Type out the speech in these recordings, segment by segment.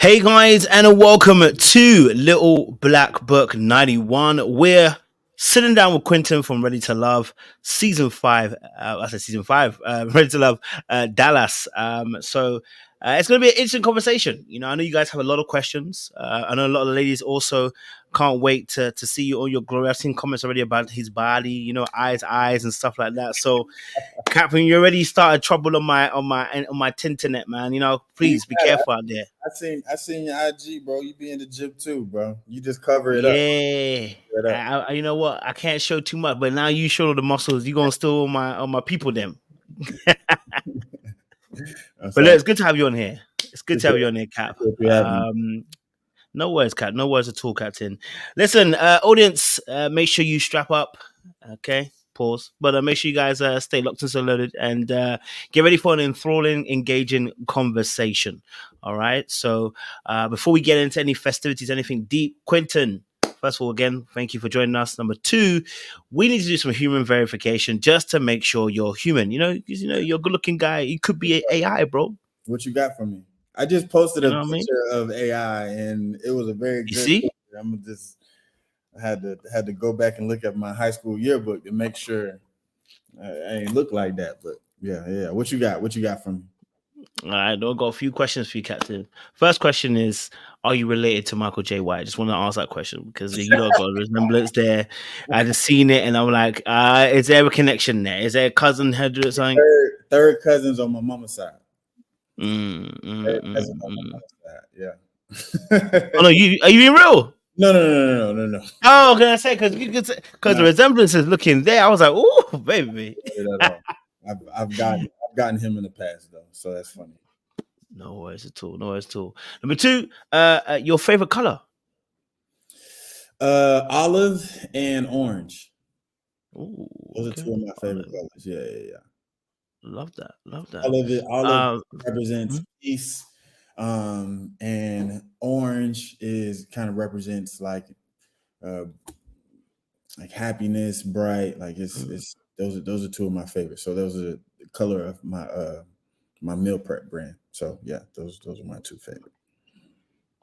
Hey guys, and welcome to Little Black Book 91. We're sitting down with Quinton from Ready to Love, season 5. I said season 5, Ready to Love, Dallas. It's going to be an interesting conversation. You know, I know you guys have a lot of questions. I know a lot of the ladies also can't wait to see you on your glory. I've seen comments already about his body, you know, eyes, and stuff like that. So, Captain, you already started trouble on my Tinternet, man. You know, please be careful out there. I seen your IG, bro. You be in the gym too, bro. You just cover it up. Yeah. You know what? I can't show too much, but now you show the muscles. You gonna steal on my people, them. But look, it's good to have you on here. It's good to have you on here, Cap. No worries, Cap. No worries at all, Captain. Listen, audience, make sure you strap up. Okay, pause. But make sure you guys stay locked and so loaded and get ready for an enthralling, engaging conversation. All right. So before we get into any festivities, anything deep, Quinton, first of all, again, thank you for joining us. Number 2, we need to do some human verification just to make sure you're human. You know, because you're a good-looking guy. You could be AI, bro. What you got for me? I just posted a picture of AI, and it was a very good. You see? Picture. I had to go back and look at my high school yearbook to make sure I ain't look like that. But yeah. What you got? What you got for me? All right, I've got a few questions for you, Captain. First question is, are you related to Michael J. White? I just want to ask that question because you know got a resemblance there. I just seen it and I'm like, is there a connection there? Is there a cousin head or something? Third cousins on my mama's side. Yeah. Oh no, are you being real? No. Oh, can I say because the resemblance is looking there? I was like, oh, baby. I've gotten him in the past though, so that's funny. No worries at all. Number 2, your favorite color? Olive and orange. Ooh, those are 2 of my favorite colors. Yeah. Love that. Olive represents peace, and orange is kind of represents like happiness, bright. Like it's those are 2 of my favorites. So those are the color of my my meal prep brand. So yeah, those are my 2 favorites.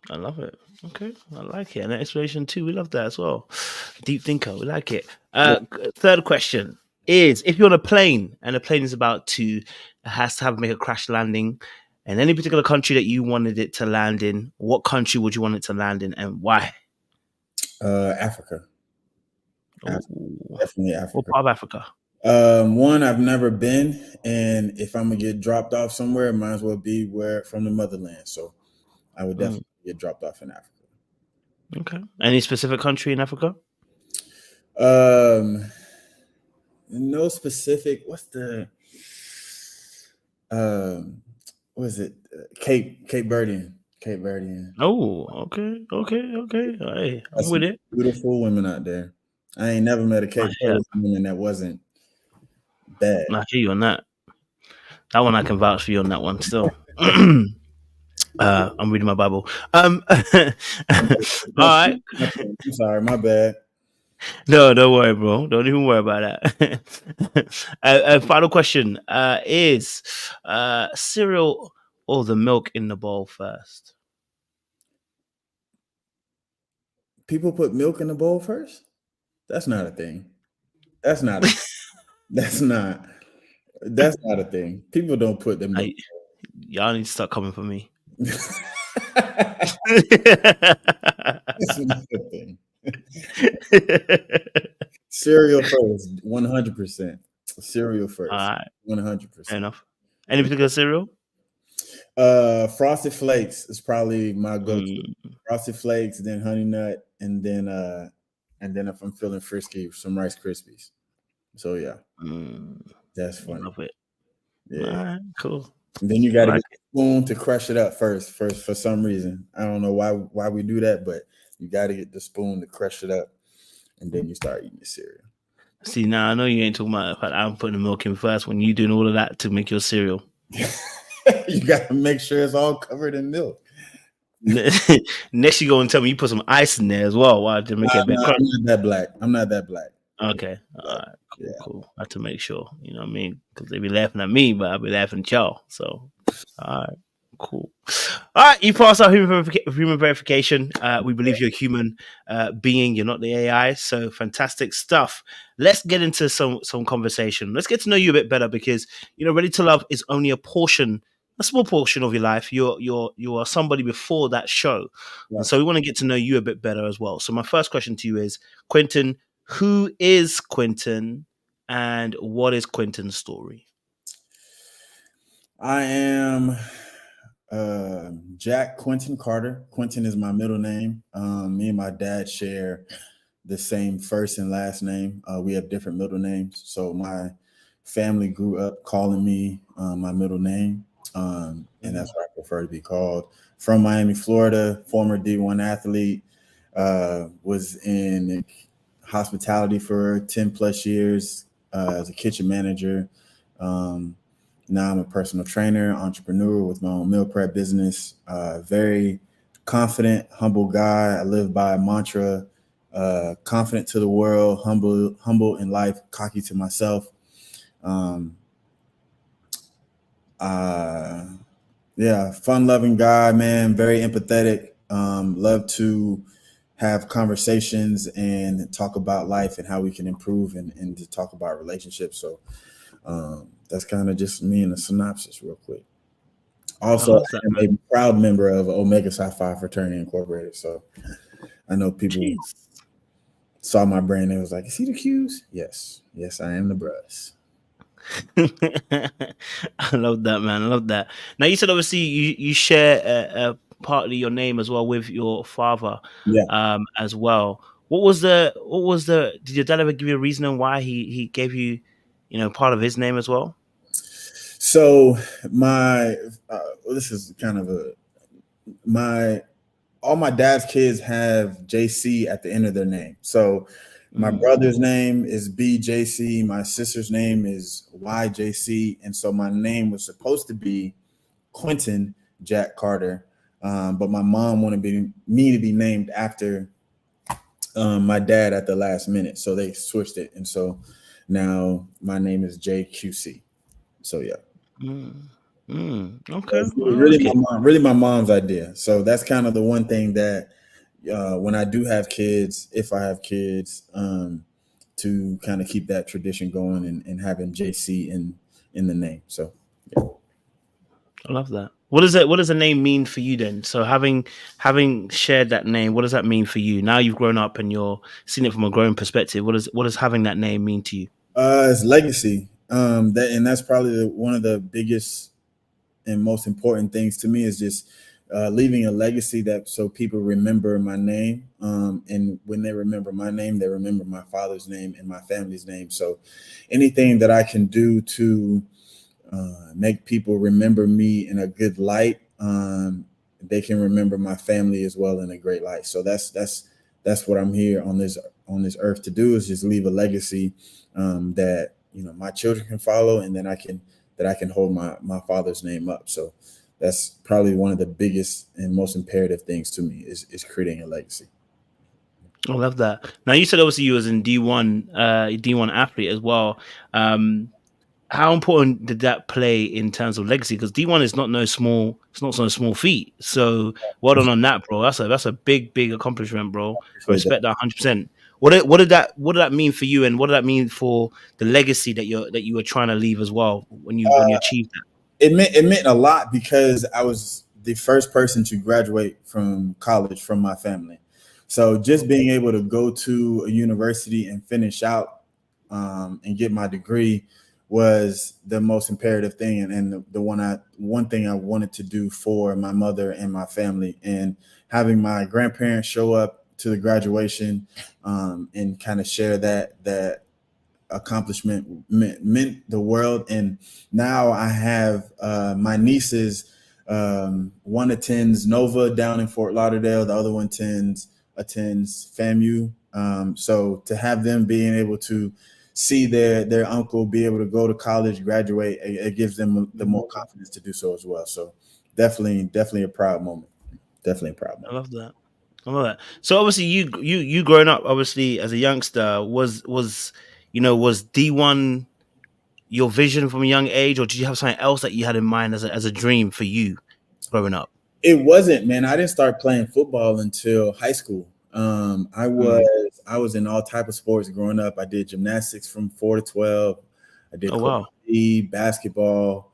I love it. Okay, I like it. And exploration too, we love that as well. Deep thinker, we like it. Third question is: if you're on a plane and the plane is about to make a crash landing, and any particular country that you wanted it to land in, what country would you want it to land in, and why? Africa. Definitely Africa. What part of Africa? One, I've never been, and if I'm gonna get dropped off somewhere, it might as well be from the motherland. So I would definitely get dropped off in Africa. Okay. Any specific country in Africa? No specific. What's the what is it? Cape Verdean. Oh, okay. Hey, I'm with it. Beautiful women out there. I ain't never met a Cape Verdean woman that wasn't bad. I hear you on that. That one I can vouch for you on that one still. I'm reading my Bible. All right. I'm sorry, my bad. No, don't worry, bro. Don't even worry about that. Final question is cereal or the milk in the bowl first? People put milk in the bowl first? That's not a thing. That's not a thing. People don't put them. Y'all need to start coming for me. That's not a thing. Cereal first, 100%. Cereal first, 100%. Fair enough. Any particular cereal? Frosted Flakes is probably my go-to. Frosted Flakes, then Honey Nut, and then if I'm feeling frisky, some Rice Krispies. So yeah, that's funny. Love it. Yeah, all right, cool. And then you got to get the spoon to crush it up first for some reason. I don't know why we do that, but you got to get the spoon to crush it up, and then you start eating your cereal. See, now I know you ain't talking about I'm putting the milk in first when you doing all of that to make your cereal. You got to make sure it's all covered in milk. Next, you go and tell me you put some ice in there as well. Why to make it a bit crunch? I'm not that black. Okay, all right, cool. I have to make sure, you know what I mean, because they be laughing at me, but I be laughing at y'all. So, all right, Cool. All right, you pass our human verification. We believe you're a human being. You're not the AI. So fantastic stuff. Let's get into some conversation. Let's get to know you a bit better because Ready to Love is only a small portion of your life. You are somebody before that show, and so we want to get to know you a bit better as well. So my first question to you is, Quinton, who is Quinton, and what is Quinton's story? I am Jack Quinton Carter. Quinton is my middle name. Me and my dad share the same first and last name. We have different middle names. So my family grew up calling me my middle name. And that's what I prefer to be called. From Miami, Florida, former D1 athlete, was in hospitality for 10 plus years as a kitchen manager. Now I'm a personal trainer, entrepreneur with my own meal prep business. Very confident, humble guy. I live by a mantra, confident to the world, humble in life, cocky to myself. Fun-loving guy, man. Very empathetic. Love to have conversations and talk about life and how we can improve and to talk about relationships. So that's kind of just me in a synopsis real quick. Also, I'm a proud member of Omega Psi Phi Fraternity Incorporated. So I know people saw my brand and was like, is he the Q's? Yes. Yes, I am the bros. I love that, man. I love that. Now, you said obviously you share partly your name as well with your father, as well. What was the? Did your dad ever give you a reason why he gave you, part of his name as well? So this is kind of all my dad's kids have JC at the end of their name. So my brother's name is BJC. My sister's name is YJC. And so my name was supposed to be Quinton Jack Carter. But my mom wanted me to be named after my dad at the last minute. So they switched it. And so now my name is JQC. So yeah. Okay. Really my mom's idea. So that's kind of the one thing that when I do have kids, if I have kids, to kind of keep that tradition going and having JC in the name. So yeah. I love that. What does the name mean for you then? So having shared that name, what does that mean for you? Now you've grown up and you're seeing it from a growing perspective. What does having that name mean to you? It's legacy. That's probably one of the biggest and most important things to me is just leaving a legacy that so people remember my name. And when they remember my name, they remember my father's name and my family's name. So anything that I can do to make people remember me in a good light, they can remember my family as well in a great light. So that's what I'm here on this earth to do, is just leave a legacy that my children can follow, and then I can hold my father's name up. So that's probably one of the biggest and most imperative things to me is creating a legacy. I love that. Now you said obviously you was in D1 athlete as well. How important did that play in terms of legacy? Because D1 is not no small feat. So well done on that, bro. That's a big accomplishment, bro. I respect that 100%. What did that mean for you, and what did that mean for the legacy that you were trying to leave as well when you achieved that? It meant a lot because I was the first person to graduate from college from my family. So just being able to go to a university and finish out and get my degree was the most imperative thing, and the one thing I wanted to do for my mother and my family. And having my grandparents show up to the graduation and kind of share that accomplishment meant the world. And now I have my nieces. One attends Nova down in Fort Lauderdale. The other one attends FAMU. So to have them being able to see their uncle be able to go to college, graduate, it gives them the more confidence to do so as well. So definitely a proud moment. Definitely a proud moment. I love that. So obviously you growing up, obviously as a youngster, was D1 your vision from a young age, or did you have something else that you had in mind as a dream for you? growing up? It wasn't, man. I didn't start playing football until high school. I was in all type of sports growing up. I did gymnastics from 4 to 12. I did basketball,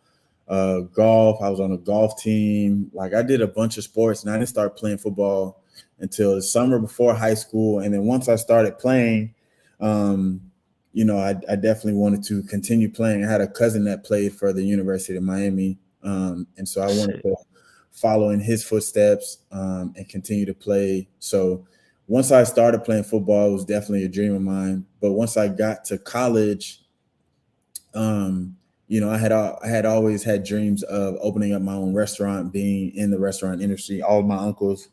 golf. I was on a golf team. Like I did a bunch of sports, and I didn't start playing football until the summer before high school. And then once I started playing, you know, I definitely wanted to continue playing. I had a cousin that played for the University of Miami, and so I wanted to follow in his footsteps and continue to play. So once I started playing football, it was definitely a dream of mine. But once I got to college, you know, I had always had dreams of opening up my own restaurant, being in the restaurant industry. All of my uncles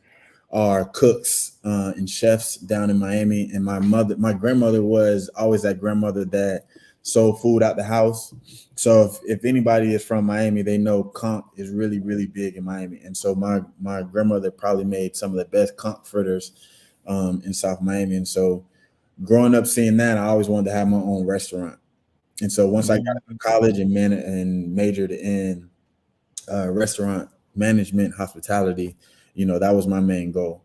are cooks and chefs down in Miami, and my grandmother was always that grandmother that sold food out the house. So if anybody is from Miami, they know conch is really, really big in Miami. And so my grandmother probably made some of the best conch fritters in South Miami. And so growing up seeing that, I always wanted to have my own restaurant. And so once I got to college and majored in restaurant management, hospitality, you know, that was my main goal.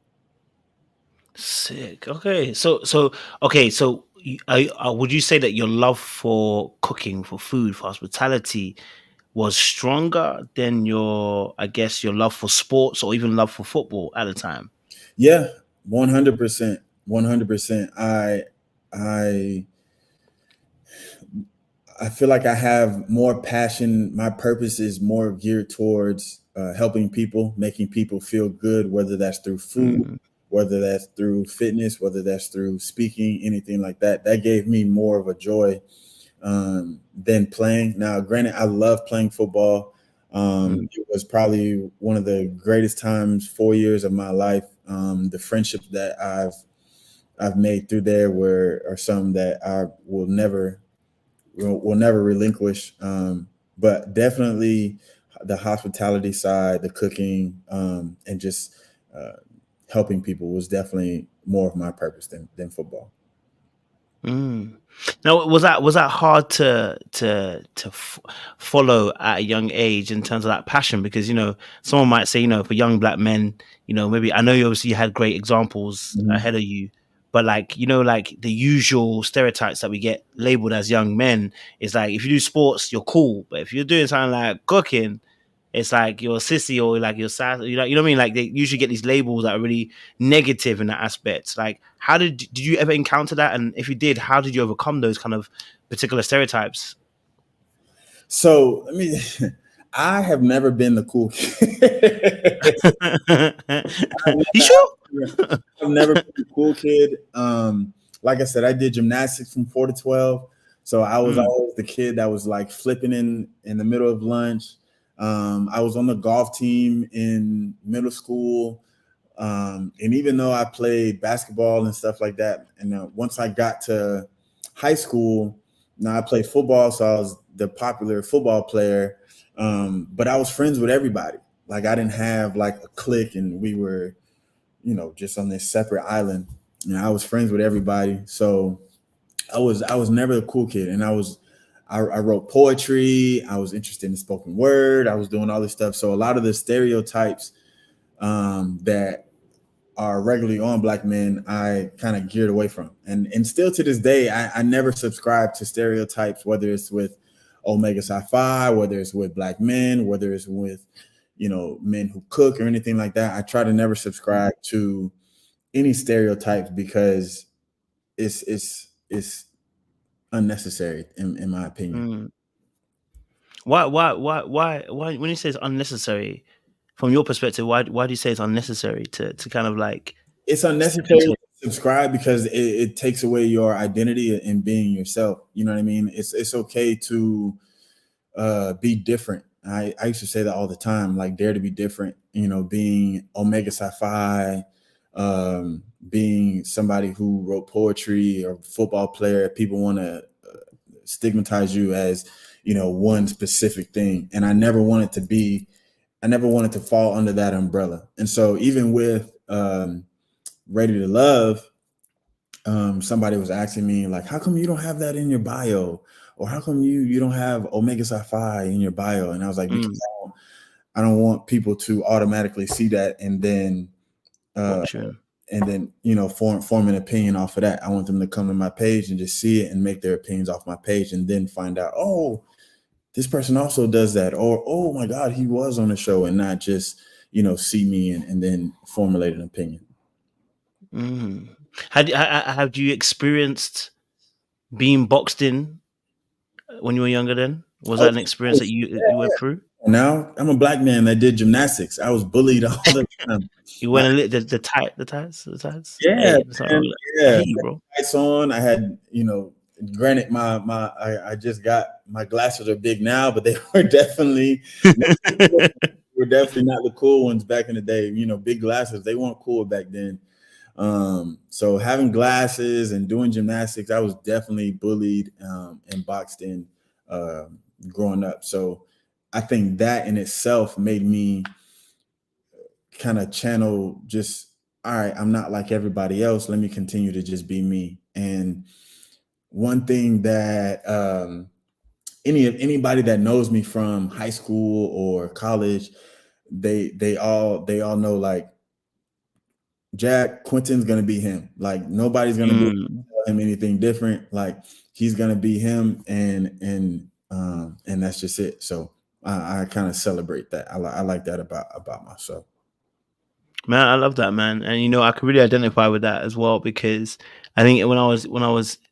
Sick. Okay. So would you say that your love for cooking, for food, for hospitality was stronger than your love for sports or even love for football at the time? Yeah, 100%. 100%. I feel like I have more passion. My purpose is more geared towards helping people, making people feel good, whether that's through food, whether that's through fitness, whether that's through speaking, anything like that. That gave me more of a joy than playing. Now, granted, I love playing football. It was probably one of the greatest times, 4 years of my life. The friendships that I've made through there are some that I will never relinquish. But definitely the hospitality side, the cooking, and just helping people was definitely more of my purpose than football. Now, was that hard to follow at a young age in terms of that passion? Because, you know, someone might say, you know, for young black men, you know, maybe I know you obviously had great examples ahead of you, but like, you know, like the usual stereotypes that we get labeled as young men is like, if you do sports, you're cool, but if you're doing something like cooking, it's like you're a sissy or like you're sad. You know what I mean? Like they usually get these labels that are really negative in that aspect. Like, how did you ever encounter that? And if you did, how did you overcome those kind of particular stereotypes? So I have never been the cool kid. You sure? I've never been the cool kid. Like I said, I did gymnastics from 4 to 12. So I was always the kid that was like flipping in the middle of lunch. I was on the golf team in middle school. And even though I played basketball and stuff like that, and once I got to high school, now I played football, so I was the popular football player. But I was friends with everybody. Like I didn't have like a clique, and we were, you know, just on this separate island. And I was friends with everybody, so I was never the cool kid, and I wrote poetry. I was interested in spoken word. I was doing all this stuff. So a lot of the stereotypes that are regularly on black men, I kind of geared away from. And still to this day, I never subscribe to stereotypes, whether it's with Omega Psi-Phi, whether it's with black men, whether it's with, you know, men who cook or anything like that. I try to never subscribe to any stereotypes because it's unnecessary in my opinion. Why when you say it's unnecessary, from your perspective, why do you say it's unnecessary to kind of like? It's unnecessary to subscribe because it takes away your identity in being yourself. You know what I mean? It's okay to be different. I used to say that all the time, like dare to be different, you know, being Omega Psi-Phi, being somebody who wrote poetry or football player. People want to stigmatize you as, you know, one specific thing. And I never wanted to fall under that umbrella. And so even with Ready to Love, somebody was asking me like, how come you don't have that in your bio? Or how come you don't have Omega Psi-Phi in your bio? And I was like, because I don't want people to automatically see that and then form an opinion off of that. I want them to come to my page and just see it and make their opinions off my page, and then find out, oh, this person also does that, or oh my God, he was on the show, and not just see me and then formulate an opinion. Have you experienced being boxed in when you were younger? Then was that an experience that you went through? Now I'm a black man that did gymnastics. I was bullied all the time. You went the tights. Yeah, I hate you, bro. Tights on. I had, granted, I just got my glasses are big now, but they were definitely not the cool ones back in the day. Big glasses, they weren't cool back then. So having glasses and doing gymnastics, I was definitely bullied and boxed in growing up. So I think that in itself made me kind of channel just, all right, I'm not like everybody else. Let me continue to just be me. And one thing that anybody that knows me from high school or college, they all know, like, Quinton's gonna be him. Like, nobody's gonna tell him anything different. Like, he's gonna be him, and that's just it. So I kind of celebrate that. I like that about myself. Man, I love that, man. And I can really identify with that as well, because I think when I was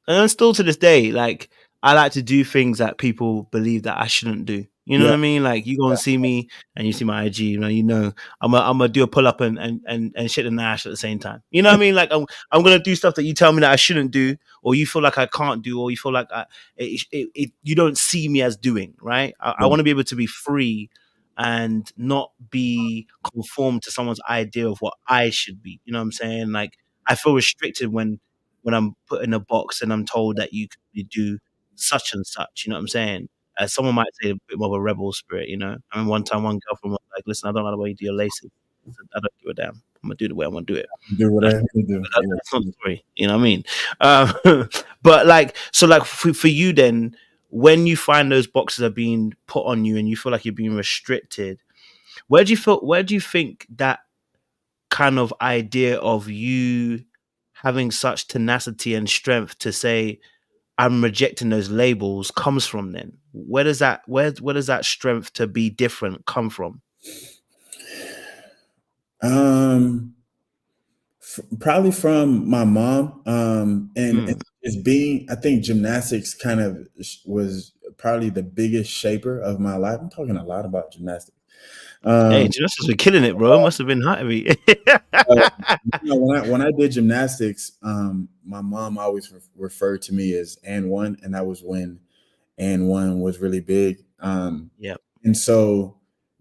and still to this day, like, I like to do things that people believe that I shouldn't do. You know what I mean? Like, you go and see me and you see my IG, I'm gonna do a pull up and shit the Nash at the same time. You know what I mean? Like, I'm gonna do stuff that you tell me that I shouldn't do, or you feel like I can't do, or you feel like you don't see me as doing, right? I want to be able to be free and not be conformed to someone's idea of what I should be. You know what I'm saying? Like, I feel restricted when I'm put in a box and I'm told that you can do such and such. You know what I'm saying? Someone might say a bit more of a rebel spirit. I mean, one time one girlfriend was like, "Listen, I don't like the way you do your laces. I said, I don't give a damn. I'm gonna do the way I want to do it. Do what I have to do." That's not the story. You know what I mean? But for you then, when you find those boxes are being put on you and you feel like you're being restricted, where do you think that kind of idea of you having such tenacity and strength to say, I'm rejecting those labels, comes from then? Where does that strength to be different come from? Probably from my mom. And it's being, I think gymnastics kind of was probably the biggest shaper of my life. I'm talking a lot about gymnastics. Hey, gymnastics were killing it, bro. It must have been heavy. When I did gymnastics, my mom always referred to me as and one, and that was when and one was really big. And so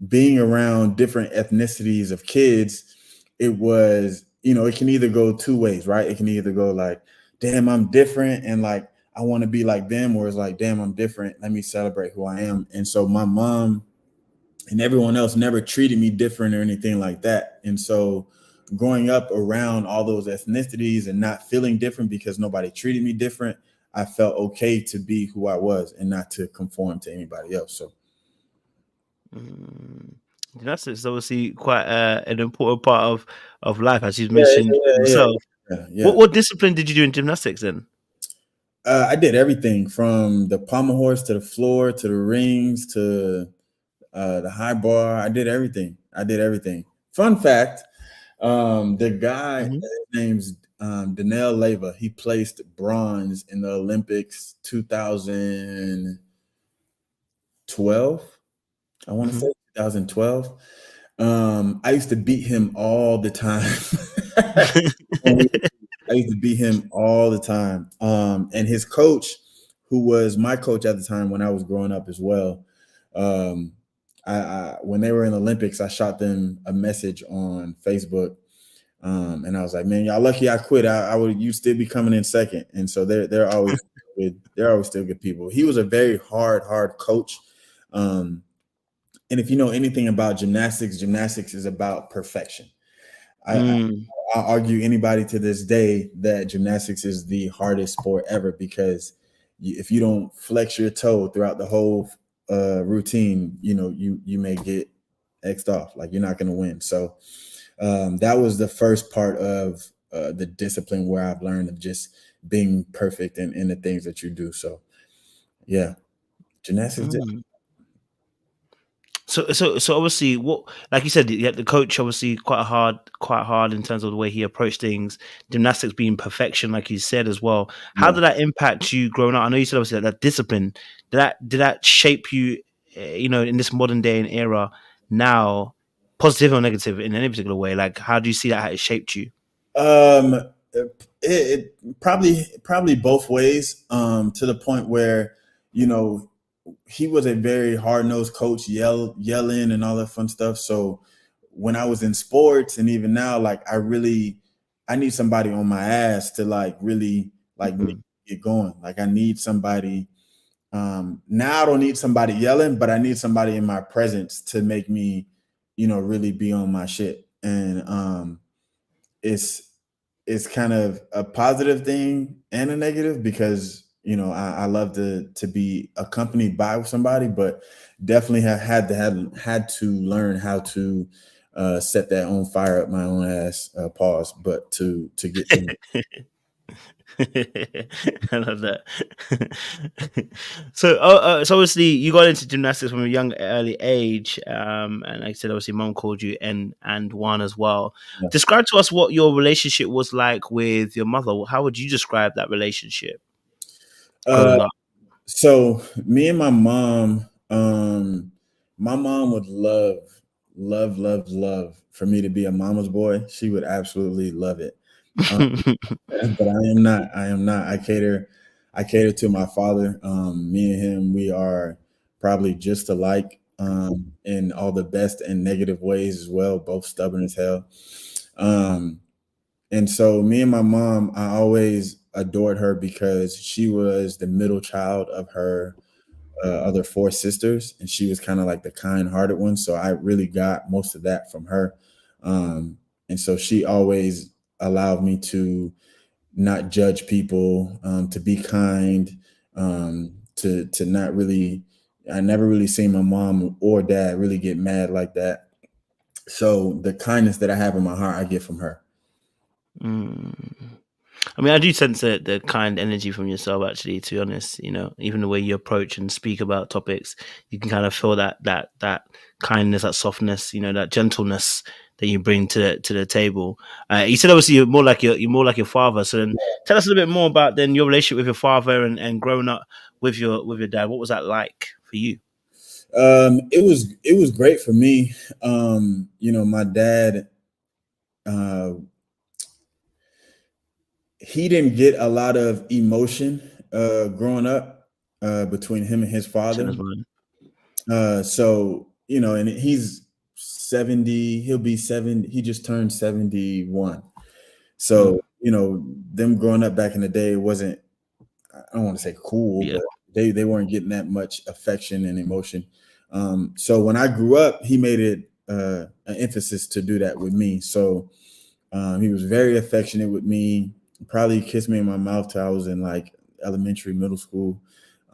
being around different ethnicities of kids, it was, it can either go two ways, right? It can either go like, damn, I'm different, and like, I want to be like them, or it's like, damn, I'm different, let me celebrate who I am. And so my mom and everyone else never treated me different or anything like that. And so growing up around all those ethnicities and not feeling different because nobody treated me different, I felt okay to be who I was and not to conform to anybody else. So gymnastics is obviously quite an important part of life, as you've mentioned yourself. Yeah. What discipline did you do in gymnastics then? I did everything from the pommel horse to the floor to the rings to the high bar. I did everything. Fun fact, the guy, his name's JANELLE, he placed bronze in the Olympics 2012. I want to say 2012. I used to beat him all the time. And his coach, who was my coach at the time when I was growing up as well, when they were in the Olympics, I shot them a message on Facebook, and I was like, "Man, y'all lucky I quit. You still be coming in second." And so they're always good. They're always still good people. He was a very hard coach. And if you know anything about gymnastics is about perfection. I argue anybody to this day that gymnastics is the hardest sport ever, because if you don't flex your toe throughout the whole routine, you may get X'd off. Like, you're not going to win. So that was the first part of the discipline where I've learned of just being perfect in the things that you do. So yeah, gymnastics. So obviously, what, like you said, the coach obviously quite hard in terms of the way he approached things. Gymnastics being perfection, like you said as well. How did that impact you growing up? I know you said obviously that discipline did that shape you, in this modern day and era now, positive or negative in any particular way? Like, how do you see that how it shaped you? It probably both ways. To the point where, he was a very hard-nosed coach, yelling and all that fun stuff. So when I was in sports, and even now, like, I need somebody on my ass to really make me get going. Like, I need somebody. Now I don't need somebody yelling, but I need somebody in my presence to make me, really be on my shit. And it's kind of a positive thing and a negative, because I love to be accompanied by somebody, but definitely had to learn how to set that on fire up my own ass. Pause, but to get to I love that. So obviously you got into gymnastics from a young early age, and like I said, obviously mom called you and one as well. Yeah. Describe to us what your relationship was like with your mother. How would you describe that relationship growing up? So me and my mom would love for me to be a mama's boy. She would absolutely love it. But I am not. I cater to my father. Me and him, we are probably just alike, in all the best and negative ways as well, both stubborn as hell. And so me and my mom, I always adored her because she was the middle child of her other four sisters, and she was kind of like the kind-hearted one. So I really got most of that from her. And so she always allowed me to not judge people, to be kind, to not really. I never really seen my mom or dad really get mad like that. So the kindness that I have in my heart, I get from her. I mean, I do sense the kind energy from yourself, actually, to be honest. Even the way you approach and speak about topics, you can kind of feel that kindness, that softness, that gentleness that you bring to the table. You said obviously you're more like your father. So then tell us a little bit more about then your relationship with your father and growing up with your dad. What was that like for you? It was great for me. My dad, he didn't get a lot of emotion growing up between him and his father. So, and he's 70, he'll be 70, he just turned 71. So, them growing up back in the day wasn't, I don't want to say cool, but they weren't getting that much affection and emotion. So when I grew up, he made it an emphasis to do that with me. So he was very affectionate with me. Probably kissed me in my mouth till I was in like elementary, middle school.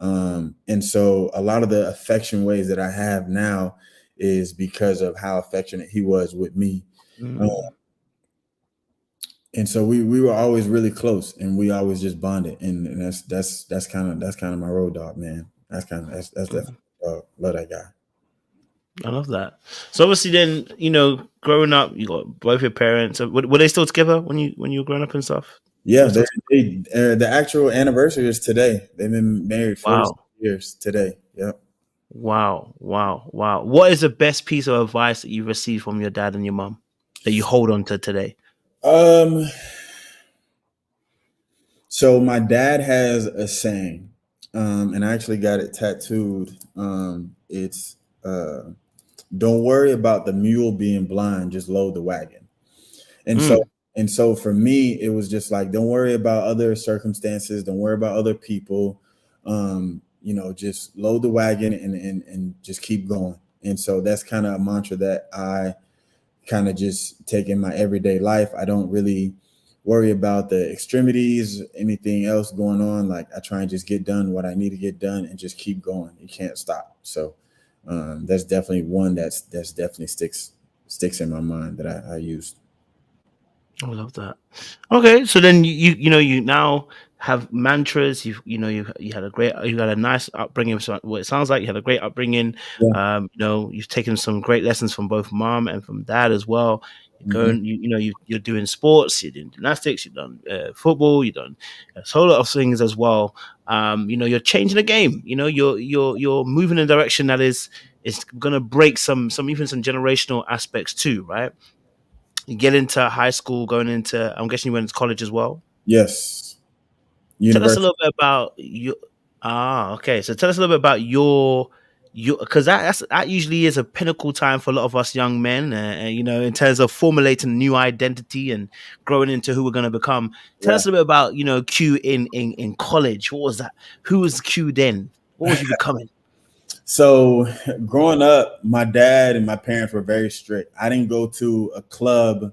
And so a lot of the affection ways that I have now is because of how affectionate he was with me. And so we were always really close, and we always just bonded. And that's kind of my road dog, man. That's definitely love that guy. I love that. So obviously, then growing up, you got both your parents. Were they still together when you were growing up and stuff? Yeah, the actual anniversary is today. They've been married 46 years today. Yep. Wow. What is the best piece of advice that you've received from your dad and your mom that you hold on to today? So my dad has a saying, and I actually got it tattooed. It's don't worry about the mule being blind, just load the wagon. And so for me, it was just like, don't worry about other circumstances, don't worry about other people. Just load the wagon and just keep going. And so that's kind of a mantra that I kind of just take in my everyday life. I don't really worry about the extremities, anything else going on. Like, I try and just get done what I need to get done and just keep going. You can't stop. So That's definitely one that's definitely sticks in my mind that I used. I love that. Okay, so then you now have mantras. You had a nice upbringing. So what it sounds like you had a great upbringing. Yeah. You've taken some great lessons from both mom and from dad as well. You're Mm-hmm. going, you're doing sports. You're doing gymnastics. You've done football. You've done a whole lot of things as well. You're changing the game. You're moving in a direction that is gonna break some even some generational aspects too, right? You get into high school, going into, I'm guessing you went to college as well. Yes. Tell us a University. little bit about you. Okay. So tell us a little bit about your, because that usually is a pinnacle time for a lot of us young men, in terms of formulating a new identity and growing into who we're going to become. Tell Yeah. us a little bit about, Q in college. What was that? Who was Q then? What was you becoming? So growing up, my dad and my parents were very strict. I didn't go to a club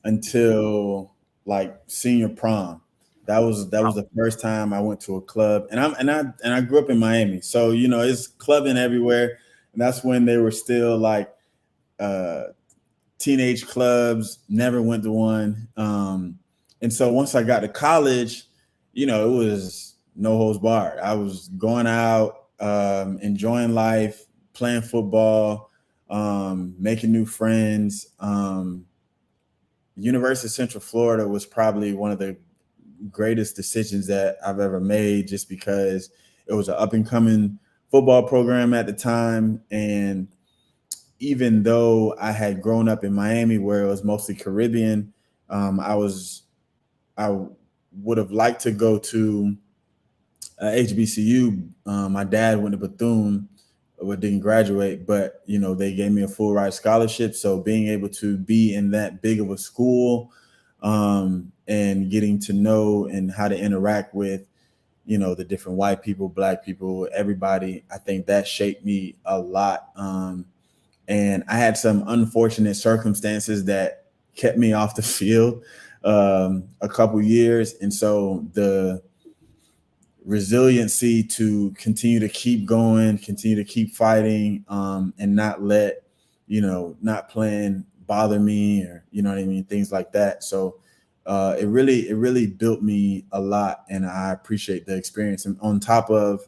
until like senior prom. That was the first time I went to a club, and I grew up in Miami, so it's clubbing everywhere, and that's when they were still like uh, teenage clubs. Never went to one, and so once I got to college, it was no holds barred. I was going out, enjoying life, playing football, making new friends. University of Central Florida was probably one of the greatest decisions that I've ever made, just because it was an up and coming football program at the time. And even though I had grown up in Miami, where it was mostly Caribbean, I would have liked to go to HBCU. My dad went to Bethune, but didn't graduate. But they gave me a full ride scholarship, so being able to be in that big of a school, and getting to know and how to interact with the different white people, black people, everybody, I think that shaped me a lot. And I had some unfortunate circumstances that kept me off the field a couple years, and so the resiliency to continue to keep going, continue to keep fighting, and not let not playing bother me, or what I mean, things like that. So it really built me a lot, and I appreciate the experience. And on top of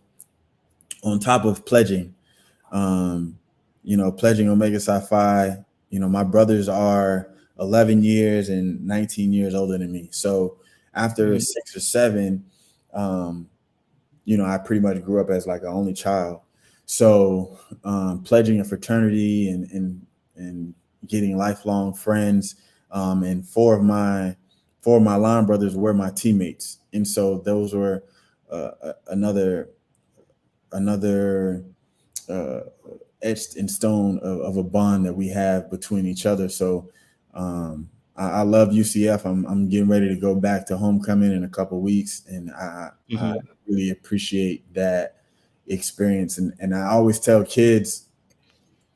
pledging, pledging Omega Psi Phi, my brothers are 11 years and 19 years older than me. So after Mhm. 6 or 7, I pretty much grew up as like an only child. So pledging a fraternity and getting lifelong friends, and four of my line brothers were my teammates, and so those were another uh, etched in stone of a bond that we have between each other. So I love UCF. I'm getting ready to go back to homecoming in a couple of weeks, and I Mhm. really appreciate that experience. And I always tell kids,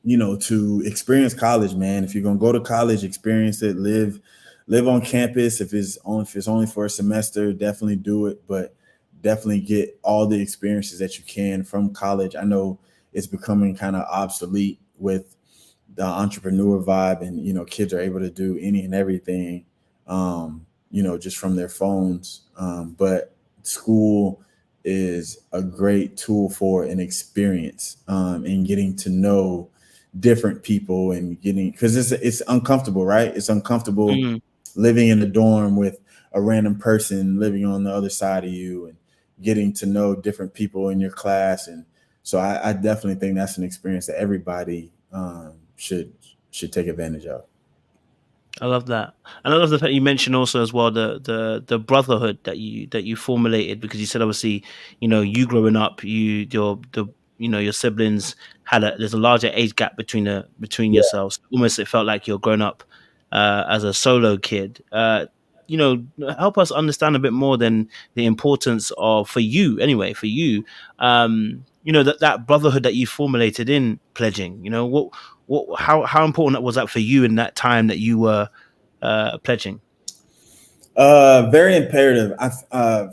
to experience college, man. If you're gonna go to college, experience it, live on campus. If it's only for a semester, definitely do it, but definitely get all the experiences that you can from college. I know it's becoming kind of obsolete with the entrepreneur vibe, and kids are able to do any and everything, just from their phones. But school is a great tool for an experience, and getting to know different people, and getting, because it's uncomfortable, right? It's uncomfortable Mhm. living in the dorm with a random person living on the other side of you, and getting to know different people in your class. And so I definitely think that's an experience that everybody should take advantage of. I love that, and I love the fact you mentioned also as well the brotherhood that you formulated, because you said obviously you growing up, your siblings there's a larger age gap between Yeah. yourselves. Almost it felt like you're growing up as a solo kid. You know, Help us understand a bit more than the importance of for you, that brotherhood that you formulated in pledging. How important was that for you in that time that you were pledging? Very imperative.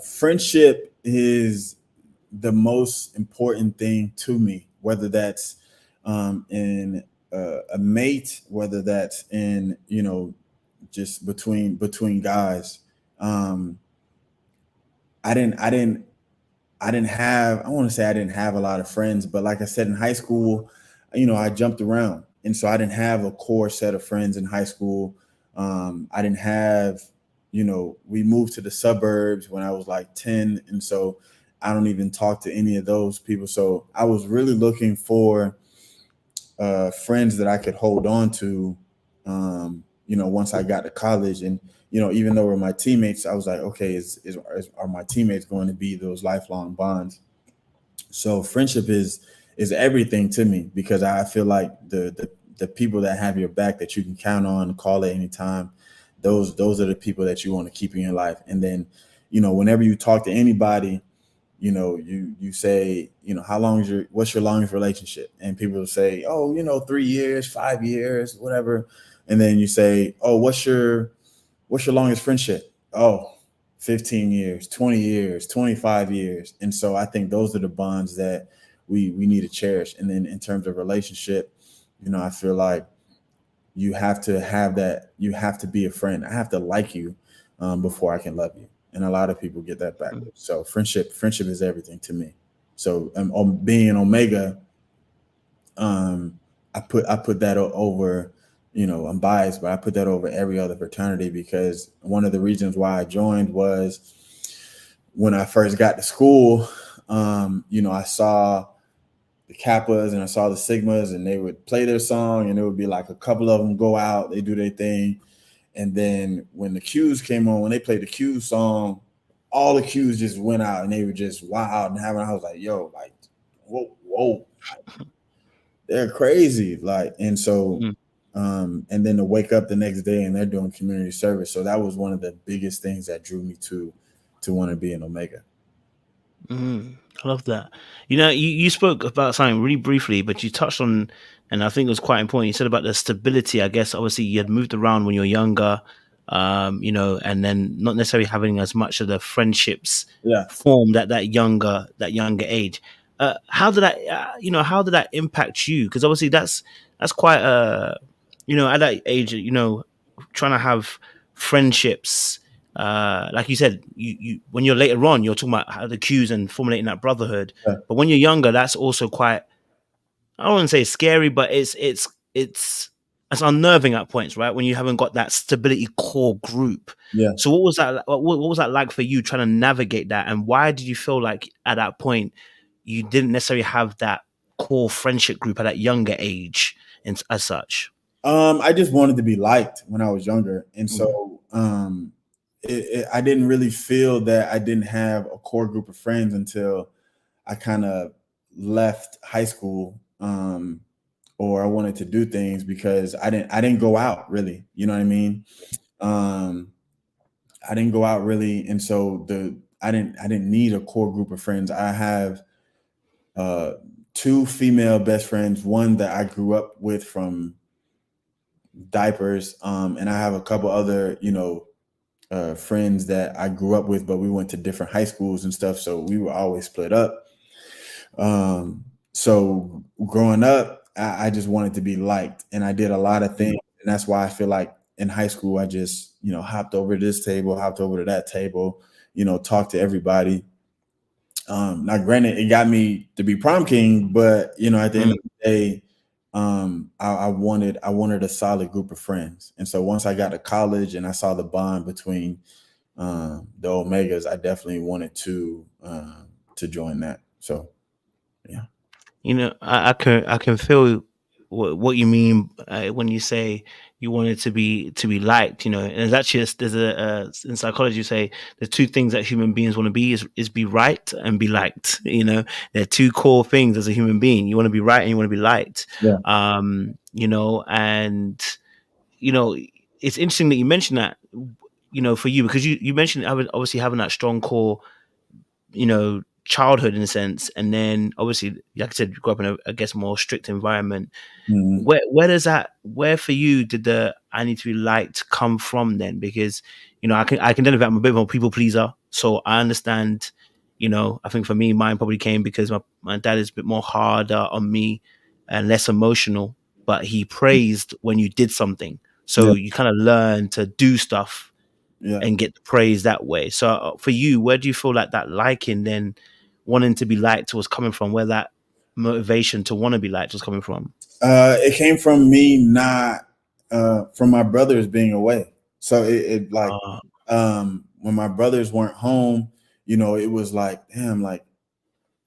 Friendship is the most important thing to me, whether that's in a mate, whether that's in, just between guys. I didn't I didn't I didn't have, I want to say I didn't have a lot of friends, but like I said, in high school, I jumped around. And so I didn't have a core set of friends in high school. I didn't have, we moved to the suburbs when I was like 10. And so I don't even talk to any of those people. So I was really looking for friends that I could hold on to, once I got to college. And, even though we're my teammates, I was like, okay, are my teammates going to be those lifelong bonds? So friendship is everything to me, because I feel like the people that have your back, that you can count on, call at any time, those are the people that you want to keep in your life. And then, whenever you talk to anybody, you say, what's your longest relationship? And people will say, oh, 3 years, 5 years, whatever. And then you say, oh, what's your longest friendship? Oh, 15 years, 20 years, 25 years. And so I think those are the bonds that we need to cherish. And then in terms of relationship, I feel like you have to have that. You have to be a friend. I have to like you before I can love you. And a lot of people get that backwards. So friendship is everything to me. So being an Omega, I put that over, I'm biased, but I put that over every other fraternity, because one of the reasons why I joined was when I first got to school, I saw the Kappas and I saw the Sigmas, and they would play their song, and it would be like a couple of them go out, they do their thing. And then when the Qs came on, when they played the Q song, all the Qs just went out, and they were just wild and having, I was like, yo, like, whoa, they're crazy. Like, and so, and then to wake up the next day and they're doing community service. So that was one of the biggest things that drew me to want to be an Omega. I love that. You spoke about something really briefly, but you touched on, and I think it was quite important. You said about the stability. I guess obviously you had moved around when you were younger, and then not necessarily having as much of the friendships formed at that younger age. How did that impact you? Because obviously that's quite at that age, trying to have friendships. Like you said, you when you're later on, you're talking about how the Qs and formulating that brotherhood. Yeah. But when you're younger, that's also quite, I don't want to say scary, but it's unnerving at points, right? When you haven't got that stability core group. Yeah. So what was that? What was that like for you, trying to navigate that? And why did you feel like at that point you didn't necessarily have that core friendship group at that younger age, and as such? I just wanted to be liked when I was younger, and so I didn't really feel that I didn't have a core group of friends until I kind of left high school, or I wanted to do things, because I didn't go out really. You know what I mean? I didn't go out really, and so I didn't need a core group of friends. I have 2 female best friends, one that I grew up with from diapers, and I have a couple other friends that I grew up with, but we went to different high schools and stuff, so we were always split up. So growing up, I just wanted to be liked, and I did a lot of things, and that's why I feel like in high school I just hopped over to this table, hopped over to that table, talked to everybody. Now granted, it got me to be prom king, but at the end of the day, I wanted a solid group of friends. And so once I got to college and I saw the bond between the Omegas, I definitely wanted to join that. So yeah. I can feel what you mean when you say you wanted to be liked. And it's actually there's in psychology you say the 2 things that human beings want to be is be right and be liked. They're 2 core things as a human being. You want to be right and you want to be liked. Yeah. And it's interesting that you mentioned that. For you, because you mentioned obviously having that strong core, childhood in a sense, and then obviously, like I said, you grew up in a, I guess, more strict environment. Where for you did the I need to be liked come from then? Because I can identify, I'm a bit of a people pleaser, so I understand. I think for me, mine probably came because my dad is a bit more harder on me, and less emotional, but he praised when you did something. So you kind of learn to do stuff and get the praise that way. So for you, where do you feel like that liking, then wanting to be liked, was coming from? Where that motivation to want to be liked was coming from? It came from me not from my brothers being away. So it like when my brothers weren't home, you know, it was like, damn, like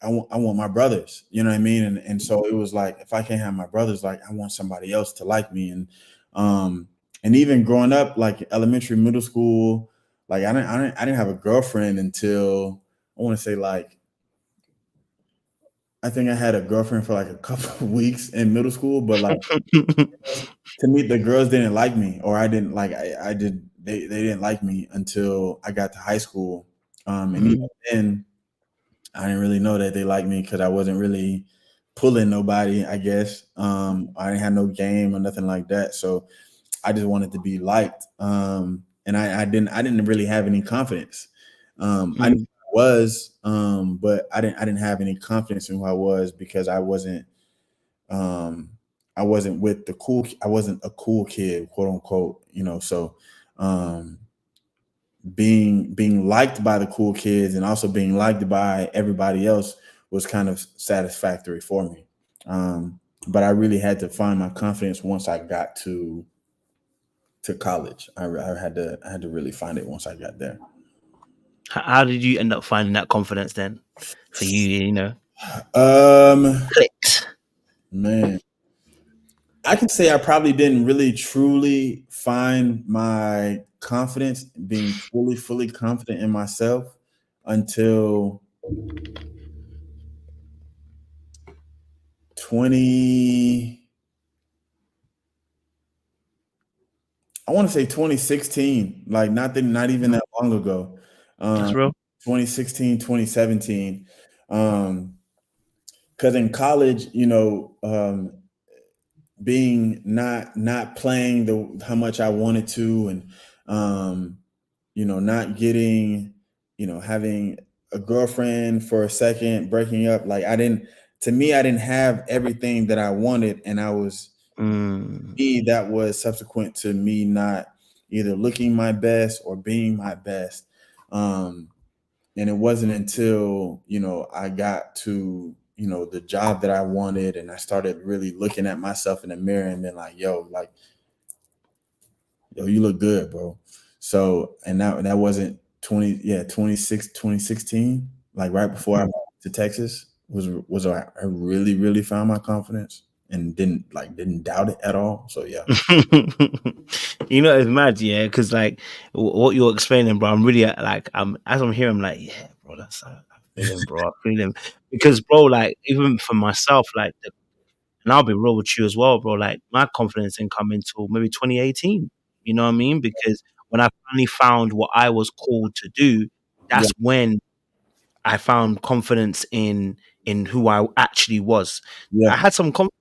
I want my brothers, you know what I mean? And so it was like, if I can't have my brothers, like I want somebody else to like me. And even growing up, like elementary, middle school, like I didn't have a girlfriend until I want to say like, I think I had a girlfriend for like a couple of weeks in middle school, but like to me, the girls didn't like me, or I didn't like, they didn't like me until I got to high school. And even then, I didn't really know that they liked me because I wasn't really pulling nobody, I guess. I didn't have no game or nothing like that. So I just wanted to be liked. And I didn't really have any confidence. I knew who I was, but I didn't have any confidence in who I was because I wasn't with the cool. I wasn't a cool kid, quote unquote, you know. So being liked by the cool kids and also being liked by everybody else was kind of satisfactory for me. But I really had to find my confidence once I got to college. I had to really find it once I got there. How did you end up finding that confidence then for you, you know? Clicked. Man, I can say I probably didn't really truly find my confidence, being fully confident in myself until 2016, like not even that long ago. That's real. 2016, 2017. Because in college, you know, being not playing how much I wanted to, and you know, not getting, you know, having a girlfriend for a second, breaking up, like I didn't have everything that I wanted, and I was that was subsequent to me not either looking my best or being my best. And it wasn't until, you know, I got to, you know, the job that I wanted, and I started really looking at myself in the mirror and being like, yo, you look good, bro. So, and that wasn't 2016, like right before I went to Texas, was I really found my confidence and didn't doubt it at all. So yeah. You know, it's mad, yeah, because like what you're explaining, bro, I'm really like, as I'm hearing, I'm like, yeah, bro, that's I feel him, bro, I feel him, because bro, like even for myself, like, and I'll be real with you as well, bro, like my confidence didn't come until maybe 2018. You know what I mean? Because when I finally found what I was called to do, that's when I found confidence in who I actually was. Yeah. I had some confidence,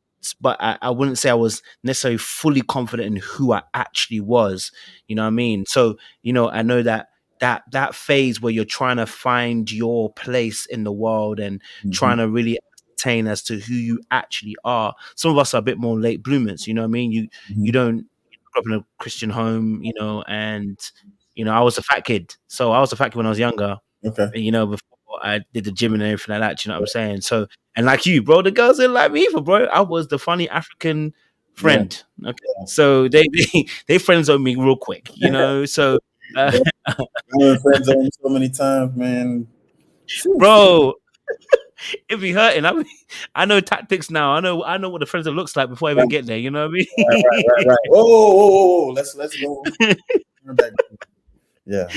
but I wouldn't say I was necessarily fully confident in who I actually was. You know what I mean? So, you know, I know that phase where you're trying to find your place in the world and trying to really attain as to who you actually are. Some of us are a bit more late bloomers, you know what I mean? You don't grow up in a Christian home, you know, and you know, I was a fat kid. So I was a fat kid when I was younger. Okay. You know, before I did the gym and everything like that, you know what I'm saying? So, and like you, bro, the girls didn't like me either, bro. I was the funny African friend. Yeah. Okay. Yeah. So they friends on me real quick, you know? So, I've been friends on so many times, man. Bro, it be hurting. I know tactics now. I know what the friends looks like before I even get there. You know what I mean? Right. Whoa. Let's go. Yeah.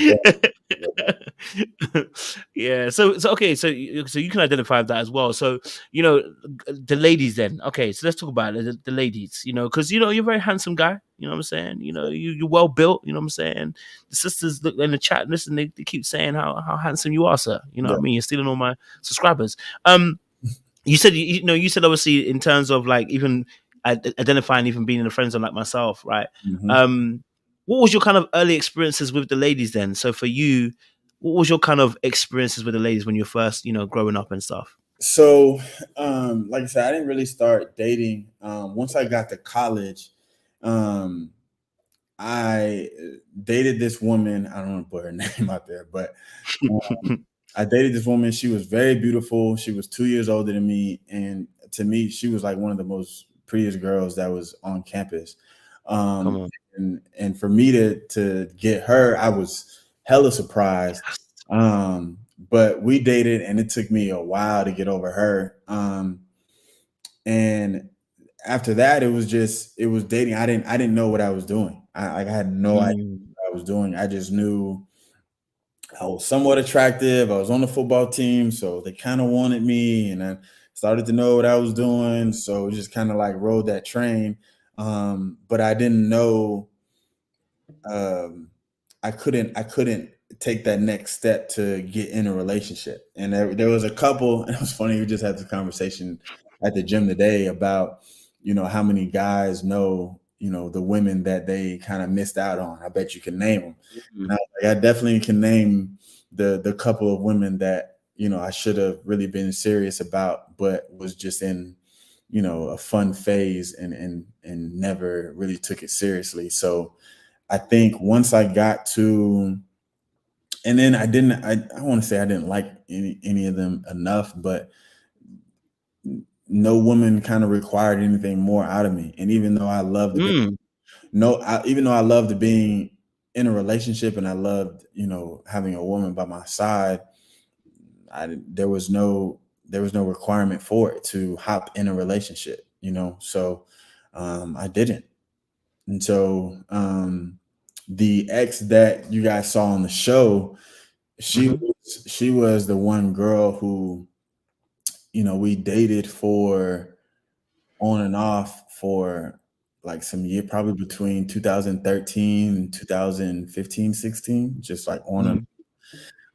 Yeah. So okay. So you can identify that as well. So you know the ladies then. Okay. So let's talk about it, the ladies. You know, because you know you're a very handsome guy. You know what I'm saying? You know you're well built. You know what I'm saying? The sisters look in the chat. Listen, they keep saying how handsome you are, sir. You know what I mean? You're stealing all my subscribers. You said you said obviously in terms of like even identifying, even being in the friend zone like myself, right? What was your kind of early experiences with the ladies then? So for you, what was your kind of experiences with the ladies when you were first, you know, growing up and stuff? So, like I said, I didn't really start dating. Once I got to college, um, I dated this woman. I don't want to put her name out there, but I dated this woman. She was very beautiful. She was 2 years older than me, and to me, she was like one of the most prettiest girls that was on campus. Come Um, on. and for me to get her, I was hella surprised. But we dated, and it took me a while to get over her. And after that, it was dating. I didn't know what I was doing. I had no idea Mm. what I was doing. I just knew I was somewhat attractive. I was on the football team, so they kind of wanted me, and I started to know what I was doing. So just kind of like rode that train. But I didn't know um, I couldn't take that next step to get in a relationship. And there was a couple, and it was funny. We just had this conversation at the gym today about how many guys know the women that they kind of missed out on. I bet you can name them. And I definitely can name the couple of women that I should have really been serious about, but was just in a fun phase and never really took it seriously. So I think once I got to, and then I want to say I didn't like any of them enough, but no woman kind of required anything more out of me. And even though I loved even though I loved being in a relationship and I loved, having a woman by my side, there was no requirement for it to hop in a relationship, so I didn't. And so the ex that you guys saw on the show, she was the one girl who, we dated for on and off for like some year, probably between 2013 and 2015, 16, just like on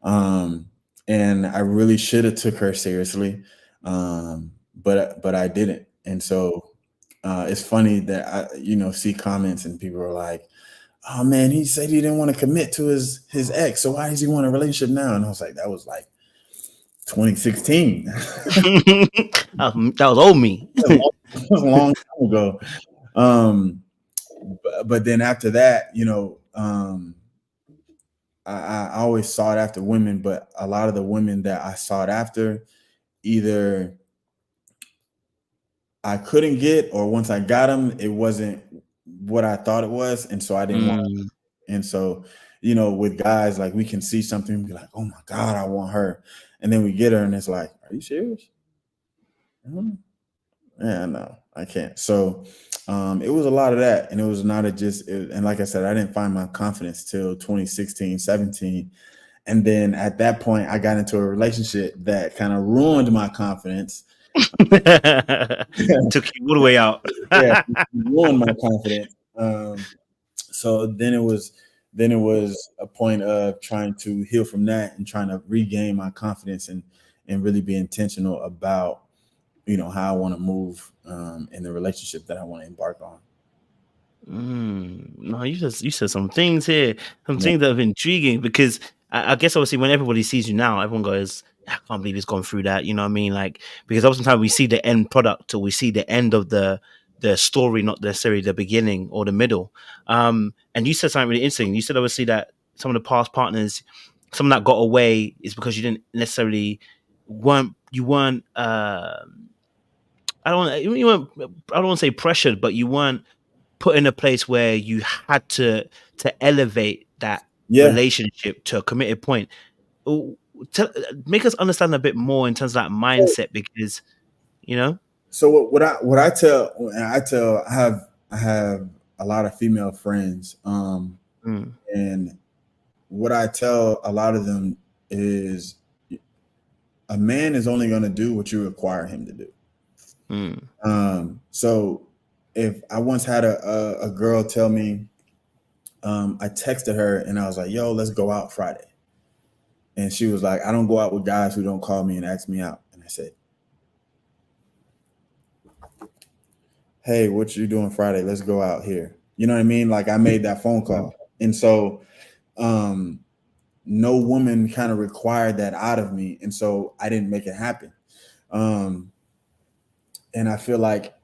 and and I really should have took her seriously. But I didn't. And so it's funny that I, see comments and people are like, oh man, he said he didn't want to commit to his ex. So why does he want a relationship now? And I was like, that was like 2016. That was old me. That was a long time ago. But then after that, I always sought after women, but a lot of the women that I sought after, either I couldn't get, or once I got them, it wasn't what I thought it was. And so I didn't want it. And so, with guys, like we can see something and be like, oh my God, I want her. And then we get her and it's like, are you serious? Yeah, no, I can't. So it was a lot of that. And it was not and like I said, I didn't find my confidence till 2016, 17. And then at that point, I got into a relationship that kind of ruined my confidence. Took you all the way out. Yeah, ruined my confidence. So then it was a point of trying to heal from that and trying to regain my confidence and really be intentional about how I want to move in the relationship that I want to embark on. No, you said some things here, things that are intriguing, because I guess obviously when everybody sees you now, everyone goes, I can't believe he's gone through that. You know what I mean? Like, because oftentimes we see the end product, or we see the end of the story, not necessarily the beginning or the middle. And you said something really interesting. You said obviously that some of the past partners, some that got away is because you didn't necessarily weren't. I don't want to say pressured, but you weren't put in a place where you had to elevate that relationship to a committed point. Make us understand a bit more in terms of that mindset, because So what I tell I have a lot of female friends, and what I tell a lot of them is a man is only going to do what you require him to do. So if I once had a girl tell me, I texted her and I was like, yo, let's go out Friday. And she was like, I don't go out with guys who don't call me and ask me out. And I said, hey, what you doing Friday? Let's go out here. You know what I mean? Like I made that phone call. And so no woman kind of required that out of me. And so I didn't make it happen. And I feel like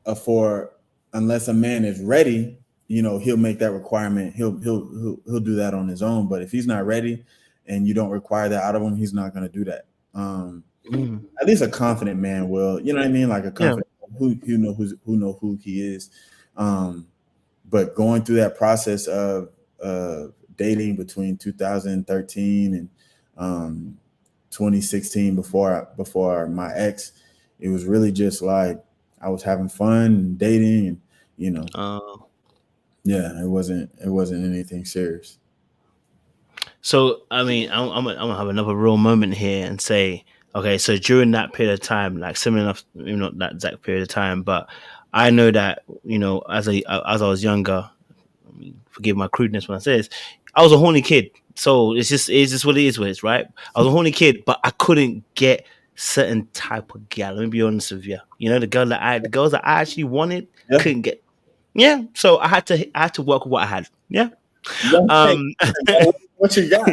unless a man is ready, he'll make that requirement. He'll do that on his own. But if he's not ready and you don't require that out of him, he's not going to do that. At least a confident man will, you know what I mean? Like a confident who know who he is. But going through that process of dating between 2013 and 2016 before my ex, it was really just like I was having fun and dating, and yeah, it wasn't anything serious. So I mean, I'm gonna have another real moment here and say, okay, so during that period of time, like similar enough, not that exact period of time, but I know that as I was younger, I mean, forgive my crudeness when I say this, I was a horny kid. So it's just what it is, what it's right. I was a horny kid, but I couldn't get certain type of gal. Let me be honest with you. The girls that I actually wanted couldn't get. Yeah, so I had to work with what I had. Yeah. What you got?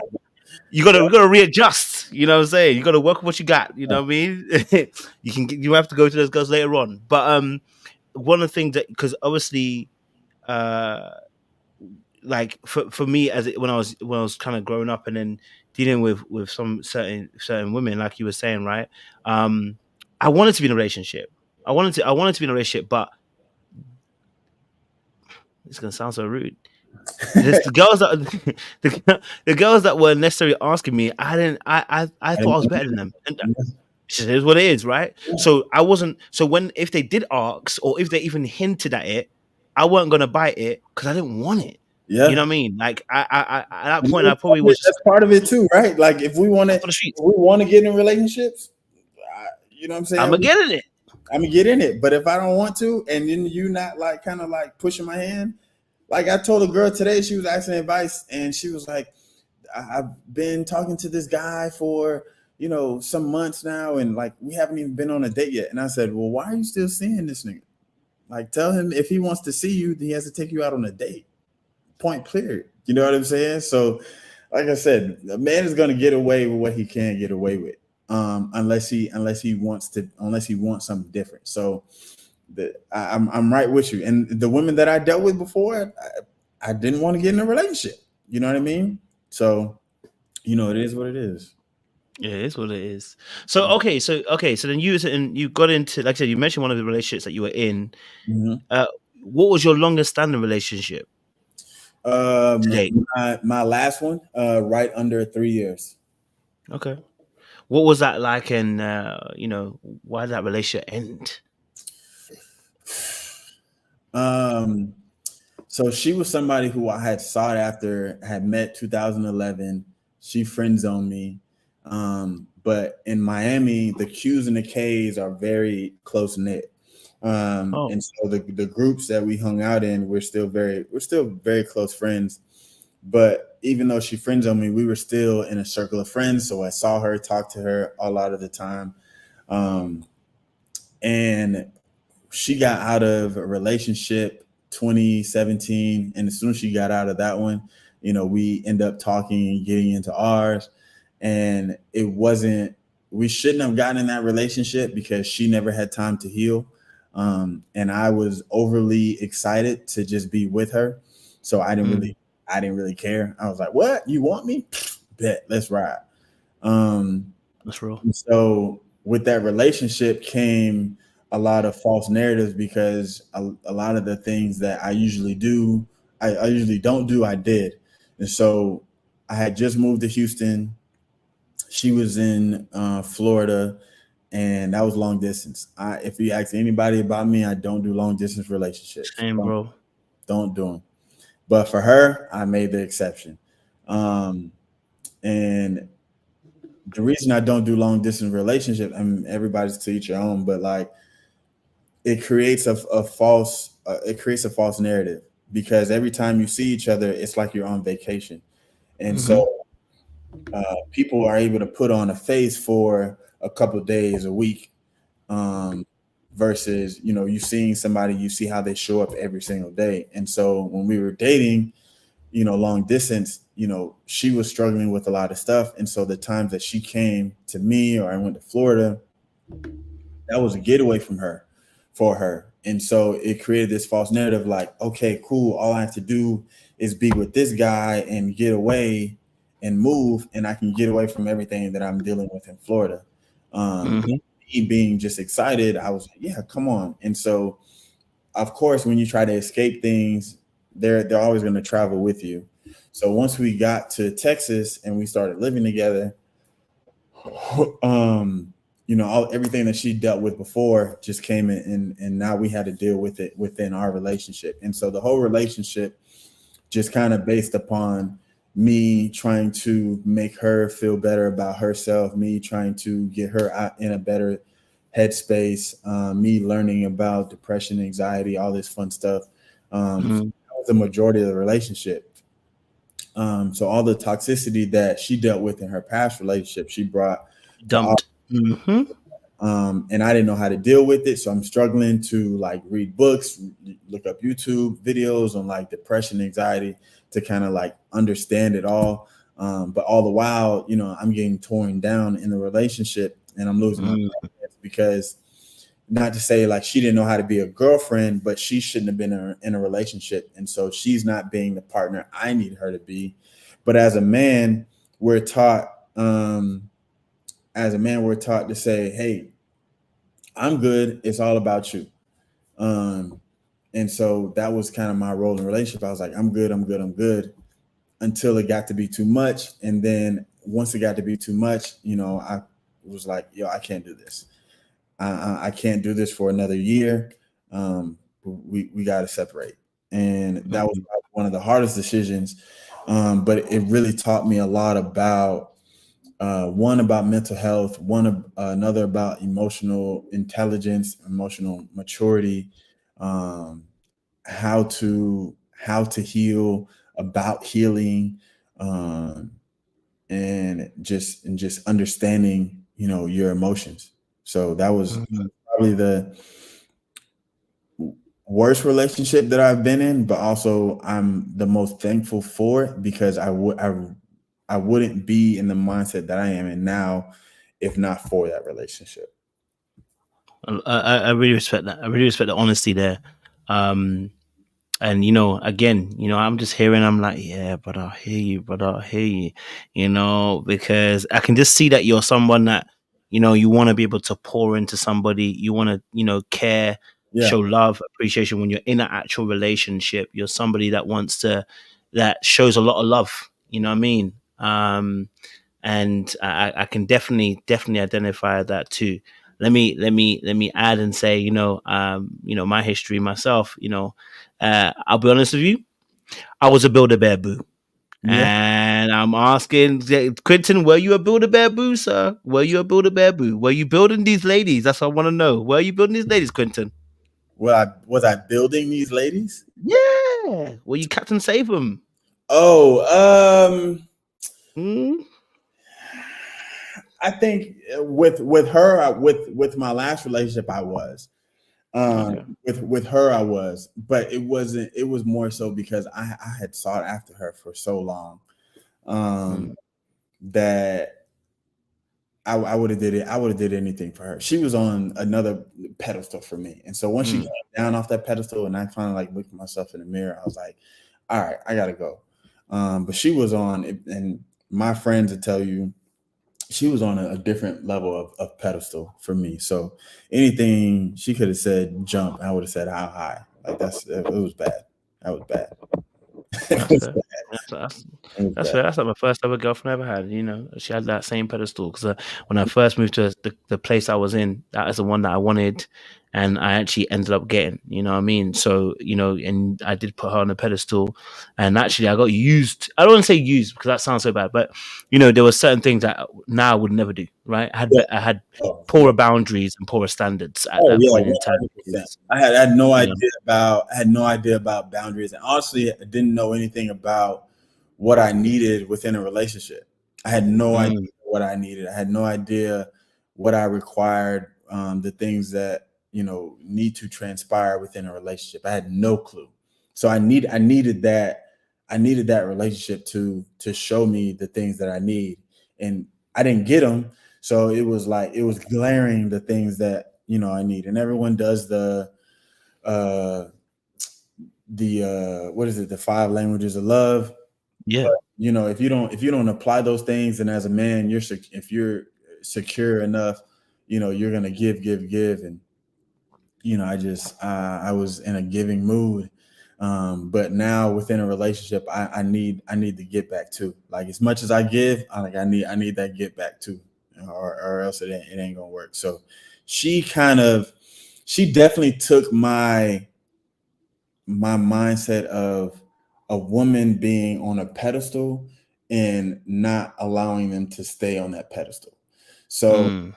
We gotta readjust. You know what I'm saying? You gotta work with what you got. You know what I mean? You have to go to those girls later on. But one of the things that, because obviously, like for me when I was kind of growing up and then dealing with some certain women, like you were saying, right? I wanted to be in a relationship. I wanted to be in a relationship, but it's gonna sound so rude. The girls that the girls that were necessarily asking me, I thought I was better than them. And it is what it is, right? So I wasn't. So if they did ask, or if they even hinted at it, I wasn't gonna bite it because I didn't want it. Yeah. You know what I mean? Like I at that point, I probably was. That's part of it too, right? Like if we want to get in relationships, you know what I'm saying? I'm gonna get in it. I'm gonna get in it. But if I don't want to, and then you not like kind of like pushing my hand, like I told a girl today, she was asking advice, and she was like, "I've been talking to this guy for some months now, and like we haven't even been on a date yet." And I said, "Well, why are you still seeing this nigga? Like, tell him if he wants to see you, he has to take you out on a date. Point clear." You know what I'm saying? So, like I said, a man is going to get away with what he can get away with, unless he wants something different. So, I'm right with you. And the women that I dealt with before, I didn't want to get in a relationship. You know what I mean? So, it is what it is. Yeah, it is what it is. So so then you got into, like I said, you mentioned one of the relationships that you were in. Mm-hmm. What was your longest standing relationship? My last one, right under 3 years. Okay. What was that like, and why did that relationship end? So she was somebody who I had sought after, had met 2011. She friend zoned me. But in Miami, the Q's and the K's are very close knit. And so the groups that we hung out in, we're still very close friends. But even though she friend zoned me, we were still in a circle of friends. So I saw her, talked to her a lot of the time. And she got out of a relationship 2017, and as soon as she got out of that one, we end up talking and getting into ours. And we shouldn't have gotten in that relationship because she never had time to heal. And I was overly excited to just be with her. So I didn't really care. I was like, "What? You want me? Bet, let's ride." That's real. So with that relationship came a lot of false narratives, because a lot of the things that I usually do, I usually don't do, I did. And so I had just moved to Houston. She was in Florida, and that was long distance. If you ask anybody about me, I don't do long distance relationships. Same, bro. Don't do them. But for her, I made the exception. And the reason I don't do long distance relationship, I mean, everybody's to each your own, but like it creates a false narrative, because every time you see each other, it's like you're on vacation. And so people are able to put on a face for a couple of days, a week, versus, you seeing somebody, you see how they show up every single day. And so when we were dating, long distance, she was struggling with a lot of stuff. And so the times that she came to me or I went to Florida, that was a getaway from her, for her. And so it created this false narrative like, okay, cool, all I have to do is be with this guy and get away and move, and I can get away from everything that I'm dealing with in Florida. Me being just excited, I was like, yeah, come on. And so, of course, when you try to escape things, they're always going to travel with you. So once we got to Texas and we started living together, everything that she dealt with before just came in, and now we had to deal with it within our relationship. And so the whole relationship just kind of based upon me trying to make her feel better about herself, me trying to get her out in a better headspace, me learning about depression, anxiety, all this fun stuff. That was the majority of the relationship. So all the toxicity that she dealt with in her past relationship, she brought dumped. And I didn't know how to deal with it. So I'm struggling to like read books, look up YouTube videos on like depression, anxiety to kind of like understand it all. But all the while, I'm getting torn down in the relationship and I'm losing my confidence because, not to say like she didn't know how to be a girlfriend, but she shouldn't have been in a relationship. And so she's not being the partner I need her to be. But as a man, we're taught to say, hey, I'm good. It's all about you. And so that was kind of my role in the relationship. I was like, I'm good until it got to be too much. And then once it got to be too much, I was like, yo, I can't do this. I can't do this for another year. We got to separate. And that was one of the hardest decisions. But it really taught me a lot about, one about mental health, another about emotional intelligence, emotional maturity, how to heal, about healing, and just understanding, your emotions. So that was probably the worst relationship that I've been in, but also I'm the most thankful for it because I wouldn't be in the mindset that I am in now if not for that relationship. I really respect that. I really respect the honesty there. And again, I'm just hearing, I'm like, yeah, but I hear you, because I can just see that you're someone that, you want to be able to pour into somebody, you want to, care, show love, appreciation when you're in an actual relationship. You're somebody that shows a lot of love, you know what I mean? And I can definitely identify that too. Let me add and say, my history myself, I'll be honest with you, I was a Build-A-Bear boo. Yeah. And I'm asking, Quinton, were you a Build-A-Bear boo, sir? Were you a Build-A-Bear boo? Were you building these ladies? That's what I want to know. Were you building these ladies, Quinton? Was I building these ladies? Yeah. Were you Captain Save them? Oh, I think with her, with my last relationship, I was. With her, I was, but it wasn't. It was more so because I had sought after her for so long that I would have did it. I would have did anything for her. She was on another pedestal for me, and so once she came down off that pedestal, and I finally like looked at myself in the mirror, I was like, all right, I gotta go. But she was on, and my friends would tell you, she was on a different level of pedestal for me. So anything she could have said jump, I would have said how high. Like it was bad. That was bad. That's fair. That's like my first ever girlfriend I ever had. She had that same pedestal because when I first moved to the place I was in, that is the one that I wanted, and I actually ended up getting. You know what I mean? So and I did put her on a pedestal, and actually I got used. I don't want to say used because that sounds so bad, but there were certain things that now I would never do. Right? I had poorer boundaries and poorer standards at that point in time. I had no idea about boundaries, and honestly, I didn't know anything about what I needed within a relationship. I had no idea what I needed. I had no idea what I required, the things that need to transpire within a relationship. I had no clue. So I needed that relationship to show me the things that I need, and I didn't get them. So it was glaring the things that I need. And everyone does the what is it? The 5 languages of love. Yeah. But, if you don't apply those things, and as a man, if you're secure enough, you're gonna give, and I was in a giving mood. But now within a relationship, I need to get back too. Like, as much as I give, I need that get back too, or else it ain't gonna work. So she definitely took my mindset of a woman being on a pedestal and not allowing them to stay on that pedestal. So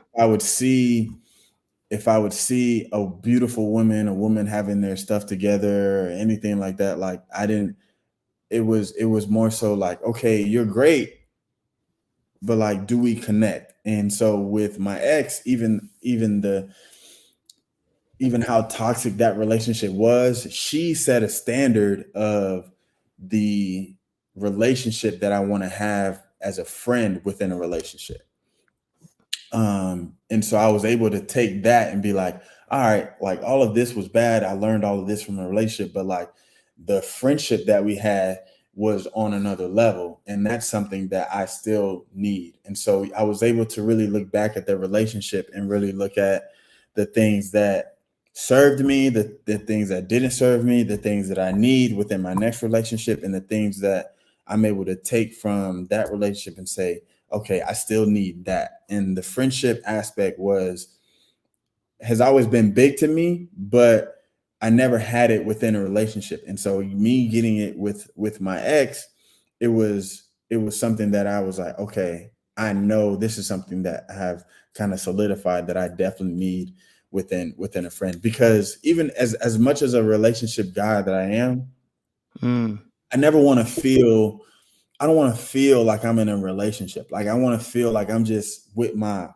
if I would see a beautiful woman, a woman having their stuff together or anything like that, like it was more so like, okay, you're great, but like, do we connect? And so with my ex, even how toxic that relationship was, she set a standard of the relationship that I want to have as a friend within a relationship. And so I was able to take that and be like, all right, like, all of this was bad. I learned all of this from the relationship, but like, the friendship that we had was on another level. And that's something that I still need. And so I was able to really look back at the relationship and really look at the things that served me, the things that didn't serve me, the things that I need within my next relationship, and the things that I'm able to take from that relationship and say, okay, I still need that. And the friendship aspect has always been big to me, but I never had it within a relationship. And so me getting it with my ex, it was something that I was like, okay, I know this is something that I have kind of solidified that I definitely need within a friend. Because even as much as a relationship guy that I am, I never want to feel, I don't want to feel like I'm in a relationship. Like, I want to feel like I'm just with my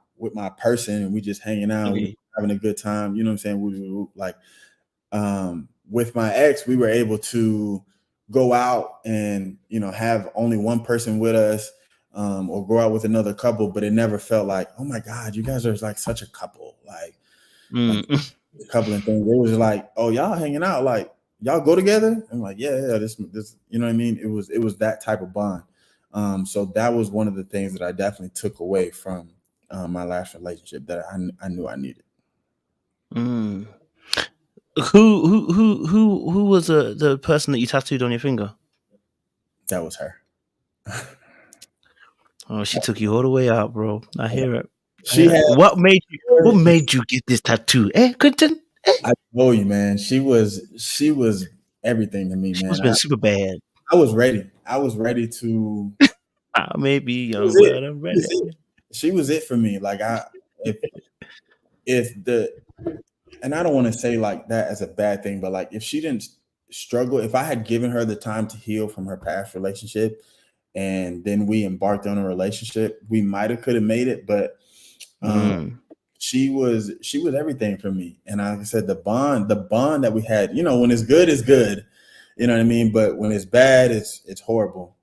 person, and we just hanging out, we having a good time. You know what I'm saying? With my ex, we were able to go out and, have only one person with us, or go out with another couple, but it never felt like, oh my God, you guys are like such a couple, like a couple of things. It was like, oh, y'all hanging out, like, y'all go together. I'm like, yeah, this, you know what I mean? It was that type of bond. So that was one of the things that I definitely took away from my last relationship that I knew I needed. Who was the person that you tattooed on your finger? That was her. Oh, she took you all the way out, bro. I hear it. What made you get this tattoo? Quinton? I told you, man. She was everything to me, man. She must have been super bad. I was ready. I was ready to. I may be young, but I'm ready. She was it for me. Like, and I don't want to say like that as a bad thing, but like, if she didn't struggle, if I had given her the time to heal from her past relationship, and then we embarked on a relationship, we might have could have made it, but she was everything for me. And like I said, the bond that we had, when it's good, it's good. You know what I mean? But when it's bad, it's horrible.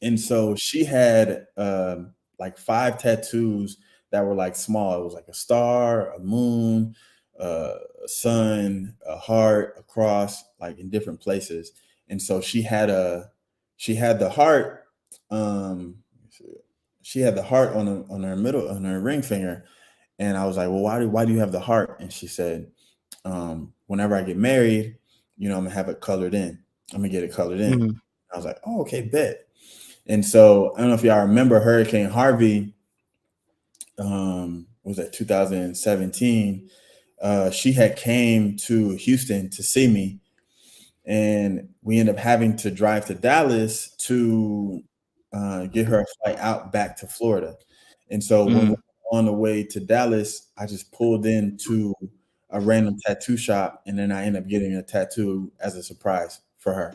And so she had like 5 tattoos that were like small. It was like a star, a moon, a sun, a heart, a cross, like in different places. And so she had the heart. She had the heart on her ring finger. And I was like, well, why do you have the heart? And she said, whenever I get married, I'm gonna have it colored in. I'm gonna get it colored in. I was like, oh, okay, bet. And so I don't know if y'all remember Hurricane Harvey. Was that 2017? She had came to Houston to see me, and we ended up having to drive to Dallas to get her a flight out back to Florida. And so when we were on the way to Dallas, I just pulled into a random tattoo shop, and then I ended up getting a tattoo as a surprise for her.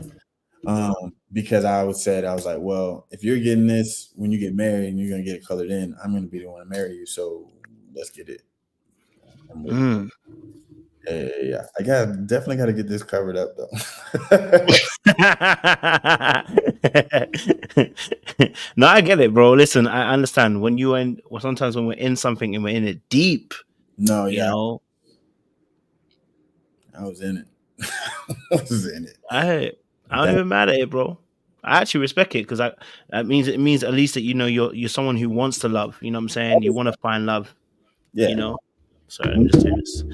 Because I was like, well, if you're getting this when you get married and you're gonna get it colored in, I'm gonna be the one to marry you. So let's get it. Yeah, I definitely got to get this covered up though. No, I get it, bro. Listen, I understand sometimes when we're in something and we're in it deep, No, You yeah, know, I was in it. I was in it. I don't even mad at it, bro. I actually respect it because it means at least that you're someone who wants to love. You know what I'm saying? You want to find love. Yeah. You know. Sorry, let me just do this.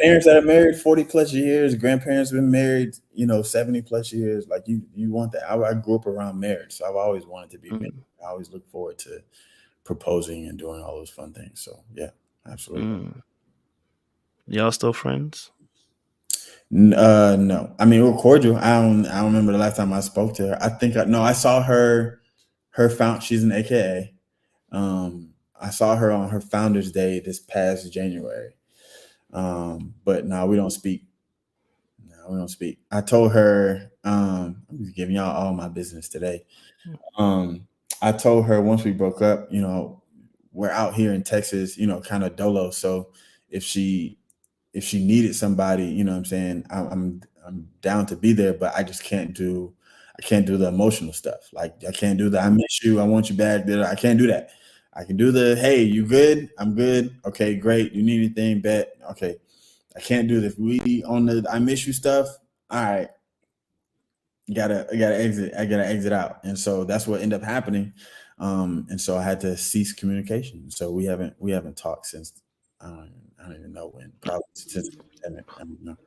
Parents that are married 40 plus years, grandparents been married, 70 plus years. Like you want that. I grew up around marriage, so I've always wanted to be married. I always look forward to proposing and doing all those fun things. So yeah, absolutely. Y'all still friends? No, I mean we're cordial. I don't remember the last time I spoke to her. I think I saw her. She's an AKA. I saw her on her Founders Day this past January. But no, we don't speak. No, we don't speak. I told her, I'm just giving y'all all my business today. I told her once we broke up, we're out here in Texas, kind of dolo. So if she needed somebody, you know what I'm saying, I'm down to be there, but I can't do the emotional stuff. Like I can't do the I miss you, I want you back. I can't do that. I can do the hey, you good? I'm good. Okay, great. You need anything? Bet. Okay. I can't do this. We on the I miss you stuff. All right. I gotta exit. I gotta exit out. And so that's what ended up happening. And so I had to cease communication. So we haven't talked since I don't even know when. Probably since the pandemic. I don't know.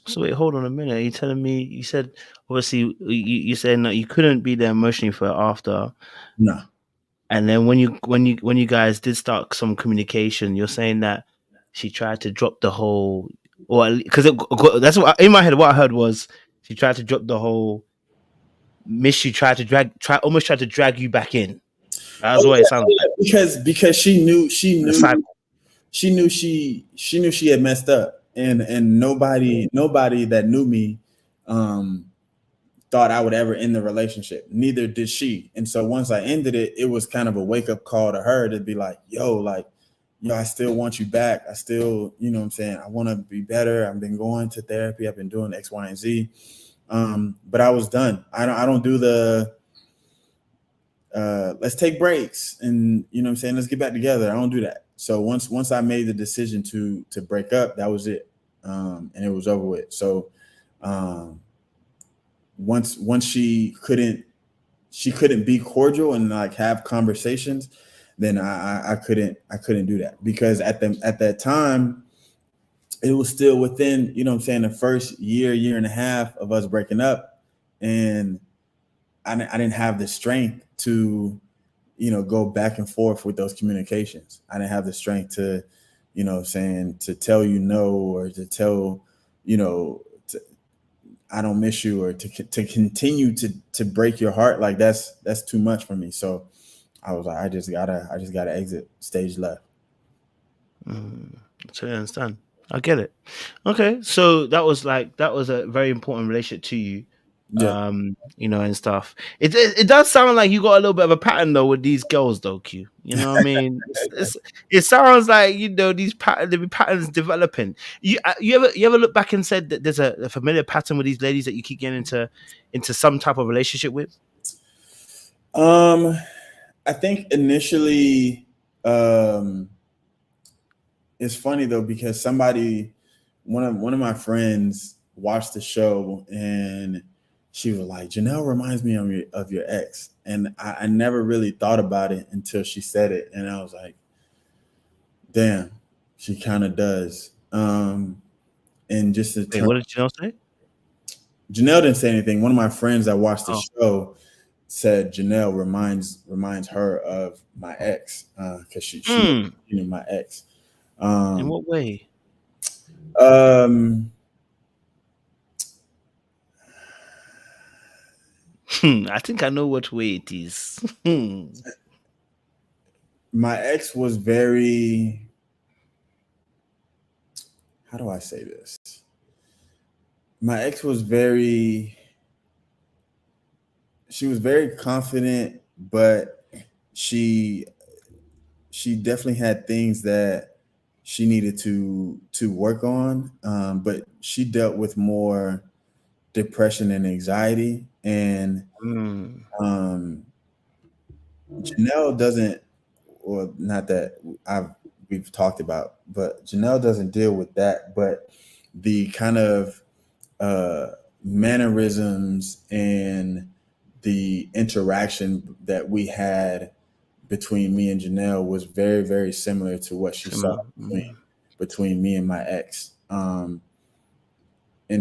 So wait, hold on a minute. Are you telling me you said obviously you said that you couldn't be there emotionally for after? No. And then when you guys did start some communication, you're saying that she tried to drop the whole, or because that's what in my head what I heard was she tried to drop the whole miss you, almost tried to drag you back in. That's what it sounds like. Because she knew The cycle. she had messed up, and nobody that knew me thought I would ever end the relationship. Neither did she. And so once I ended it, it was kind of a wake up call to her to be like, yo, I still want you back. I still, you know what I'm saying? I want to be better. I've been going to therapy. I've been doing X, Y, and Z. But I was done. I don't do the let's take breaks and you know what I'm saying, let's get back together. I don't do that. So once I made the decision to break up, that was it. And it was over with. So once she couldn't be cordial and like have conversations, then I couldn't do that, because at that time it was still within, you know what I'm saying, the first year and a half of us breaking up, and I didn't have the strength to, go back and forth with those communications. I didn't have the strength to, to tell no, or to tell, I don't miss you, or to continue to break your heart. Like that's too much for me. So I was like, I just gotta exit stage left. So I understand. I get it. Okay, so that was a very important relationship to you. Yeah. And stuff. It does sound like you got a little bit of a pattern though with these girls though, Q. You know what I mean? It sounds like these patterns developing. You ever look back and said that there's a familiar pattern with these ladies that you keep getting into some type of relationship with? I think initially, it's funny though, because one of my friends watched the show and she was like, Janelle reminds me of your ex. And I never really thought about it until she said it. And I was like, damn, she kind of does. And just to Wait, what did Janelle say? Janelle didn't say anything. One of my friends that watched the show said Janelle reminds her of my ex, because she knew my ex. In what way? I think I know what way it is. My ex was very, how do I say this? My ex was she was very confident, but she definitely had things that she needed to work on. But she dealt with more depression and anxiety, and Janelle doesn't, or not that I've we've talked about, but Janelle doesn't deal with that. But the kind of mannerisms and the interaction that we had between me and Janelle was very, very similar to what she saw between me and my ex. And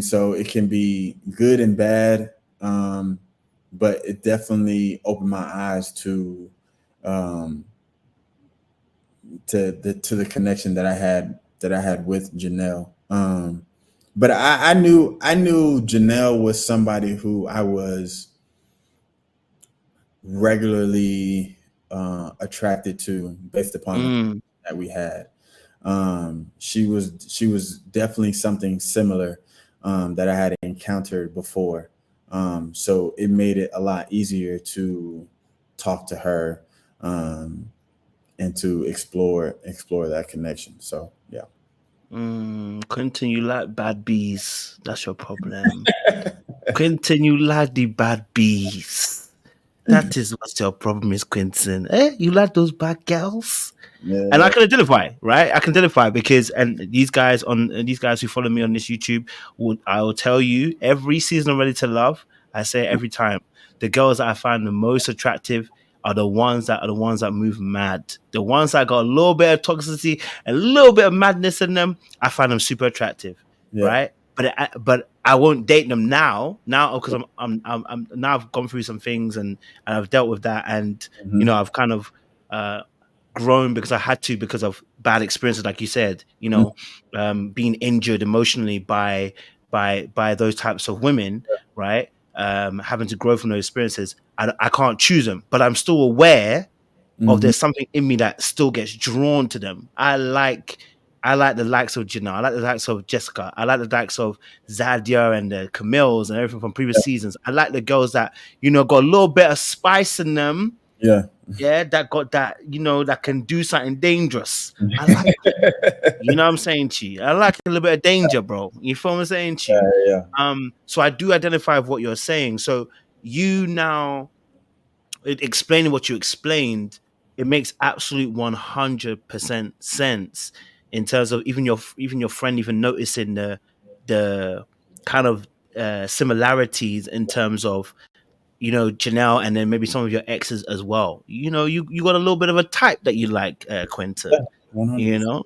so it can be good and bad, but it definitely opened my eyes to the connection that I had with Janelle. But I knew Janelle was somebody who I was regularly attracted to based upon the that we had. She was definitely something similar that I had encountered before. So it made it a lot easier to talk to her and to explore that connection. So yeah. Quinton, you like bad bees. That's your problem. Quinton, you like the bad bees. That is what your problem is, Quinton. You like those bad girls? Yeah. And I can identify, right? I can identify because, and these guys who follow me on this YouTube, I will tell you every season of Ready to Love, I say it every time, the girls that I find the most attractive are the ones that move mad. The ones that got a little bit of toxicity, a little bit of madness in them, I find them super attractive, right? But I won't date them now because I'm now I've gone through some things and I've dealt with that, and you know, I've kind of grown because I had to, because of bad experiences, like you said, you know, being injured emotionally by those types of women, right? Having to grow from those experiences. I can't choose them, but I'm still aware of there's something in me that still gets drawn to them. I like the likes of Janelle. I like the likes of Jessica. I like the likes of Zadia and the Camille's and everything from previous seasons. I like the girls that, you know, got a little bit of spice in them. Yeah, that got that, you know, that can do something dangerous. I like it. You know what I'm saying to you? I like a little bit of danger, bro. You feel what I'm saying to you? So I do identify with what you're saying. So you now explaining what you explained, it makes absolute 100% sense in terms of even your friend even noticing the kind of similarities in terms of, you know, Janelle and then maybe some of your exes as well. You know, you got a little bit of a type that you like, Quinton. You know?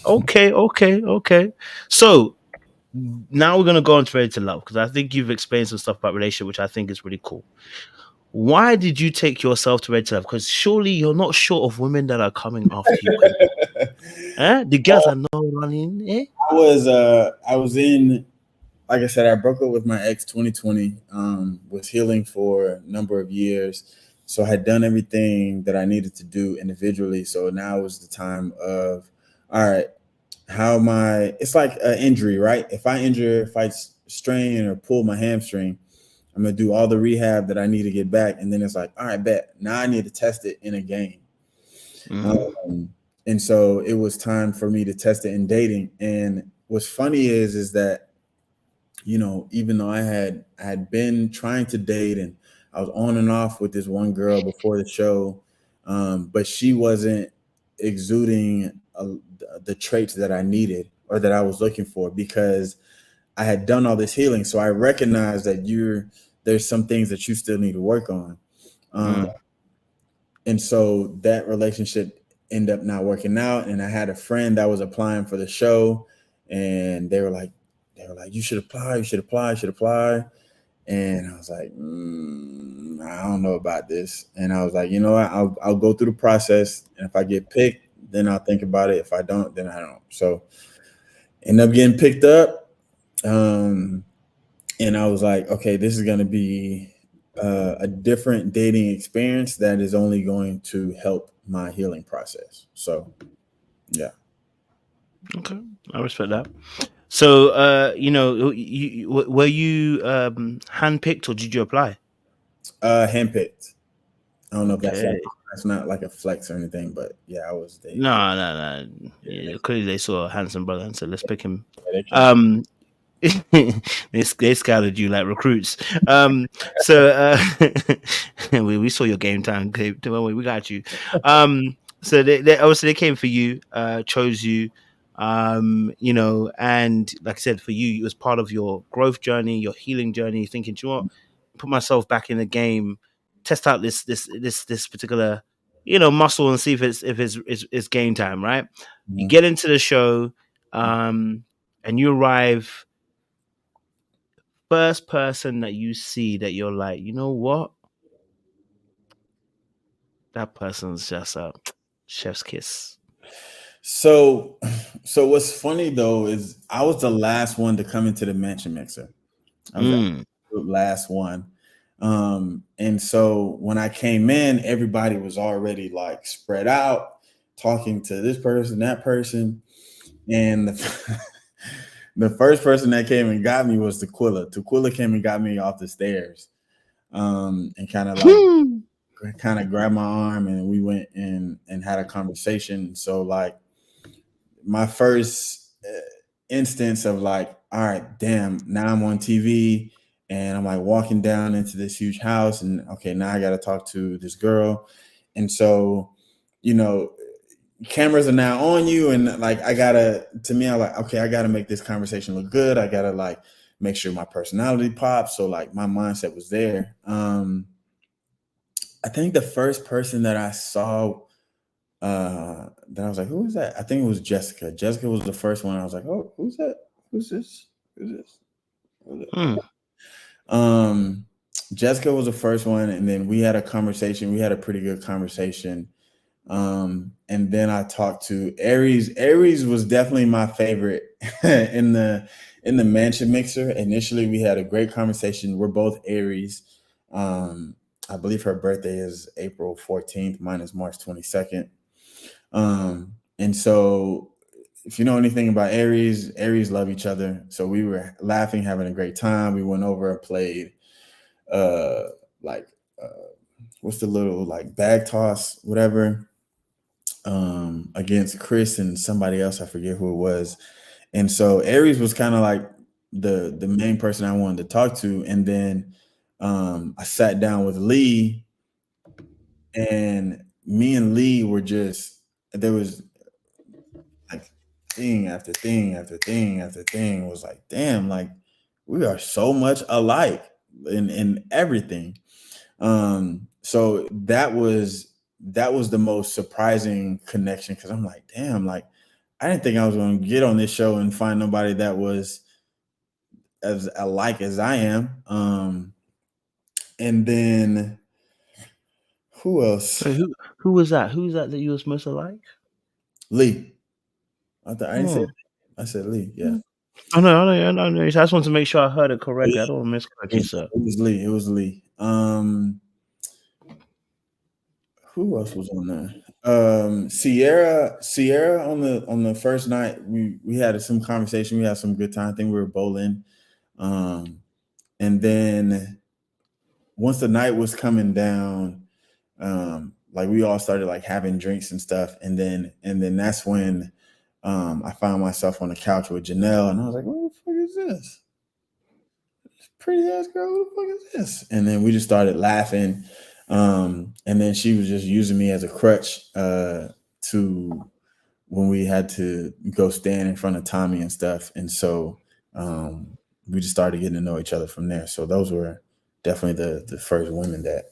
Okay. So now we're gonna go on to Ready to Love, because I think you've explained some stuff about relationship, which I think is really cool. Why did you take yourself to Ready to Love? Because surely you're not short of women that are coming after you. The girls are not running. I was in, like I said, I broke up with my ex 2020. Was healing for a number of years, so I had done everything that I needed to do individually. So now was the time of, all right, how am I? It's like an injury, right? If I strain or pull my hamstring, I'm gonna do all the rehab that I need to get back, and then it's like, all right, bet now I need to test it in a game. And so it was time for me to test it in dating. And what's funny is that, you know, even though I had been trying to date and I was on and off with this one girl before the show, but she wasn't exuding the traits that I needed or that I was looking for, because I had done all this healing. So I recognized that there's some things that you still need to work on. And so that relationship ended up not working out. And I had a friend that was applying for the show, and they were like, you should apply. And I was like, I don't know about this. And I was like, you know what? I'll go through the process. And if I get picked, then I'll think about it. If I don't, then I don't. So end up getting picked up. And I was like, okay, this is going to be a different dating experience that is only going to help my healing process. So, yeah. Okay, I respect that. So, you know, were you handpicked or did you apply? Handpicked. I don't know if that's not like a flex or anything, but yeah, I was there. No. Yeah, clearly they saw a handsome brother and said, let's pick him. they scouted you like recruits. So we saw your game time. Don't worry, we got you. So they obviously they came for you, chose you, you know, and like I said, for you, it was part of your growth journey, your healing journey. Thinking, do you know what? Put myself back in the game, test out this particular, you know, muscle and see if it's game time, right? You get into the show, and you arrive. First person that you see that you're like, you know what? That person's just a chef's kiss. So what's funny though is I was the last one to come into the mansion mixer. I was the last one. And so when I came in, everybody was already like spread out, talking to this person, that person. And the first person that came and got me was TAQUILLA. TAQUILLA came and got me off the stairs, and kind of grabbed my arm, and we went in and had a conversation. So like my first instance of like, all right, damn, now I'm on TV and I'm like walking down into this huge house, and okay, now I got to talk to this girl. And so, you know, cameras are now on you, and like I'm like, okay, I gotta make this conversation look good. I gotta like make sure my personality pops. So like my mindset was there. I think the first person that I saw that I was like, who is that? I think it was Jessica. Jessica was the first one. I was like, oh, who's that? Who's this? Jessica was the first one, and then we had a conversation. We had a pretty good conversation. And then I talked to Aries. Aries was definitely my favorite in the mansion mixer. Initially, we had a great conversation. We're both Aries. I believe her birthday is April 14th. Mine is March 22nd. And so if you know anything about Aries love each other. So we were laughing, having a great time. We went over and played what's the little like bag toss, whatever, against Chris and somebody else. I forget who it was. And so Aries was kind of like the main person I wanted to talk to. And then I sat down with Lee, and me and Lee were just, there was like thing after thing after thing after thing. It was like, damn, like we are so much alike in everything. So that was the most surprising connection, because I'm like, damn, like I didn't think I was going to get on this show and find nobody that was as alike as I am. And then who else? So who was that? Who was that you was most alike? Lee. I didn't say. I said Lee. Yeah. I know. I just want to make sure I heard it correctly. I don't want to miscorrect you, sir. It was Lee. It was Lee. Who else was on there? Sierra on the first night, we had some conversation. We had some good time. I think we were bowling. And then once the night was coming down, like we all started like having drinks and stuff. And then that's when I found myself on the couch with Janelle, and I was like, what the fuck is this? Pretty ass girl, what the fuck is this? And then we just started laughing. And then she was just using me as a crutch to when we had to go stand in front of Tommy and stuff. And so we just started getting to know each other from there. So those were definitely the first women that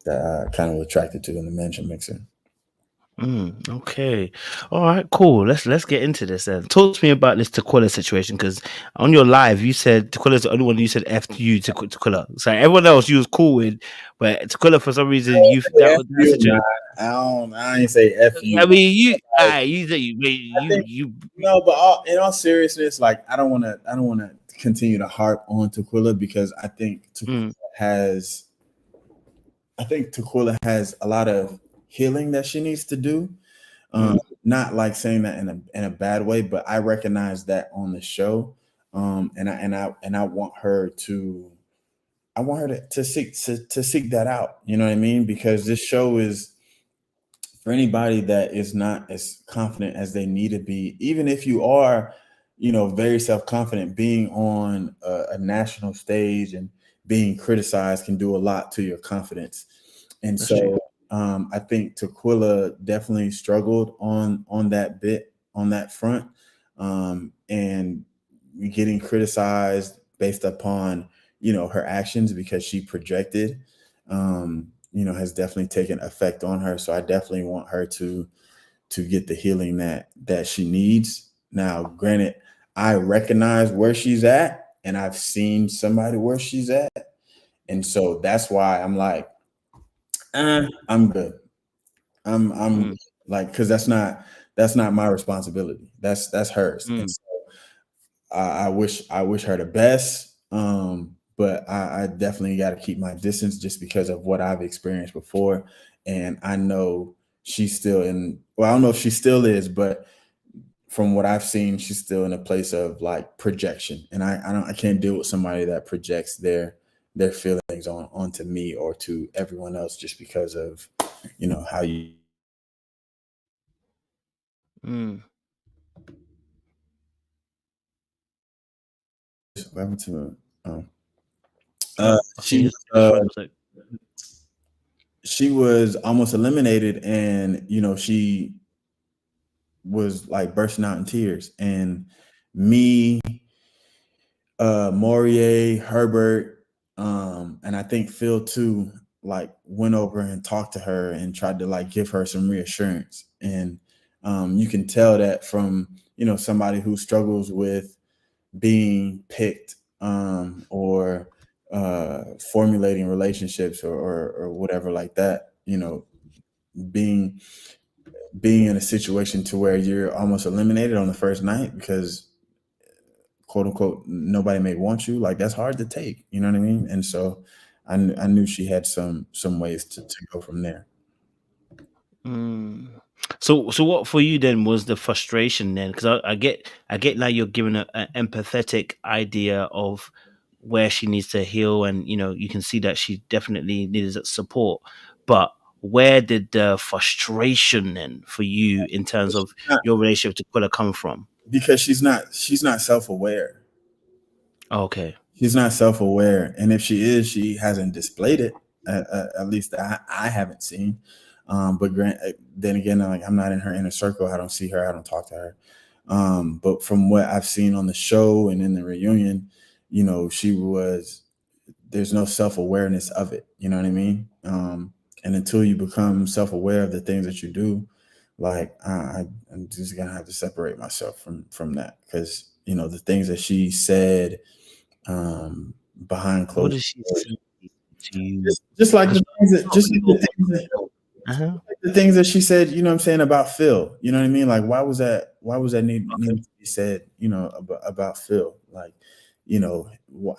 I kind of was attracted to in the mansion mixer. Okay. All right, cool. Let's get into this then. Talk to me about this TAQUILLA situation, because on your live you said TAQUILLA's the only one you said F you to TAQUILLA. So everyone else you was cool with, but TAQUILLA for some reason I ain't say F you. I mean you no, but in all seriousness, like I don't want to continue to harp on TAQUILLA, because I think TAQUILLA has a lot of healing that she needs to do. Not like saying that in a bad way, but I recognize that on the show. And I want her to seek that out. You know what I mean? Because this show is for anybody that is not as confident as they need to be. Even if you are very self-confident. Being on a national stage and being criticized can do a lot to your confidence. And That's so true. I think Taquilla definitely struggled on that front, and getting criticized based upon her actions because she projected, has definitely taken effect on her. So I definitely want her to get the healing that she needs. Now, granted, I recognize where she's at, and I've seen somebody where she's at, and so that's why I'm like, I'm good. I'm like, because that's not my responsibility. That's hers. And so I wish her the best. But I definitely got to keep my distance just because of what I've experienced before. And I know she's still I don't know if she still is, but from what I've seen, she's still in a place of like projection. And I can't deal with somebody that projects their feelings onto me or to everyone else just because of how you what happened to she was almost eliminated, and she was like bursting out in tears, and me, Morier, Herbert, and I think Phil too, like went over and talked to her and tried to like give her some reassurance. And you can tell that from somebody who struggles with being picked, or formulating relationships or whatever like that, being in a situation to where you're almost eliminated on the first night because quote unquote nobody may want you, like that's hard to take, you know what I mean? And so I knew she had some ways to go from there. So what for you then was the frustration then? Because I get now you're giving an empathetic idea of where she needs to heal, and you can see that she definitely needs support. But where did the frustration then for you in terms of your relationship to Quilla come from? Because she's not self-aware. Okay. She's not self-aware, and if she is, she hasn't displayed it. At least I haven't seen. But then again, like I'm not in her inner circle. I don't see her. I don't talk to her. But from what I've seen on the show and in the reunion, there's no self-awareness of it. You know what I mean? And until you become self-aware of the things that you do, like I'm just gonna have to separate myself from that, because the things that she said behind closed. What did she say to you? Just like the things that she said, you know what I'm saying, about Phil. You know what I mean? Like why was that need to be said, about Phil? Like,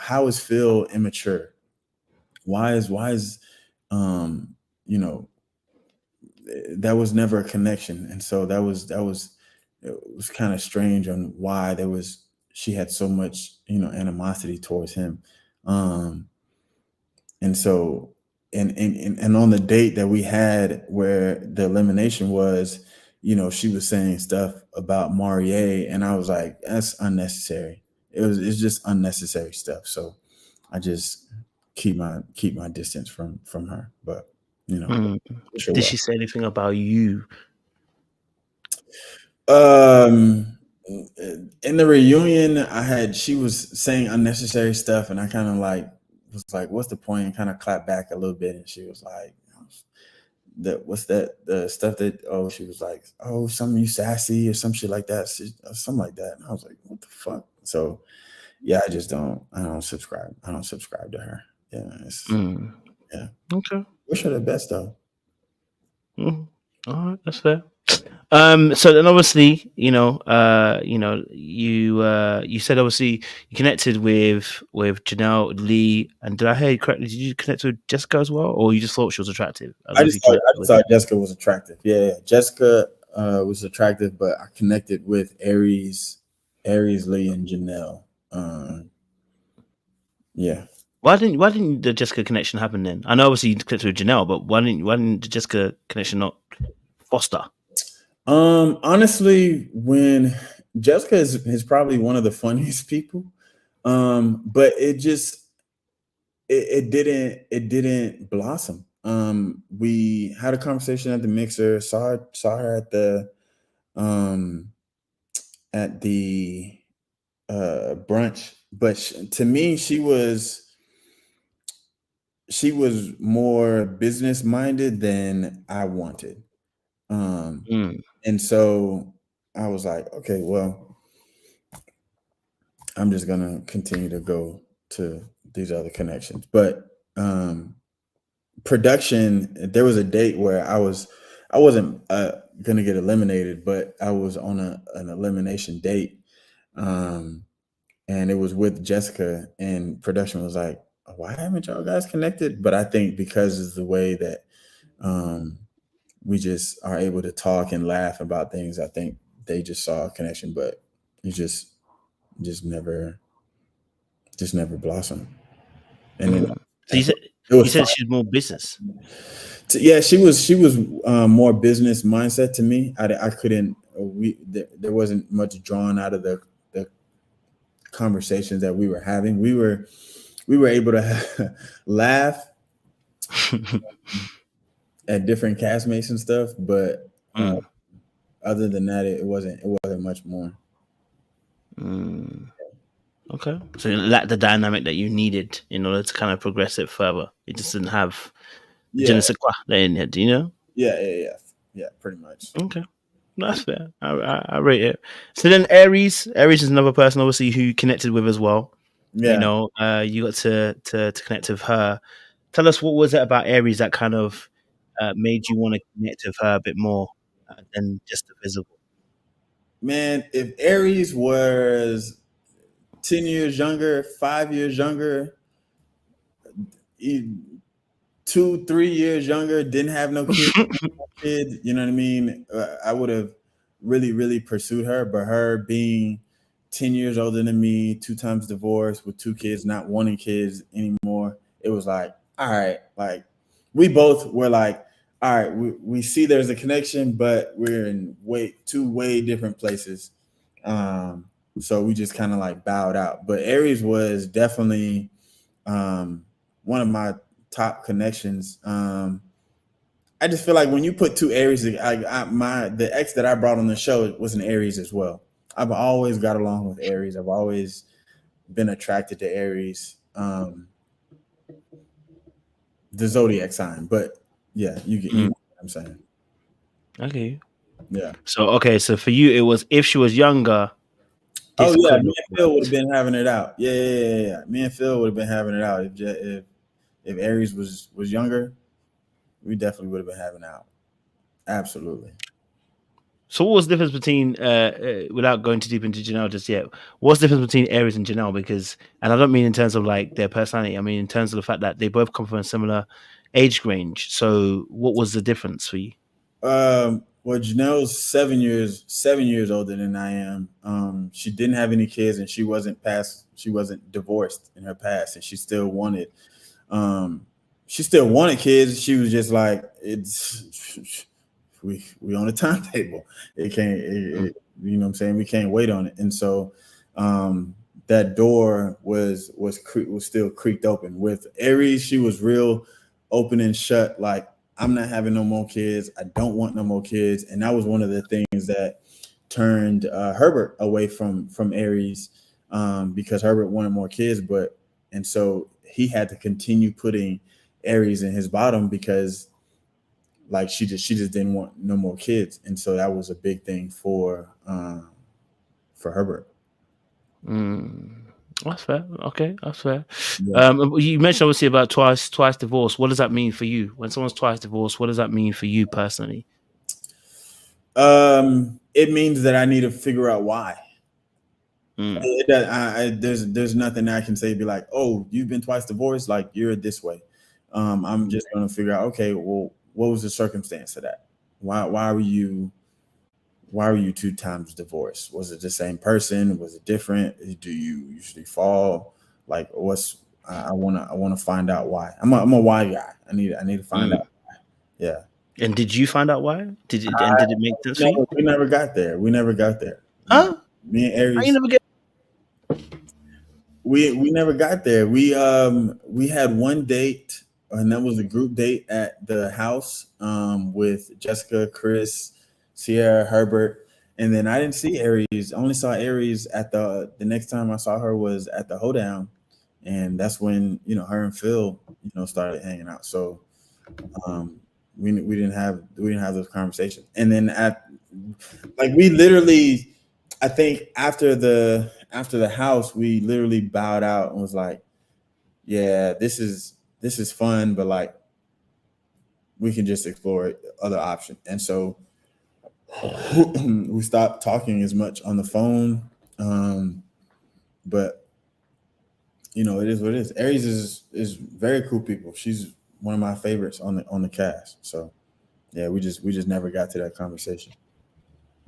how is Phil immature? Why is that was never a connection. And so it was kind of strange on why she had so much, animosity towards him. And so, and on the date that we had where the elimination was, she was saying stuff about Marier, and I was like, that's unnecessary. It's just unnecessary stuff. So I just keep my distance from her. But did she say anything about you? In the reunion, she was saying unnecessary stuff, and I kind of was like, what's the point? And kind of clapped back a little bit, and she was like, the stuff that, she was like, oh, something you sassy or some shit like that, something like that. And I was like, what the fuck? So yeah, I don't subscribe to her. Yeah. Okay. Wish her the best though. All right, that's fair. So then obviously, you said obviously you connected with Janelle, Lee, and did I hear you correctly? Did you connect with Jessica as well, or you just thought she was attractive? I just thought Jessica was attractive. Yeah. Jessica was attractive, but I connected with Aries, Lee, and Janelle. Yeah. Why didn't the Jessica connection happen then? I know obviously you connected with Janelle, but why didn't the Jessica connection not foster? Honestly, when Jessica is probably one of the funniest people, but it didn't blossom. We had a conversation at the mixer, saw her at the brunch, but to me she was more business minded than I wanted. And so I was like, okay, well, I'm just gonna continue to go to these other connections. But production, there was a date where I wasn't gonna get eliminated, but I was on an elimination date. And it was with Jessica, and production was like, why haven't y'all guys connected? But I think because of the way that we just are able to talk and laugh about things, I think they just saw a connection, but it just never blossomed. And then so you said she's more business. Yeah, she was more business mindset to me. I couldn't. There wasn't much drawn out of the conversations that we were having. We were able to laugh at different castmates and stuff, but other than that, it wasn't much more. Okay, so you lacked the dynamic that you needed in order to kind of progress it further. It just didn't have je ne sais quoi in it, you know? Yeah, pretty much. Okay, that's fair. I rate it. So then Aries is another person, obviously, who you connected with as well. Yeah. You know, you got to connect with her. Tell us, what was it about Aries that kind of made you want to connect with her a bit more than just the physical? Man, if Aries was 10 years younger, 5 years younger, 2, 3 years younger, didn't have no kids, you know what I mean? I would have really pursued her, but her being 10 years older than me, 2 times divorced with 2 kids, not wanting kids anymore, it was like, all right, like we both were like, all right, we see there's a connection, but we're in two way different places. So we just kind of like bowed out. But Aries was definitely one of my top connections. I just feel like when you put 2 Aries, the ex that I brought on the show was an Aries as well. I've always got along with Aries. I've always been attracted to Aries, the zodiac sign. But yeah, you know what I'm saying. Okay. Yeah. So for you, it was if she was younger. Oh yeah, me and Phil would have been having it out. Yeah. Me and Phil would have been having it out if Aries was younger. We definitely would have been having it out. Absolutely. So what was the difference between, without going too deep into Janelle just yet, what's the difference between Aries and Janelle? Because, and I don't mean in terms of like their personality, I mean in terms of the fact that they both come from a similar age range. So what was the difference for you? Well, Janelle's 7 years older than I am. She didn't have any kids, and she wasn't divorced in her past, and she still wanted kids. She was just like, we on a timetable. It can't, you know what I'm saying? We can't wait on it. And so that door was still creaked open. With Aries, she was real open and shut, like, I'm not having no more kids. I don't want no more kids. And that was one of the things that turned Herbert away from Aries, because Herbert wanted more kids, and so he had to continue putting Aries in his bottom because like she just didn't want no more kids. And so that was a big thing for Herbert. That's fair. Okay, that's fair. Yeah. You mentioned obviously about twice divorced. What does that mean for you? When someone's twice divorced, what does that mean for you personally? It means that I need to figure out why. There's nothing I can say, be like, oh, you've been twice divorced, like you're this way. I'm just going to figure out, okay, well, what was the circumstance of that? Why were you 2 times divorced? Was it the same person? Was it different? Do you usually fall? Like, I want to find out why. I'm a why guy. I need to find out why. Yeah. And did you find out why? Did it make sense for you? We never got there. Huh? Me and Aries. I never get. We never got there. We had one date, and that was a group date at the house with Jessica, Chris, Sierra, Herbert, and then I didn't see Aries. I only saw Aries at the next time I saw her was at the hoedown, and that's when her and Phil started hanging out. So we didn't have those conversations, and then we literally, I think after the house, we literally bowed out and was like, yeah, this is fun, but like we can just explore other options. And so we stopped talking as much on the phone. But it is what it is. Aries is very cool people. She's one of my favorites on the cast. So yeah, we just never got to that conversation.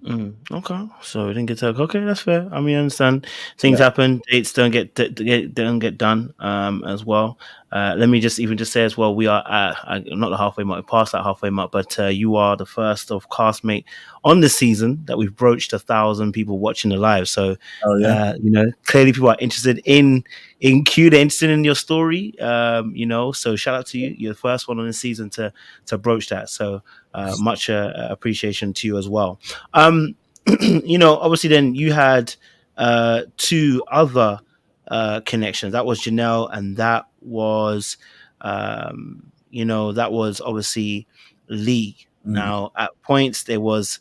Okay, so we didn't get to. Okay, that's fair. I mean, I understand things happen. Dates don't get done. As well. Let me just say as well, we are not the halfway mark, past that halfway mark, but you are the first of castmate on this season that we've broached 1,000 people watching the live. So, clearly people are interested in Q. They're interested in your story. So shout out to you. You're the first one on this season to broach that. So much appreciation to you as well. Obviously then you had two other connections. That was Janelle, and that was obviously Lee. Now at points there was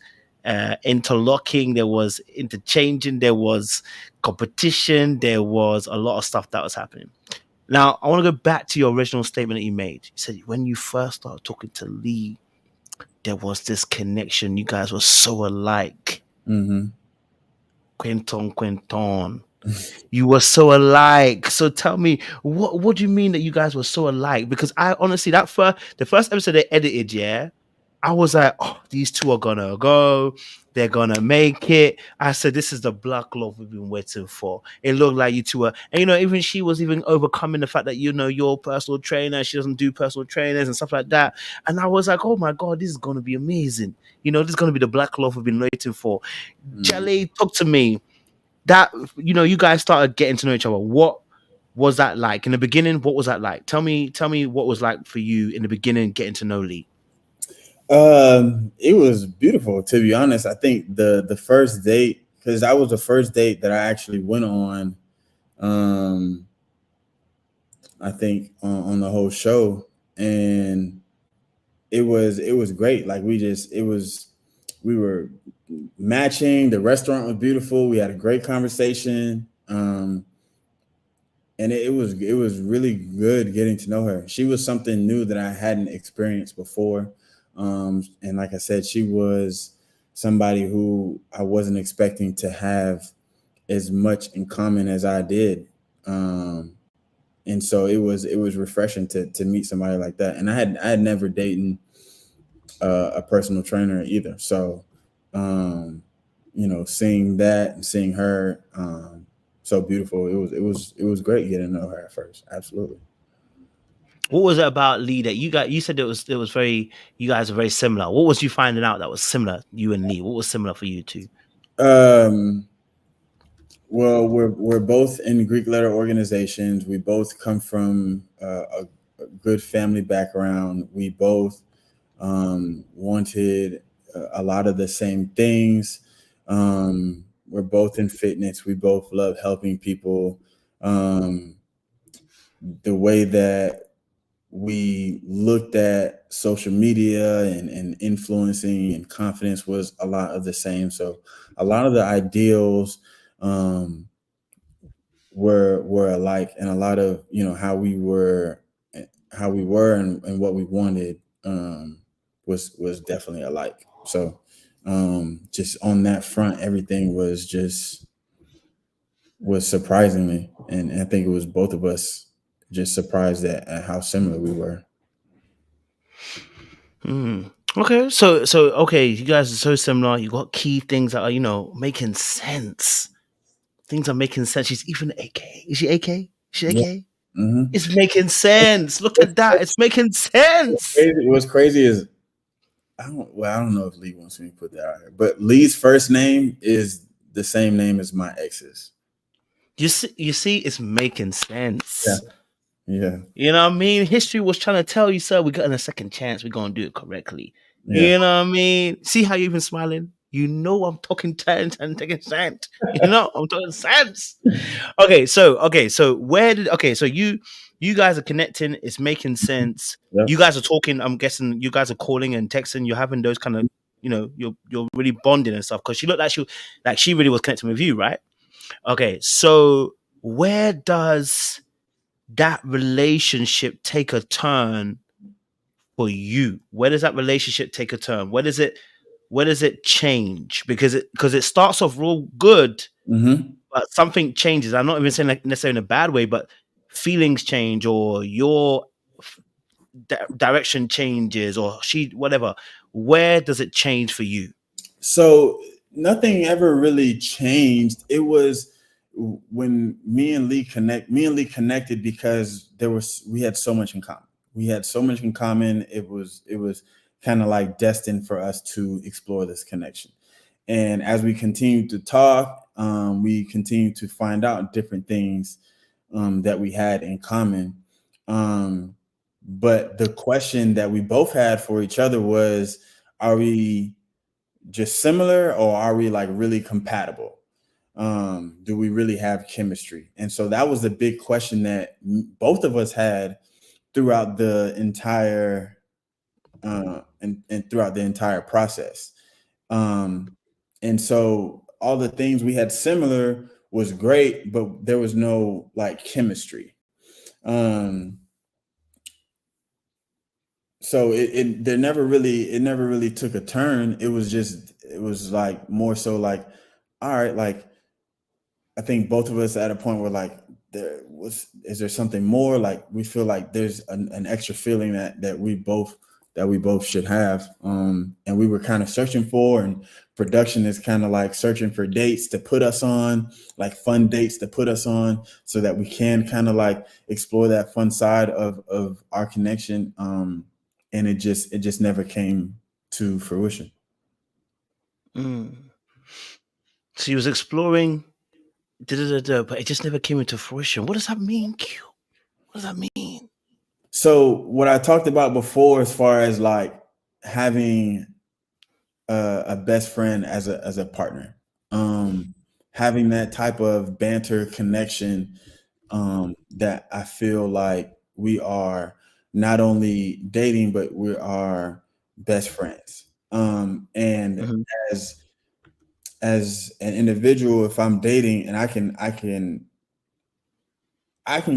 interlocking, there was interchanging, there was competition, there was a lot of stuff that was happening. Now I want to go back to your original statement that you made. You said when you first started talking to Lee, there was this connection. You guys were so alike. Quinton. You were so alike. So tell me, what do you mean that you guys were so alike? Because I honestly, the first episode they edited, yeah, I was like, oh, these two are gonna go. They're gonna make it. I said, this is the black love we've been waiting for. It looked like you two were, and even she was even overcoming the fact that you're personal trainer. She doesn't do personal trainers and stuff like that. And I was like, oh my god, this is gonna be amazing. This is gonna be the black love we've been waiting for. Jale, talk to me. That you guys started getting to know each other. What was that like in the beginning? What was that like? Tell me what was like for you in the beginning getting to know Lee. It was beautiful, to be honest. I think the first date, because that was the first date that I actually went on. I think on the whole show, and it was great. Like we were matching. The restaurant was beautiful. We had a great conversation. And it was really good getting to know her. She was something new that I hadn't experienced before. And like I said, she was somebody who I wasn't expecting to have as much in common as I did. And so it was refreshing to meet somebody like that. And I had never dated a personal trainer either. So, seeing that and seeing her, so beautiful. It was great getting to know her at first. Absolutely. What was it about Lee that you said it was very, you guys are very similar. What was you finding out that was similar, you and Lee? What was similar for you two? Well, we're both in Greek letter organizations. We both come from a good family background. We both wanted a lot of the same things. We're both in fitness. We both love helping people. The way that we looked at social media and influencing and confidence was a lot of the same. So a lot of the ideals were alike, and a lot of how we were and what we wanted was definitely alike. So just on that front, everything was surprisingly, and I think it was both of us just surprised at how similar we were. Okay, so okay, you guys are so similar. You got key things that are making sense. Things are making sense. She's even AK. Is she AK? Is she AK? Yeah. Mm-hmm. It's making sense. Look at that. It's making sense. What's crazy is I don't know if Lee wants me to put that out here, but Lee's first name is the same name as my exes. You see, it's making sense. Yeah. You know what I mean? History was trying to tell you, sir, we got a second chance. We're going to do it correctly. Yeah. You know what I mean? See how you've been smiling? You know I'm talking sense and taking sense. You know, I'm talking sense. Okay, so you guys are connecting, it's making sense. Yep. You guys are talking, I'm guessing you guys are calling and texting, you're having those kind of, you know, you're really bonding and stuff, because she looked like she really was connecting with you, right? Okay, so where does that relationship take a turn for you? Where does that relationship take a turn? Where does it change? Because it starts off real good, but something changes. I'm not even saying like necessarily in a bad way, but feelings change, or your direction changes, or whatever. Where does it change for you? So nothing ever really changed. It was when me and Lee connected because we had so much in common. We had so much in common. It was kind of like destined for us to explore this connection. And as we continued to talk, we continued to find out different things that we had in common. But the question that we both had for each other was, are we just similar, or are we like really compatible? Do we really have chemistry? And so that was the big question that both of us had throughout the entire and throughout the entire process. And so all the things we had similar was great, but there was no like chemistry. So it never really took a turn. It was like more so like, all right, like I think both of us at a point were like, is there something more? Like we feel like there's an extra feeling that we both should have. And we were kind of searching for, and production is kind of like searching for dates to put us on, like fun dates to put us on, so that we can kind of like explore that fun side of our connection. And it just never came to fruition. So he was exploring, but it just never came into fruition. What does that mean, Q? What does that mean? So what I talked about before, as far as like having a best friend as a partner, having that type of banter connection, that I feel like we are not only dating, but we are best friends. And as an individual, if I'm dating and I can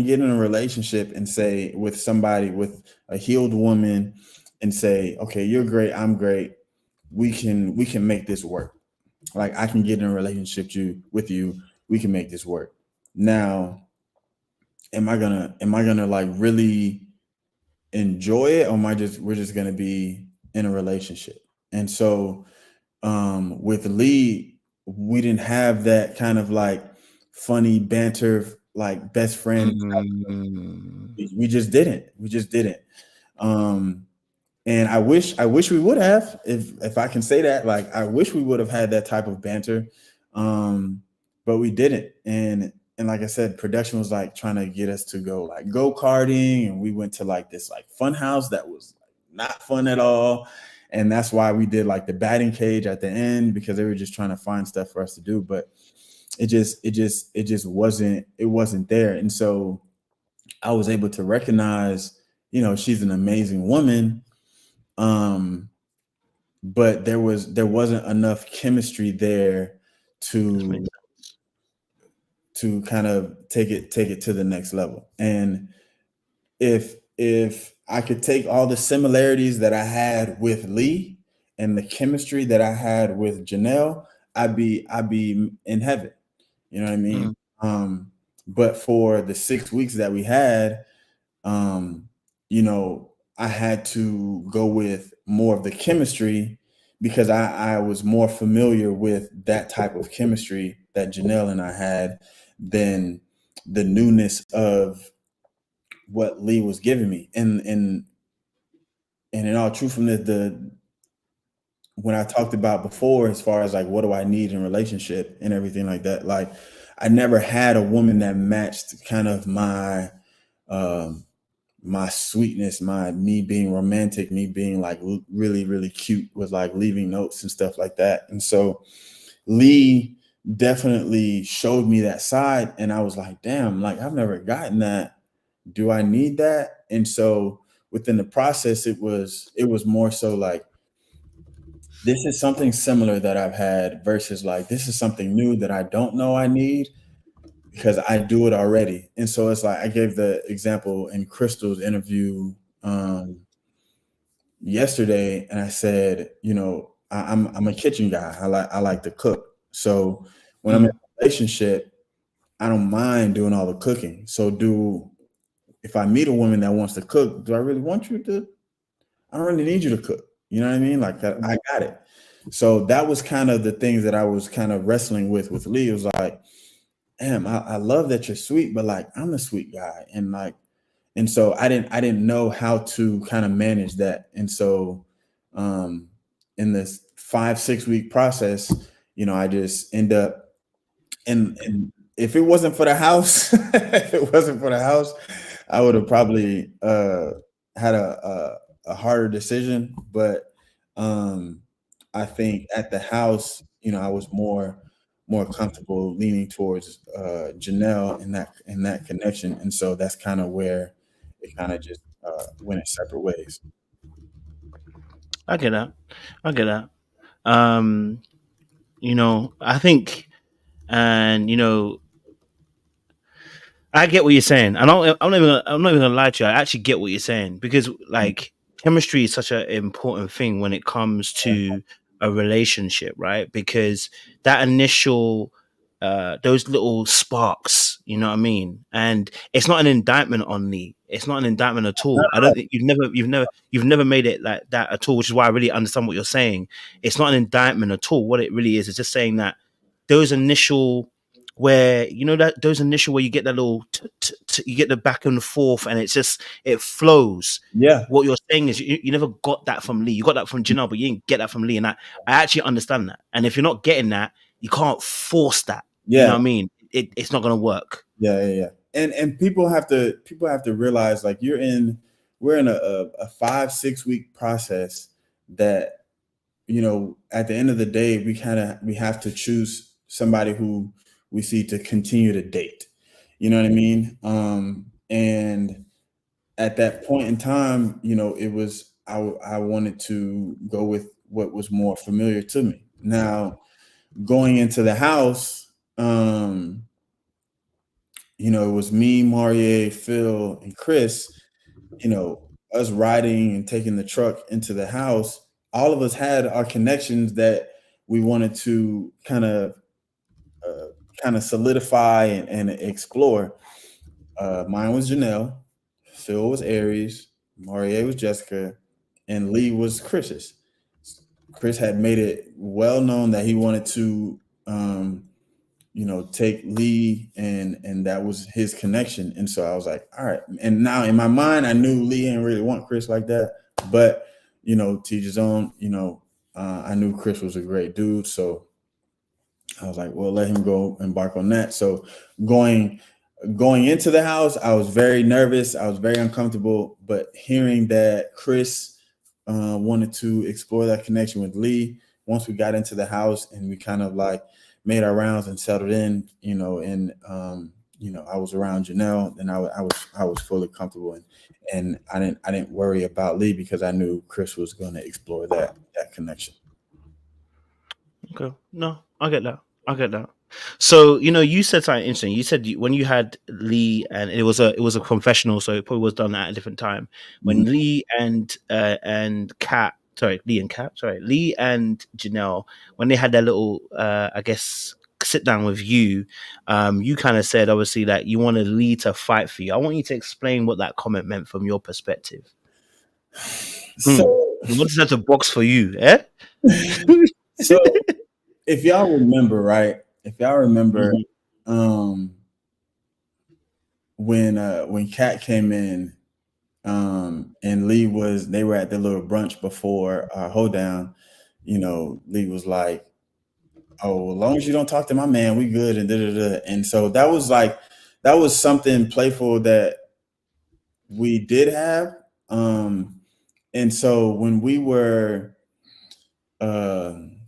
get in a relationship and say with somebody, with a healed woman, and say, okay, you're great, I'm great. We can make this work. Like I can get in a relationship with you. We can make this work. Now, am I gonna like really enjoy it, or we're just gonna be in a relationship? And so with Lee, we didn't have that kind of like funny banter, like best friend. We just didn't. And I wish we would have, if I can say that, like I wish we would have had that type of banter. But we didn't. And like I said, production was like trying to get us to go like go-karting, and we went to like this like fun house that was not fun at all. And that's why we did like the batting cage at the end, because they were just trying to find stuff for us to do, but it just wasn't there. And so I was able to recognize, she's an amazing woman. But there wasn't enough chemistry there to kind of take it to the next level. And if I could take all the similarities that I had with Lee and the chemistry that I had with Janelle, I'd be in heaven. You know what I mean? But for the 6 weeks that we had, I had to go with more of the chemistry, because I was more familiar with that type of chemistry that Janelle and I had than the newness of what Lee was giving me. And in all truthfulness, when I talked about before, as far as like what do I need in a relationship and everything like that, like I never had a woman that matched kind of my my sweetness, me being romantic, me being like really, really cute with like leaving notes and stuff like that. And so Lee definitely showed me that side, and I was like, damn, like I've never gotten that. Do I need that? And so within the process, it was more so like, this is something similar that I've had versus like, this is something new that I don't know I need because I do it already. And so it's like, I gave the example in Crystal's interview yesterday, and I said, you know, I'm a kitchen guy. I like to cook. So when I'm in a relationship, I don't mind doing all the cooking. So if I meet a woman that wants to cook, do I really want you to? I don't really need you to cook. You know what I mean? Like I got it. So that was kind of the things that I was kind of wrestling with Lee. It was like, damn, I love that you're sweet, but like I'm a sweet guy. And so I didn't know how to kind of manage that. And so in this 5-6 week process, you know, I just end up and if it wasn't for the house, I would have probably had a harder decision. But I think at the house, you know, I was more comfortable leaning towards Janelle in that connection, and so that's kind of where it kind of just went in separate ways. I get that. I get that. Um, you know, I think, and you know, I get what you're saying. I'm not even gonna lie to you. I actually get what you're saying because like chemistry is such an important thing when it comes to a relationship, right? Because that initial those little sparks, you know what I mean? And it's not an indictment on Lee. It's not an indictment at all. I don't think you've never made it like that at all, which is why I really understand what you're saying. It's not an indictment at all. What it really is just saying that those initial where you know that those initial where you get that little you get the back and forth and it's just it flows. Yeah. What you're saying is you never got that from Lee. You got that from Janelle, but you didn't get that from Lee. And I actually understand that. And if you're not getting that, you can't force that. You know Yeah. what I mean? It's not gonna work. Yeah. And people have to realize like we're in a 5-6 week process that, you know, at the end of the day, we have to choose somebody who we see to continue to date. You know what I mean? And at that point in time, you know, it was I wanted to go with what was more familiar to me. Now, going into the house, you know, it was me, Marie, Phil, and Chris. You know, us riding and taking the truck into the house, all of us had our connections that we wanted to solidify and explore. Mine was Janelle, Phil was Aries, Marie was Jessica, and Lee was Chris's. Chris had made it well known that he wanted to you know, take Lee, and that was his connection. And so I was like, all right. And now in my mind, I knew Lee didn't really want Chris like that, but you know, teach his own. You know, I knew Chris was a great dude, so I was like, well, let him go embark on that. So going into the house, I was very nervous. I was very uncomfortable, but hearing that Chris wanted to explore that connection with Lee, once we got into the house and we kind of like made our rounds and settled in, you know, and you know, I was around Janelle, and I was fully comfortable, and I didn't worry about Lee because I knew Chris was going to explore that connection. Okay. No, I get that. I get that. So you know, you said something interesting. You said when you had Lee, and it was a confessional, so it probably was done at a different time. When Lee and Kat, Lee and Janelle, when they had their little, I guess, sit down with you, you kind of said obviously that you wanted Lee to fight for you. I want you to explain what that comment meant from your perspective. So, what is that to box for you? Eh? So if y'all remember, right? If y'all remember, when Kat came in, and Lee they were at the little brunch before our hold down, Lee was like, "Oh, as long as you don't talk to my man, we good." And and so that was something playful that we did have. And so when we were, when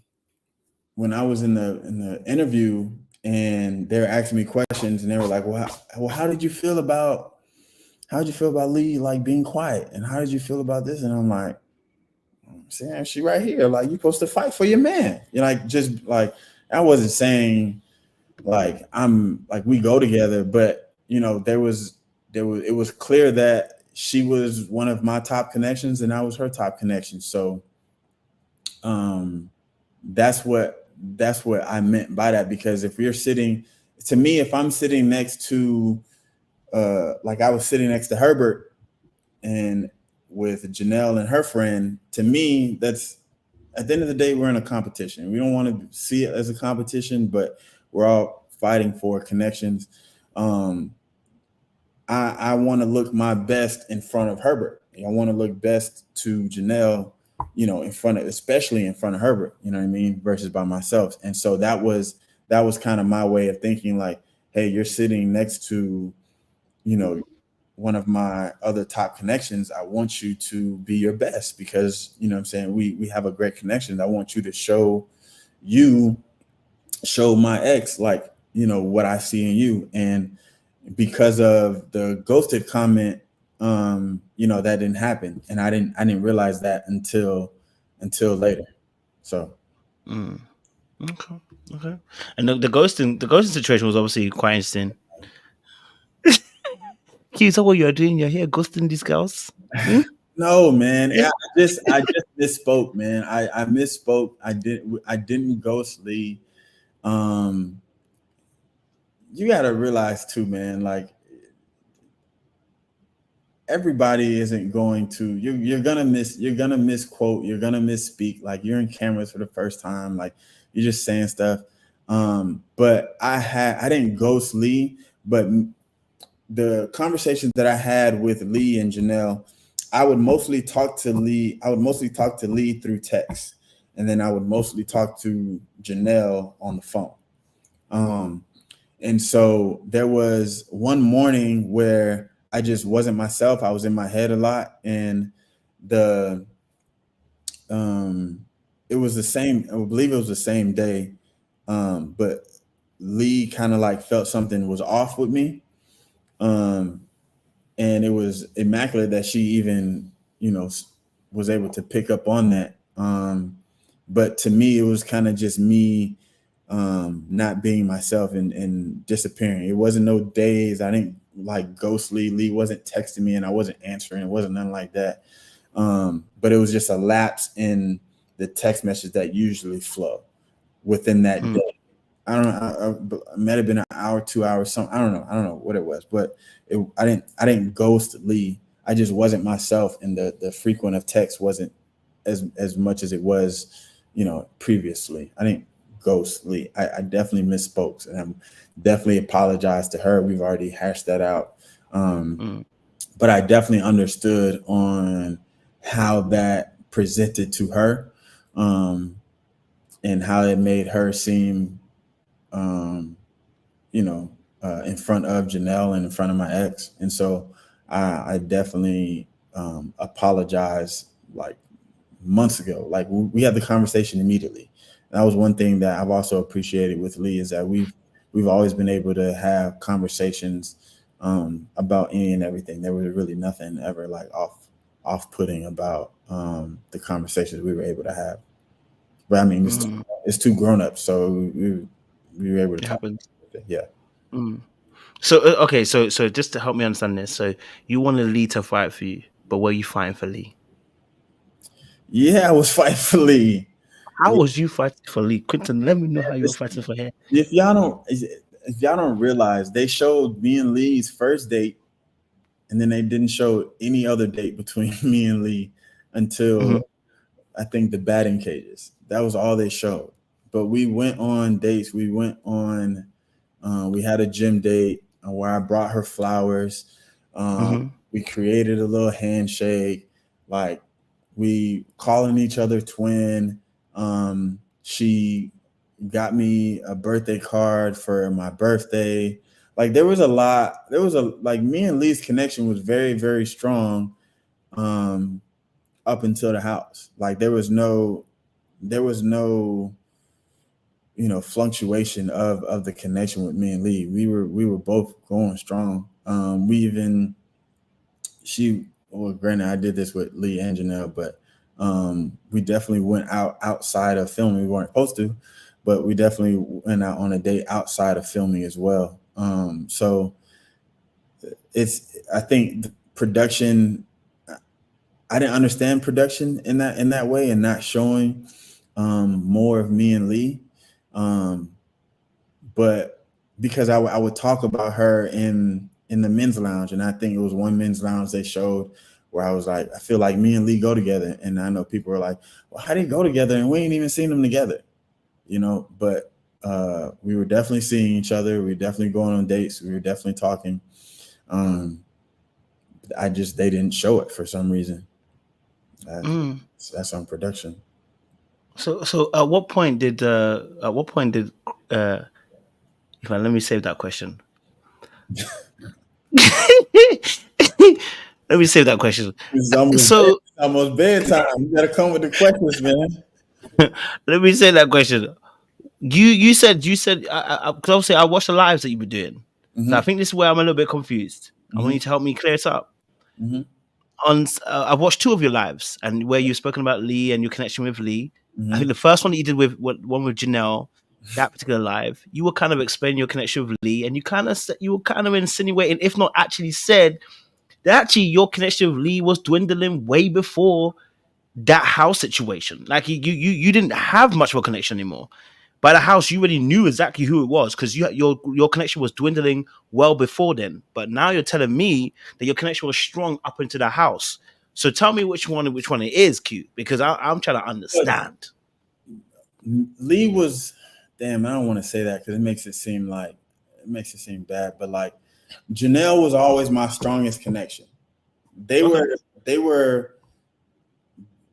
I was in the interview and they were asking me questions and they were like, "Well, how did you feel about Lee like being quiet? And how did you feel about this?" And I'm like, "Saying she right here, like you're supposed to fight for your man." Just like I wasn't saying like I'm like we go together, but it was clear that she was one of my top connections and I was her top connection. So that's what I meant by that, because if I'm sitting next to like I was sitting next to Herbert and with Janelle and her friend, to me, that's at the end of the day, we're in a competition. We don't want to see it as a competition, but we're all fighting for connections. I want to look my best in front of Herbert. I want to look best to Janelle, especially in front of Herbert, you know what I mean, versus by myself. And so that was kind of my way of thinking, like, hey, you're sitting next to, one of my other top connections. I want you to be your best because, what I'm saying, we have a great connection. I want you to show my ex, like, what I see in you. And because of the ghosted comment, that didn't happen. And I didn't realize that until later. So. Okay. And the ghosting situation was obviously quite interesting. Q, so what you're doing? You're here ghosting these girls? No, man. I just misspoke, man. I misspoke. I didn't ghost Lee. You gotta realize too, man, like everybody isn't going to, you're gonna misquote, you're gonna misspeak, like you're in cameras for the first time, like you're just saying stuff. But I didn't ghost Lee, but the conversations that I had with Lee and Janelle, I would mostly talk to Lee through text, and then I would mostly talk to Janelle on the phone. And so there was one morning where I just wasn't myself. I was in my head a lot, and it was the same. I believe it was the same day, but Lee kind of like felt something was off with me, and it was immaculate that she even was able to pick up on that. But to me, it was kind of just me not being myself and disappearing. It wasn't no days. I didn't like ghost Lee. Lee wasn't texting me and I wasn't answering. It wasn't nothing like that. But it was just a lapse in the text message that usually flow within that day. I don't know. It might have been an hour, 2 hours, something. I don't know what it was, but I didn't ghost Lee. I just wasn't myself, and the frequent of text wasn't as much as it was, previously. I didn't ghost Lee. I definitely misspoke, and I'm definitely apologize to her. We've already hashed that out. But I definitely understood on how that presented to her, and how it made her seem, in front of Janelle and in front of my ex. And so I definitely apologized like months ago. Like we had the conversation immediately. And that was one thing that I've also appreciated with Lee, is that we've always been able to have conversations about any and everything. There was really nothing ever like off-putting about the conversations we were able to have. But I mean, it's two grown-ups, so we were able to talk. Yeah. So okay, so just to help me understand this, so you wanted Lee to fight for you, but were you fighting for Lee? Yeah, I was fighting for Lee. How was you fighting for Lee? Quinton, let me know how you were fighting for her. If y'all don't realize, they showed me and Lee's first date, and then they didn't show any other date between me and Lee until I think the batting cages. That was all they showed. But we went on dates. We went on. We had a gym date where I brought her flowers. We created a little handshake. Like, we calling each other twin. She got me a birthday card for my birthday. Like there was like me and Lee's connection was very, very strong up until the house. Like there was no fluctuation of the connection with me and Lee. We were both going strong. Granted, I did this with Lee and Janelle, but we definitely went outside of filming. We weren't supposed to, but we definitely went out on a date outside of filming as well. So I think the production, I didn't understand production in that way, and not showing more of me and Lee. But because I would talk about her in the men's lounge, and I think it was one men's lounge they showed where I was like, I feel like me and Lee go together. And I know people were like, well, how do you go together? And we ain't even seen them together, but we were definitely seeing each other. We were definitely going on dates. We were definitely talking. They didn't show it for some reason. That's on production. So at what point did let me save that question. Let me save that question. It's almost bedtime. You gotta come with the questions, man. Let me say that question. You said because obviously I watched the lives that you were doing. Mm-hmm. So I think this is where I'm a little bit confused. Mm-hmm. I want you to help me clear it up. Mm-hmm. I watched 2 of your lives, and where you've spoken about Lee and your connection with Lee. Mm-hmm. I think the first one that you did with Janelle, that particular live, you were kind of explaining your connection with Lee, and you were kind of insinuating, if not actually said, that actually your connection with Lee was dwindling way before that house situation. Like you didn't have much of a connection anymore. By the house, you already knew exactly who it was, because your connection was dwindling well before then. But now you're telling me that your connection was strong up into the house. So tell me which one it is, Q, because I'm trying to understand. Lee was, damn, I don't want to say that because it makes it seem bad, but like Janelle was always my strongest connection. They were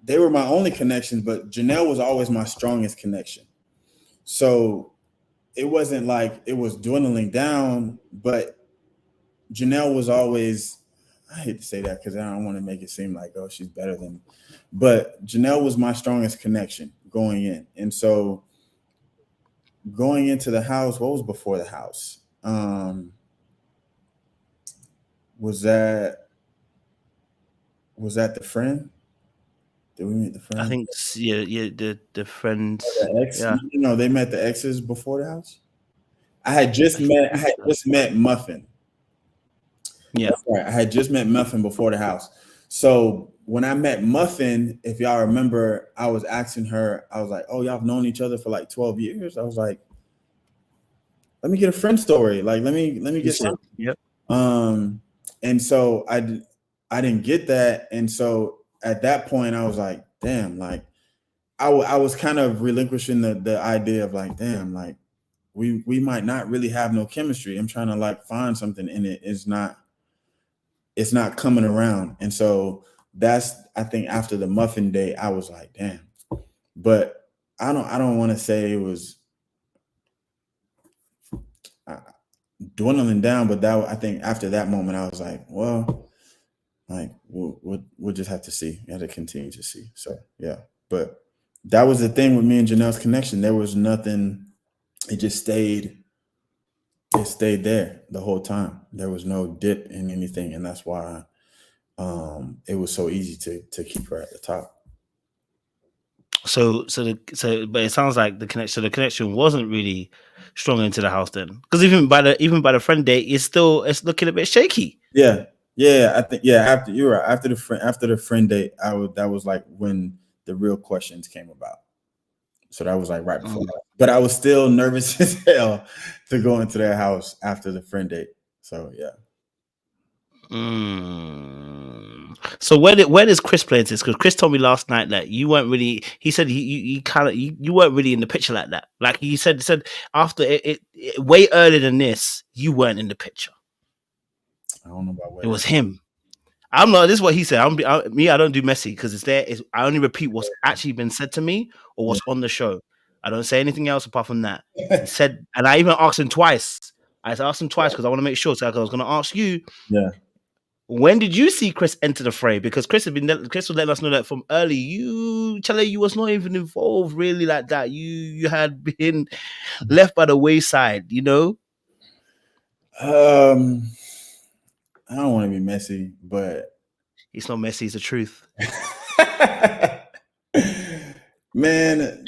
my only connections, but Janelle was always my strongest connection. So it wasn't like it was dwindling down, but Janelle was always, I hate to say that because I don't want to make it seem like, oh, she's better than me. But Janelle was my strongest connection going in. And so going into the house, what was before the house? Was that the friend? Did we meet the friend? I think the friends. The ex, yeah. They met the exes before the house. I had just met Muffin. Yeah, right. I had just met Muffin before the house. So when I met Muffin, if y'all remember, I was asking her. I was like, "Oh, y'all have known each other for like 12 years." I was like, "Let me get a friend story. Like, let me get something." Yep. And so I didn't get that, and so at that point, I was like, damn, like I was kind of relinquishing the idea of like, damn, like we might not really have no chemistry. I'm trying to like find something in it. It's not coming around. And so that's, I think after the Muffin day, I was like, damn. But I don't want to say it was dwindling down, but I think after that moment, I was like, well, like we'll just have to see. We have to continue to see. So yeah, but that was the thing with me and Janelle's connection. There was nothing. It just stayed. It stayed there the whole time. There was no dip in anything, and that's why it was so easy to keep her at the top. But it sounds like the connection wasn't really strong into the house then, because even by the friend date, it's looking a bit shaky. Yeah. I think after you're right, after the friend date, that was like when the real questions came about. So that was like right before that. But I was still nervous as hell to go into their house after the friend date. So yeah. So where does Chris play into this? Because Chris told me last night that you weren't really. He said you weren't really in the picture like that. Like he said after it way earlier than this, you weren't in the picture. I don't know about what it was him. I'm not. This is what he said. I don't do messy because it's there. I only repeat what's actually been said to me or what's on the show. I don't say anything else apart from that. He said, and I even asked him twice. I asked him twice because I want to make sure. So I was going to ask you. Yeah. When did you see Chris enter the fray? Because Chris was letting us know that from early. You was not even involved really like that. You had been left by the wayside. You know. I don't want to be messy, but it's not messy. It's the truth. Man,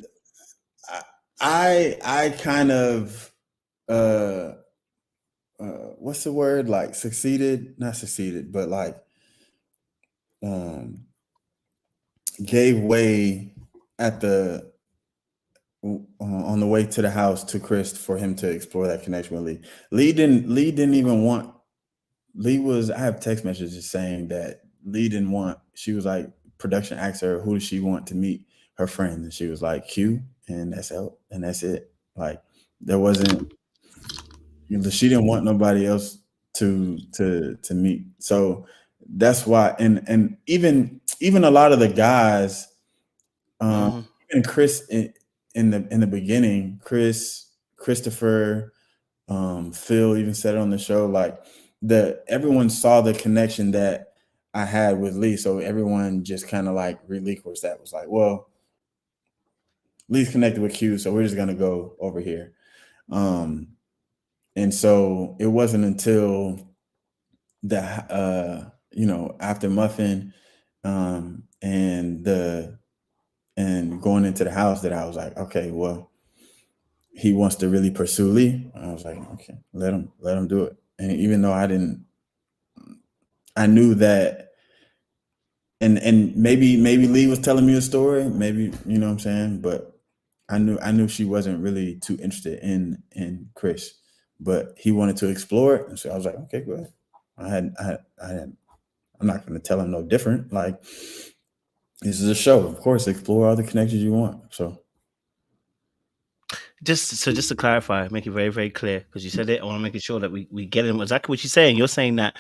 I kind of what's the word? Like not succeeded, but like gave way at the on the way to the house to Chris for him to explore that connection with Lee. Lee didn't even want. I have text messages saying that Lee didn't want. She was like, production asked her, who does she want to meet her friends, and she was like, Q and SL, and that's it. Like there wasn't. She didn't want nobody else to meet. So that's why. And even a lot of the guys, even Chris in the beginning, Christopher, Phil even said it on the show, like everyone saw the connection that I had with Lee. So everyone just kind of like relinquished that. Was like, well, Lee's connected with Q, so we're just gonna go over here. And so it wasn't until after Muffin and going into the house that I was like, okay, well, he wants to really pursue Lee. I was like, okay, let him do it. And even though I knew that, and maybe Lee was telling me a story, maybe, you know what I'm saying, but I knew she wasn't really too interested in Chris, but he wanted to explore it, and so I was like, okay, go ahead. I'm not going to tell him no different. Like, this is a show, of course. Explore all the connections you want. So, just to clarify, make it very, very clear, because you said it. I want to make sure that we get in exactly what you're saying. You're saying that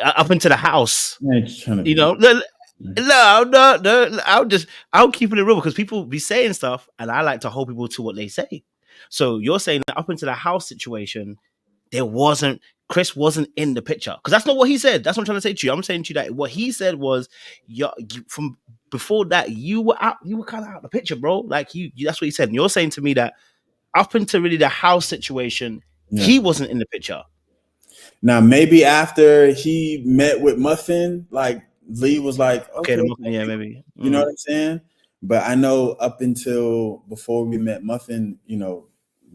up into the house, you know. No, I'm keeping it real because people be saying stuff, and I like to hold people to what they say. So you're saying that up into the house situation, Chris wasn't in the picture, because that's not what he said. That's what I'm trying to say to you. I'm saying to you that what he said was, from before that, you were kind of out of the picture, bro. Like that's what he said. And you're saying to me that up into really the house situation, he wasn't in the picture. Now maybe after he met with Muffin, like Lee was like, okay, yeah, maybe. You know what I'm saying? But I know up until before we met Muffin,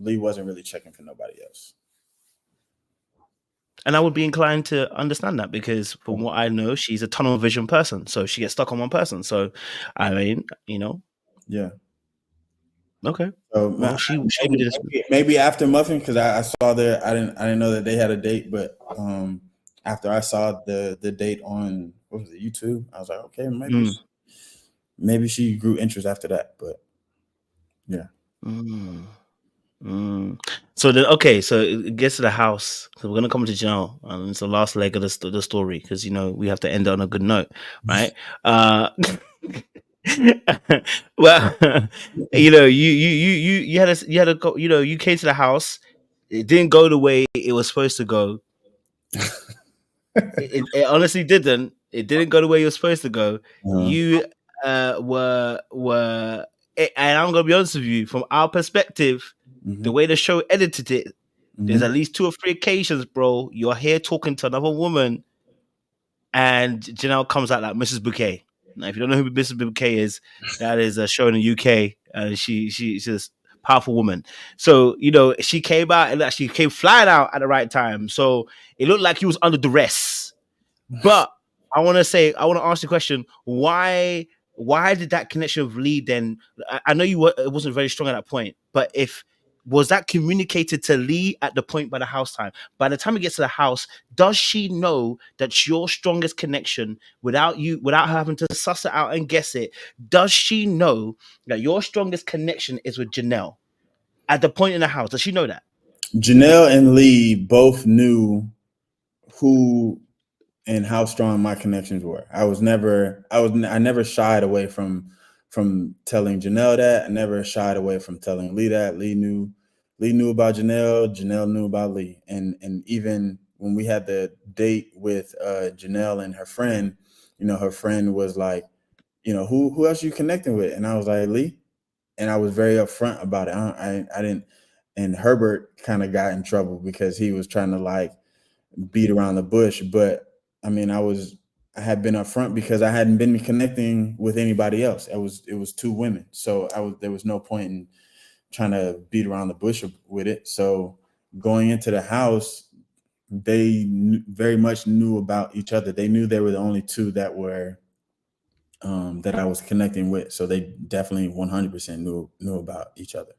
Lee wasn't really checking for nobody else. And I would be inclined to understand that, because from what I know, she's a tunnel vision person. So she gets stuck on one person. So, I mean, Yeah. Okay. So well, maybe after Muffin, because I saw there, I didn't know that they had a date, but after I saw the date on, what was it, YouTube, I was like, okay, maybe she grew interest after that, but yeah. So then, okay, so it gets to the house. So we're gonna come to Janelle, and it's the last leg of the story, because we have to end it on a good note, right? Well, you had you came to the house. It didn't go the way it was supposed to go. It honestly didn't. It didn't go the way it was supposed to go. You were, and I'm gonna be honest with you, from our perspective, the way the show edited it, there's at least 2 or 3 occasions, bro, you're here talking to another woman, and Janelle comes out like Mrs. Bouquet. Now, if you don't know who Mrs. Bouquet is, that is a show in the UK, and she's just a powerful woman. So she came out, and she came flying out at the right time. So it looked like he was under duress. But I want to ask the question: why did that connection with Lee then? I know it wasn't very strong at that point, but was that communicated to Lee at the point by the house time? By the time it gets to the house, does she know that your strongest connection, without having to suss it out and guess it, does she know that your strongest connection is with Janelle at the point in the house? Does she know that? Janelle and Lee both knew who and how strong my connections were. I never shied away from telling Janelle that. I never shied away from telling Lee that. Lee knew about Janelle. Janelle knew about Lee. And even when we had the date with Janelle and her friend, her friend was like, who else are you connecting with? And I was like, Lee. And I was very upfront about it. I didn't. And Herbert kind of got in trouble because he was trying to like beat around the bush. But I mean, I had been upfront because I hadn't been connecting with anybody else. It was 2 women. So there was no point in trying to beat around the bush with it. So going into the house, they very much knew about each other. They knew they were the only 2 that were that I was connecting with. So they definitely 100% knew about each other.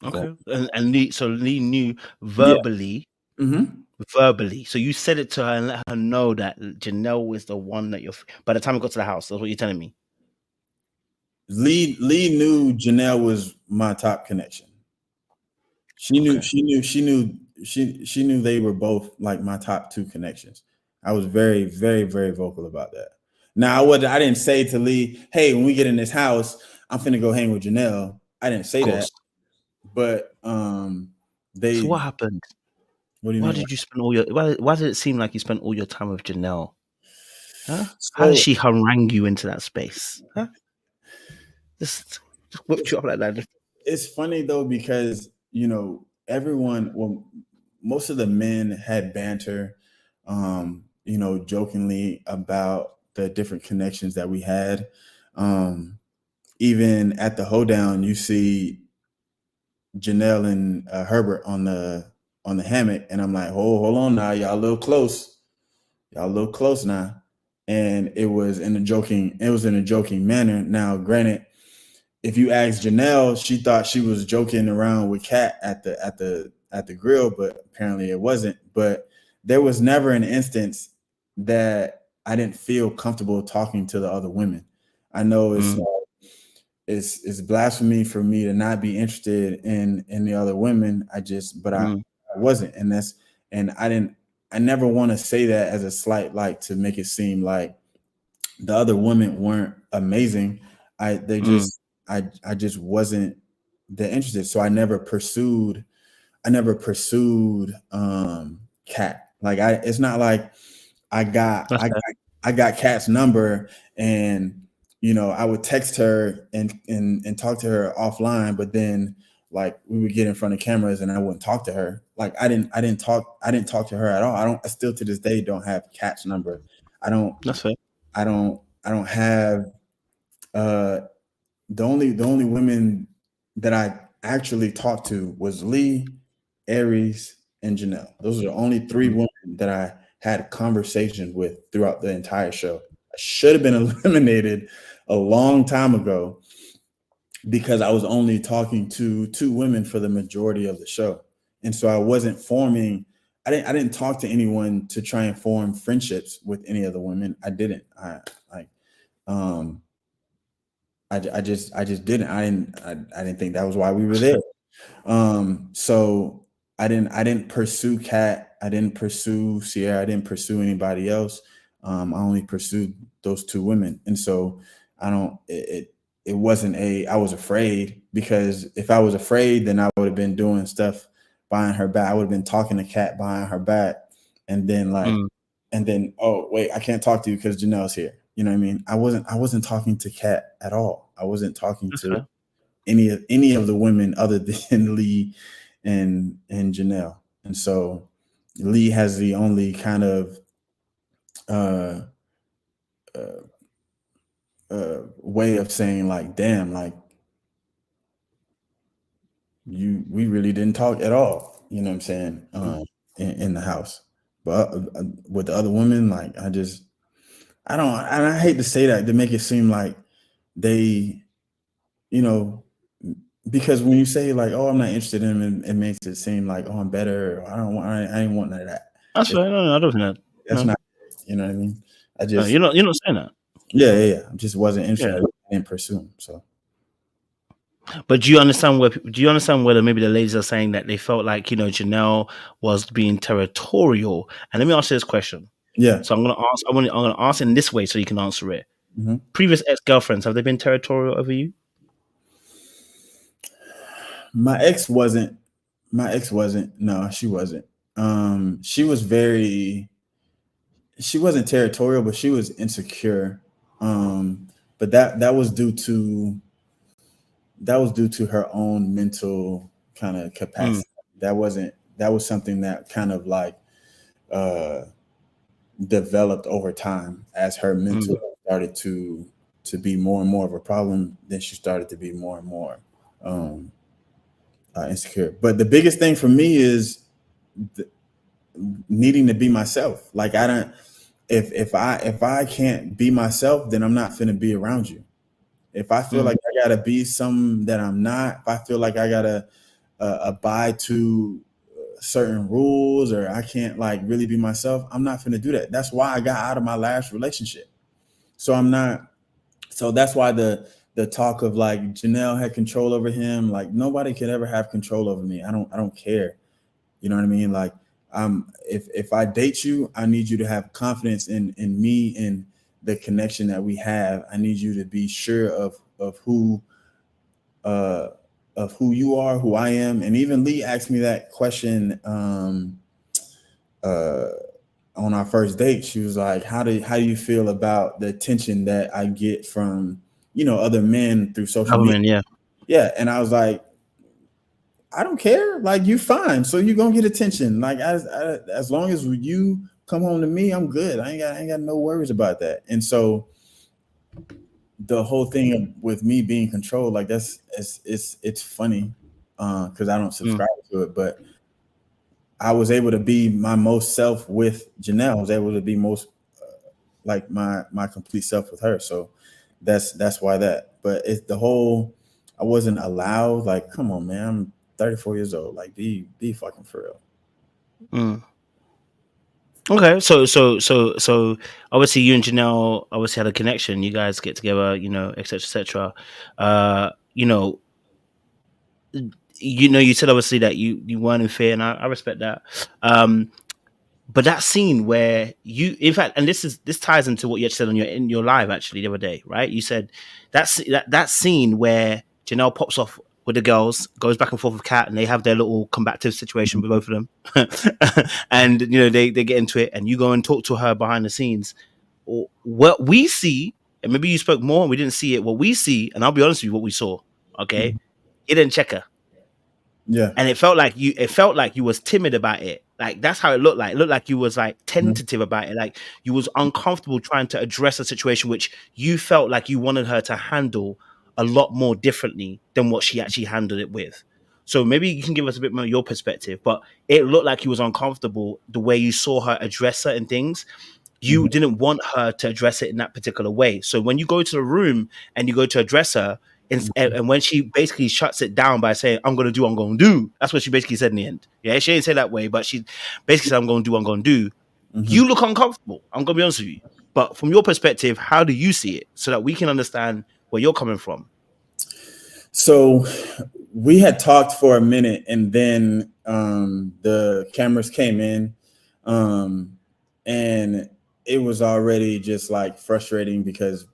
Okay. And Lee knew verbally. Yeah. Mm-hmm. Verbally. So you said it to her and let her know that Janelle was the one that by the time it got to the house, that's what you're telling me. Lee knew Janelle was my top connection. She knew they were both like my top 2 connections. I was very, very, very vocal about that. Now I didn't say to Lee, hey, when we get in this house, I'm finna go hang with Janelle. I didn't say that. But So what happened? What do you mean? Did you spend all your why did it seem like you spent all your time with Janelle? Huh? How did she harangue you into that space? Huh? Just whipped you up like that. It's funny though, because most of the men had banter, jokingly about the different connections that we had. Even at the hoedown, you see Janelle and Herbert on the hammock, and I'm like, hold on now, y'all a little close now. And it was in a joking manner. Now, granted, if you ask Janelle, she thought she was joking around with Kat at the grill, but apparently it wasn't. But there was never an instance that I didn't feel comfortable talking to the other women. I know it's blasphemy for me to not be interested in the other women. I wasn't, and I never want to say that as a slight, like to make it seem like the other women weren't amazing. I just wasn't that interested. So I never pursued Kat. Like it's not like I got Kat's number and I would text her and talk to her offline, but then like we would get in front of cameras and I wouldn't talk to her. Like I didn't talk to her at all. I still to this day don't have Kat's number. That's fair. I don't have the only women that I actually talked to was Lee, Aries, and Janelle. Those are the only 3 women that I had conversations with throughout the entire show. I should have been eliminated a long time ago because I was only talking to 2 women for the majority of the show. And so I wasn't I didn't talk to anyone to try and form friendships with any of the women. I didn't. I just didn't. I didn't think that was why we were there. So I didn't pursue Kat. I didn't pursue Sierra. I didn't pursue anybody else. I only pursued those 2 women. And so it wasn't I was afraid, because if I was afraid, then I would have been doing stuff behind her back. I would have been talking to Kat behind her back. And then oh wait, I can't talk to you because Janelle's here. You know what I mean? I wasn't talking to Kat at all. I wasn't talking to any of the women other than Lee and Janelle. And so Lee has the only kind of way of saying like, damn, like we really didn't talk at all. You know what I'm saying? In the house. But with the other women, like I hate to say that to make it seem like they, because when you say like, oh, I'm not interested in him, it makes it seem like, oh, I'm better. Or I ain't want none of that. That's right. No, I don't think that. That's not, you know what I mean? I just you're not saying that. Yeah. I just wasn't interested. I didn't pursue him. So. But do you understand whether maybe the ladies are saying that they felt like, Janelle was being territorial? And let me ask you this question. Yeah. So I'm gonna ask in this way so you can answer it. Mm-hmm. Previous ex-girlfriends, have they been territorial over you? My ex wasn't. No, she wasn't. She wasn't territorial, but she was insecure. But that was due to her own mental kind of capacity. That was something that kind of like developed over time as her mental started to be more and more of a problem. Then she started to be more and more insecure. But the biggest thing for me is needing to be myself. Like I don't. If I can't be myself, then I'm not finna be around you. If I feel like I gotta be something that I'm not, if I feel like I gotta abide to certain rules, or I can't like really be myself, I'm not finna do that. That's why I got out of my last relationship. So I'm not. So that's why the talk of like Janelle had control over him. Like nobody could ever have control over me. I don't care. You know what I mean? Like if I date you, I need you to have confidence in me and the connection that we have. I need you to be sure of who you are, who I am. And even Lee asked me that question on our first date. She was like, how do you feel about the attention that I get from, other men through social media? Yeah. And I was like, I don't care. Like, you fine. So you're gonna get attention. Like as long as you come home to me, I'm good. I ain't got no worries about that. And so the whole thing with me being controlled, like it's funny because I don't subscribe to it, but I was able to be my most self with Janelle. I was able to be most like my complete self with her. So that's why that. But it's the whole, I wasn't allowed. Like, come on, man, I'm 34 years old. Like, be fucking for real. Okay, so obviously you and Janelle obviously had a connection. You guys get together, etc. You said obviously that you weren't in fear, and I respect that. But that scene where you, in fact, and this ties into what you said in your live actually the other day, right? You said that scene where Janelle pops off with the girls, goes back and forth with Kat, and they have their little combative situation with both of them, and they get into it, and you go and talk to her behind the scenes. What we see, and maybe you spoke more and we didn't see it. What we see, and I'll be honest with you, what we saw, okay, it didn't check her. Yeah. And it felt like you was timid about it. Like that's how it looked like. It looked like you was like tentative about it. Like you was uncomfortable trying to address a situation which you felt like you wanted her to handle a lot more differently than what she actually handled it with. So maybe you can give us a bit more of your perspective, but it looked like you was uncomfortable the way you saw her address certain things. You didn't want her to address it in that particular way. So when you go to the room and you go to address her, and when she basically shuts it down by saying, I'm going to do, that's what she basically said in the end. Yeah, she didn't say that way, but she basically said, I'm going to do. You look uncomfortable. I'm going to be honest with you. But from your perspective, how do you see it so that we can understand where you're coming from? So we had talked for a minute, and then the cameras came in, and it was already just like frustrating because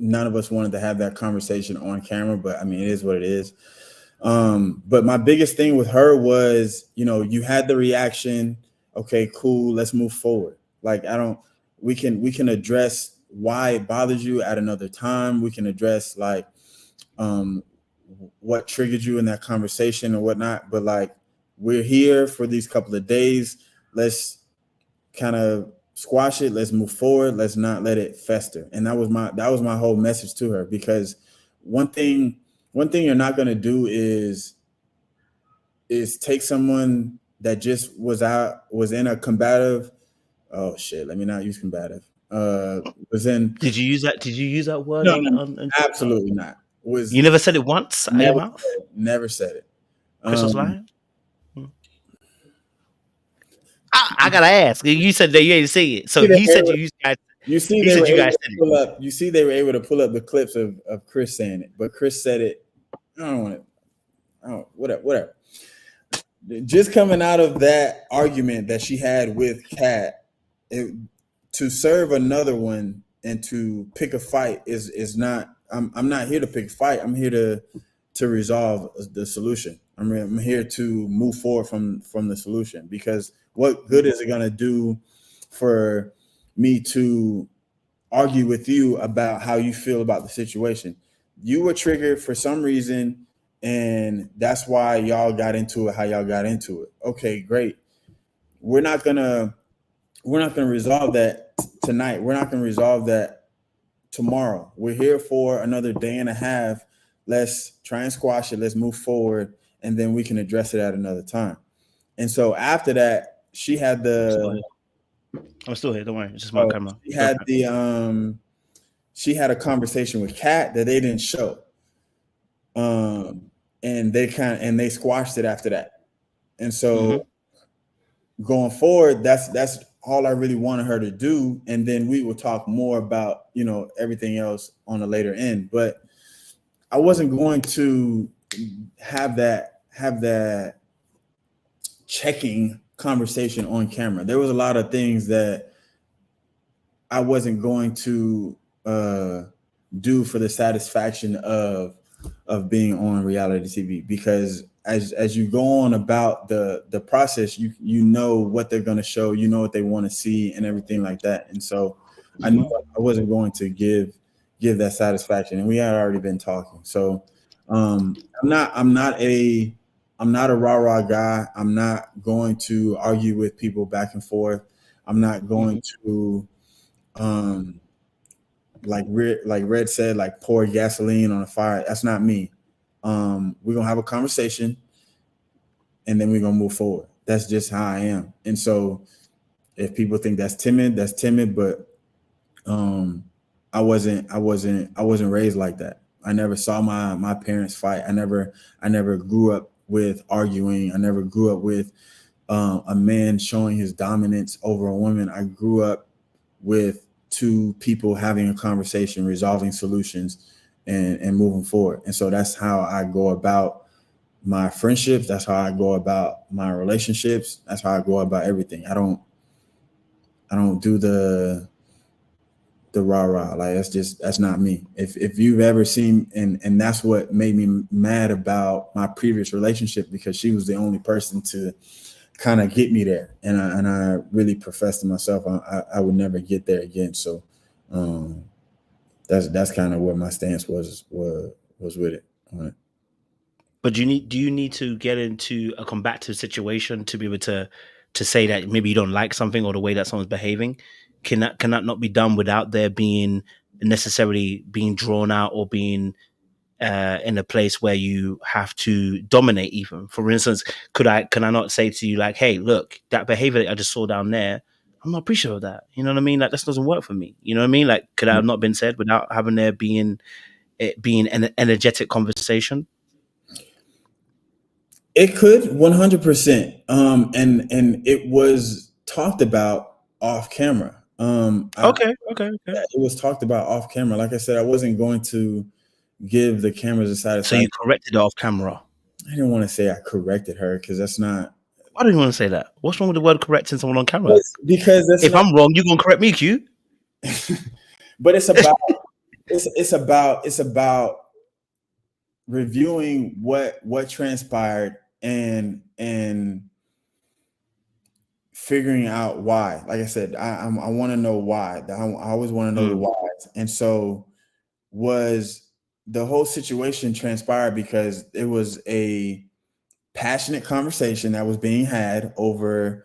none of us wanted to have that conversation on camera, but I mean, it is what it is. But my biggest thing with her was, you had the reaction. Okay, cool. Let's move forward. Like, we can address why it bothers you at another time. We can address like, what triggered you in that conversation or whatnot. But like, we're here for these couple of days. Let's kind of squash it. Let's move forward. Let's not let it fester. And that was my whole message to her, because one thing you're not going to do is take someone that just was in a combative. Oh shit. Let me not use combative. Was in. Did you use that word? No, absolutely not. You never said it once out of your mouth? Never said it. Chris was lying? I gotta ask. You said that you ain't see it, so he said you guys. You see, they were able to pull up the clips of Chris saying it, but Chris said it. I don't want it. Oh, whatever. just coming out of that argument that she had with Kat, to serve another one and to pick a fight is not. I'm not here to pick a fight. I'm here to resolve the solution. I'm here to move forward from the solution, because what good is it going to do for me to argue with you about how you feel about the situation? You were triggered for some reason, and that's why y'all got into it how y'all got into it. Okay, great. We're not gonna resolve that tonight. We're not gonna resolve that tomorrow. We're here for another day and a half. Let's try and squash it. Let's move forward, and then we can address it at another time. And so after that, she had I'm still here. Don't worry. It's just my camera. She had a conversation with Kat that they didn't show. And they squashed it after that. And so going forward, that's all I really wanted her to do. And then we will talk more about, everything else on a later end. But I wasn't going to have that checking conversation on camera. There was a lot of things that I wasn't going to do for the satisfaction of being on reality TV, because as you go on about the process, you know what they're going to show, you know what they want to see and everything like that. And so I knew I wasn't going to give that satisfaction, and we had already been talking. So I'm not a rah-rah guy. I'm not going to argue with people back and forth. I'm not going to like Red said, like pour gasoline on a fire. That's not me. We're gonna have a conversation, and then we're gonna move forward. That's just how I am. And so if people think that's timid, that's timid. But I wasn't raised like that. I never saw my parents fight. I never grew up with arguing. I never grew up with a man showing his dominance over a woman. I grew up with two people having a conversation, resolving solutions, and moving forward. And so that's how I go about my friendships. That's how I go about my relationships. That's how I go about everything. I don't do the rah-rah. Like, that's not me. If you've ever seen, and that's what made me mad about my previous relationship, because she was the only person to kind of get me there, and I really professed to myself I would never get there again. So that's kind of what my stance was with it. Right. But do you need to get into a combative situation to be able to say that maybe you don't like something or the way that someone's behaving? Can that not be done without there being necessarily being drawn out or being in a place where you have to dominate? Even, for instance, can I not say to you, like, hey, look, that behavior that I just saw down there, I'm not appreciative of that. You know what I mean? Like, this doesn't work for me. You know what I mean? Like, could that have not been said without having there being an energetic conversation? It could 100%. And it was talked about off camera. Okay. It was talked about off camera. Like I said, I wasn't going to give the cameras a satisfaction. So you corrected it off camera? I didn't want to say I corrected her, because that's not. Why do you want to say that? What's wrong with the word correcting someone on camera? Because if I'm wrong, you're gonna correct me, Q. But it's about reviewing what transpired and figuring out why. Like I said, I want to know why. I always want to know the whys. And so was the whole situation transpired because it was a passionate conversation that was being had over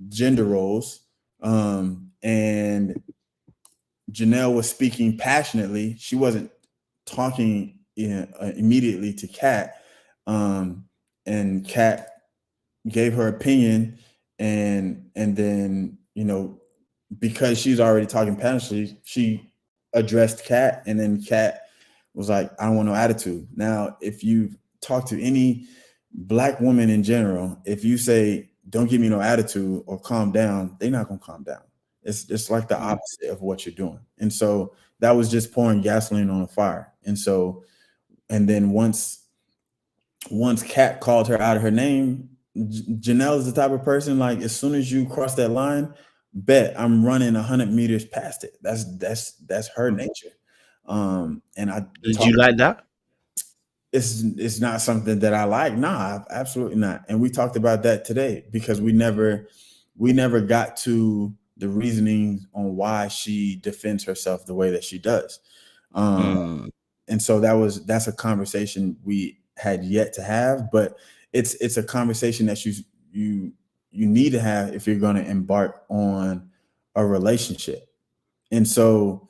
gender roles, and Janelle was speaking passionately. She wasn't talking immediately to Kat, and Kat gave her opinion, and then because she's already talking passionately, she addressed Kat, and then Kat was like, I don't want no attitude. Now, if you talk to any Black woman in general, if you say, don't give me no attitude or calm down, they're not going to calm down. It's just like the opposite of what you're doing. And so that was just pouring gasoline on a fire. And then once once Kat called her out of her name, Janelle is the type of person, like, as soon as you cross that line, bet I'm running 100 meters past it. That's her nature. And Did you like that? It's not something that I like. Nah, absolutely not. And we talked about that today, because we never got to the reasoning on why she defends herself the way that she does. And so that's a conversation we had yet to have, but it's a conversation that you need to have if you're going to embark on a relationship. And so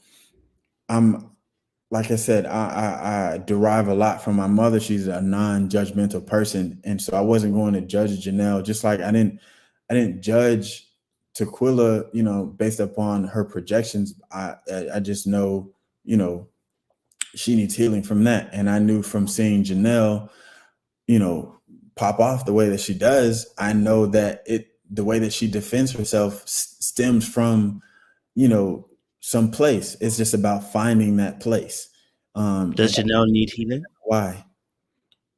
like I said, I derive a lot from my mother. She's a non-judgmental person, and so I wasn't going to judge Janelle, just like I didn't judge Taquilla, based upon her projections. I just know, she needs healing from that. And I knew from seeing Janelle, pop off the way that she does, I know that the way that she defends herself stems from, some place. It's just about finding that place. Does Janelle need healing? Why?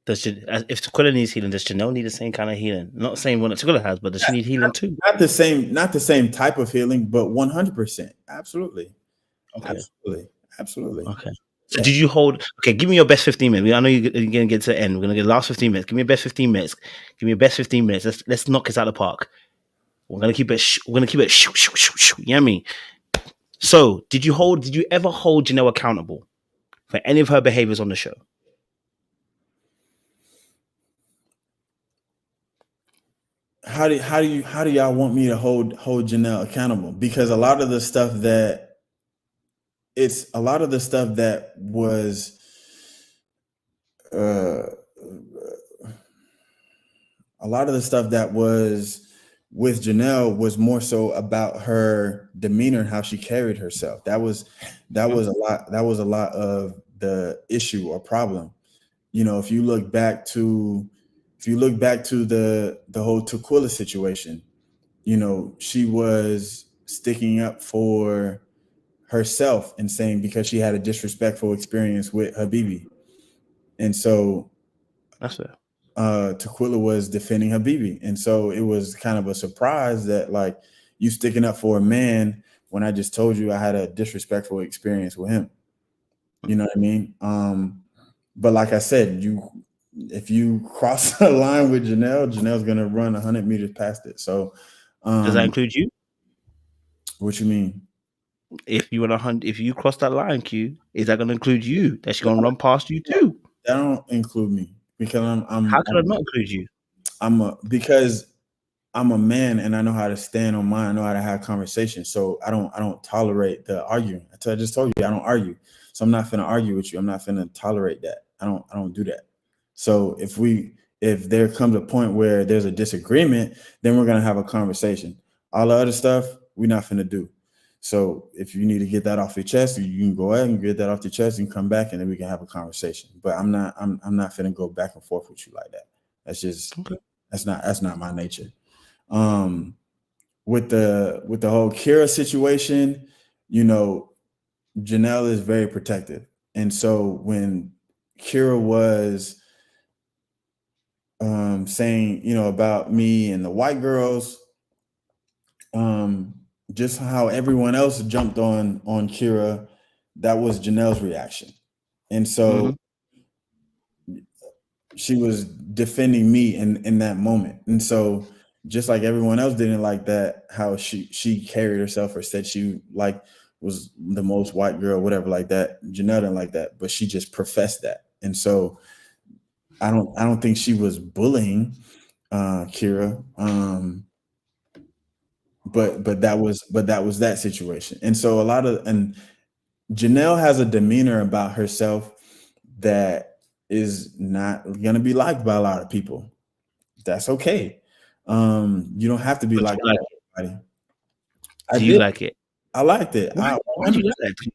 If Taquilla needs healing, does Janelle need the same kind of healing? Not the same one that Taquilla has, but does she need healing too? Not the same type of healing, but 100%. Absolutely. Okay. Absolutely. Okay. So did you hold? Okay, give me your best 15 minutes. I know you're gonna get to the end. We're gonna get the last 15 minutes. Give me your best 15 minutes. Give me your best 15 minutes. Let's knock this out of the park. We're gonna keep it. You know what I mean? So did you ever hold Janelle accountable for any of her behaviors on the show? How do y'all want me to hold Janelle accountable? Because a lot of the stuff that was with Janelle was more so about her demeanor and how she carried herself. That was a lot of the issue or problem. If you look back to the whole Taquilla situation, she was sticking up for herself and saying, because she had a disrespectful experience with Habibi. And so that's it. Taquilla was defending Habibi. And so it was kind of a surprise that, like, you sticking up for a man when I just told you I had a disrespectful experience with him. You know what I mean? But like I said, if you cross the line with Janelle's going to run 100 meters past it. So does that include you? What you mean? If you cross that line, Q, is that going to include you? That she's going to run past you too? That don't include me, because How could I not include you? Because I'm a man and I know how to stand on mine. I know how to have conversations. So I don't tolerate the arguing. I just told you I don't argue. So I'm not finna argue with you. I'm not finna tolerate that. I don't do that. So if there comes a point where there's a disagreement, then we're gonna have a conversation. All the other stuff we're not finna do. So if you need to get that off your chest, you can go ahead and get that off your chest and come back, and then we can have a conversation. But I'm not finna go back and forth with you like that. That's just okay. That's not my nature. With the whole Kira situation, Janelle is very protective. And so when Kira was saying, about me and the white girls, just how everyone else jumped on Kira, that was Janelle's reaction. And so she was defending me in that moment. And so just like everyone else didn't like that, how she carried herself or said she was the most white girl, whatever like that. Janelle didn't like that, but she just professed that. And so I don't think she was bullying Kira. But that was that situation. And so and Janelle has a demeanor about herself that is not going to be liked by a lot of people. That's okay. You don't have to be liked by everybody. Do you like it? I liked it. Why do you like that?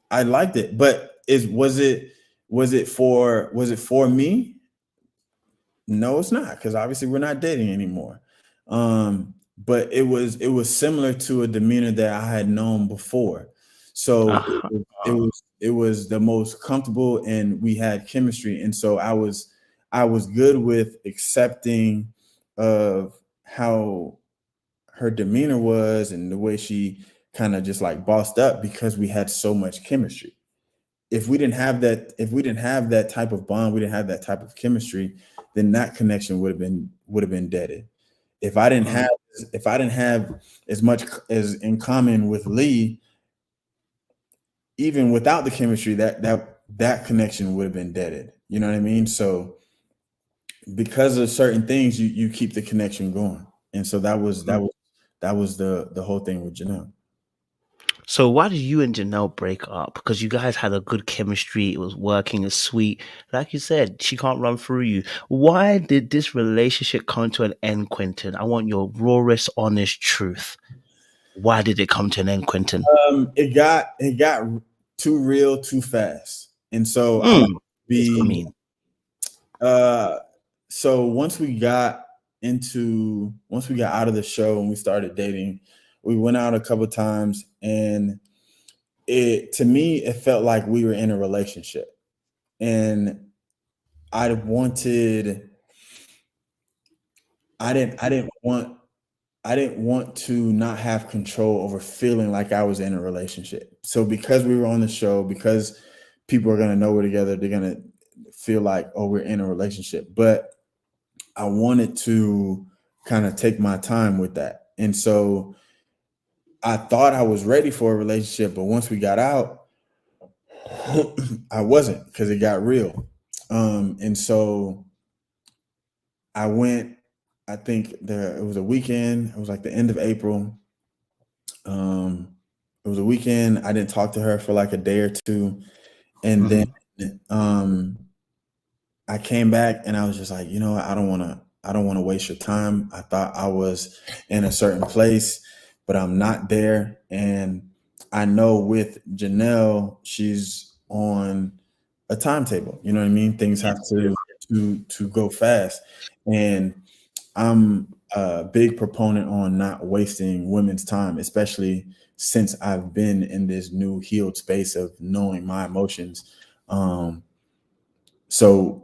I liked it, but was it for me? No, it's not, because obviously we're not dating anymore. But it was similar to a demeanor that I had known before. So it was the most comfortable, and we had chemistry. And so I was I was good with accepting of how her demeanor was and the way she kind of just like bossed up, because we had so much chemistry. If we didn't have that type of bond, we didn't have that type of chemistry, then that connection would have been deaded. If I didn't have as much as in common with Lee, even without the chemistry, that connection would have been deaded. You know what I mean? So because of certain things, you keep the connection going. And so that was the whole thing with Janelle. So why did you and Janelle break up? Because you guys had a good chemistry. It was working. It's sweet. Like you said, she can't run through you. Why did this relationship come to an end, Quinton? I want your rawest, honest truth. Why did it come to an end, Quinton? It got too real too fast. And so so once we got out of the show and we started dating, we went out a couple of times, and to me it felt like we were in a relationship, and I didn't want to not have control over feeling like I was in a relationship. So because we were on the show, because people are going to know we're together, they're going to feel like, oh, we're in a relationship. But I wanted to kind of take my time with that. And so I thought I was ready for a relationship, but once we got out, I wasn't, because it got real. And so I went, I think it was a weekend. It was like the end of April. It was a weekend. I didn't talk to her for like a day or two. And then I came back and I was just like, I don't want to waste your time. I thought I was in a certain place, but I'm not there. And I know with Janelle, she's on a timetable. You know what I mean? Things have to go fast. And I'm a big proponent on not wasting women's time, especially since I've been in this new healed space of knowing my emotions. So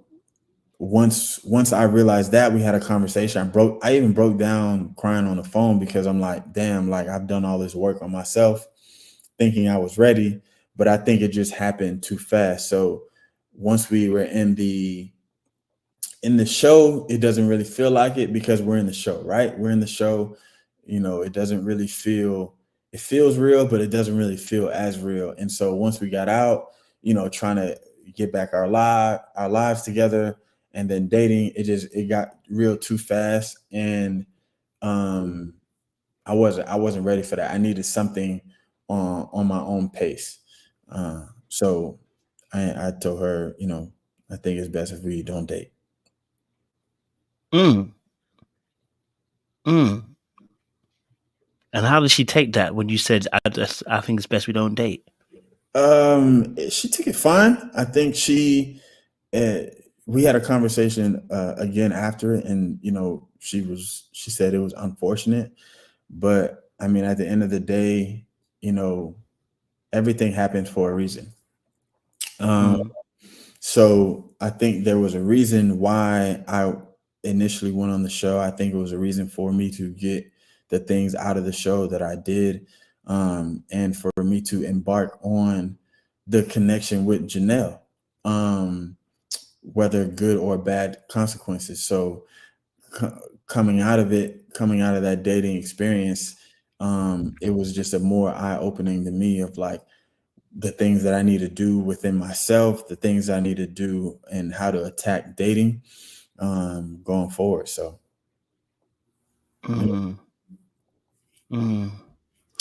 once I realized that, we had a conversation. I even broke down crying on the phone, because I'm like, damn, like I've done all this work on myself thinking I was ready, but I think it just happened too fast. So once we were in the show, it doesn't really feel like it, because we're in the show, right? We're in the show, it doesn't really feel, it feels real, but it doesn't really feel as real. And so once we got out, trying to get back our lives together, and then dating, it got real too fast. And I wasn't ready for that. I needed something on my own pace. So I told her, I think it's best if we don't date. And how did she take that when you said, I think it's best we don't date? She took it fine. I think we had a conversation again after it, and she said it was unfortunate, but I mean, at the end of the day, everything happens for a reason. So I think there was a reason why I initially went on the show. I think it was a reason for me to get the things out of the show that I did, and for me to embark on the connection with Janelle, whether good or bad consequences. So coming out of that dating experience, it was just a more eye-opening to me of like the things that I need to do within myself, the things I need to do, and how to attack dating going forward. So.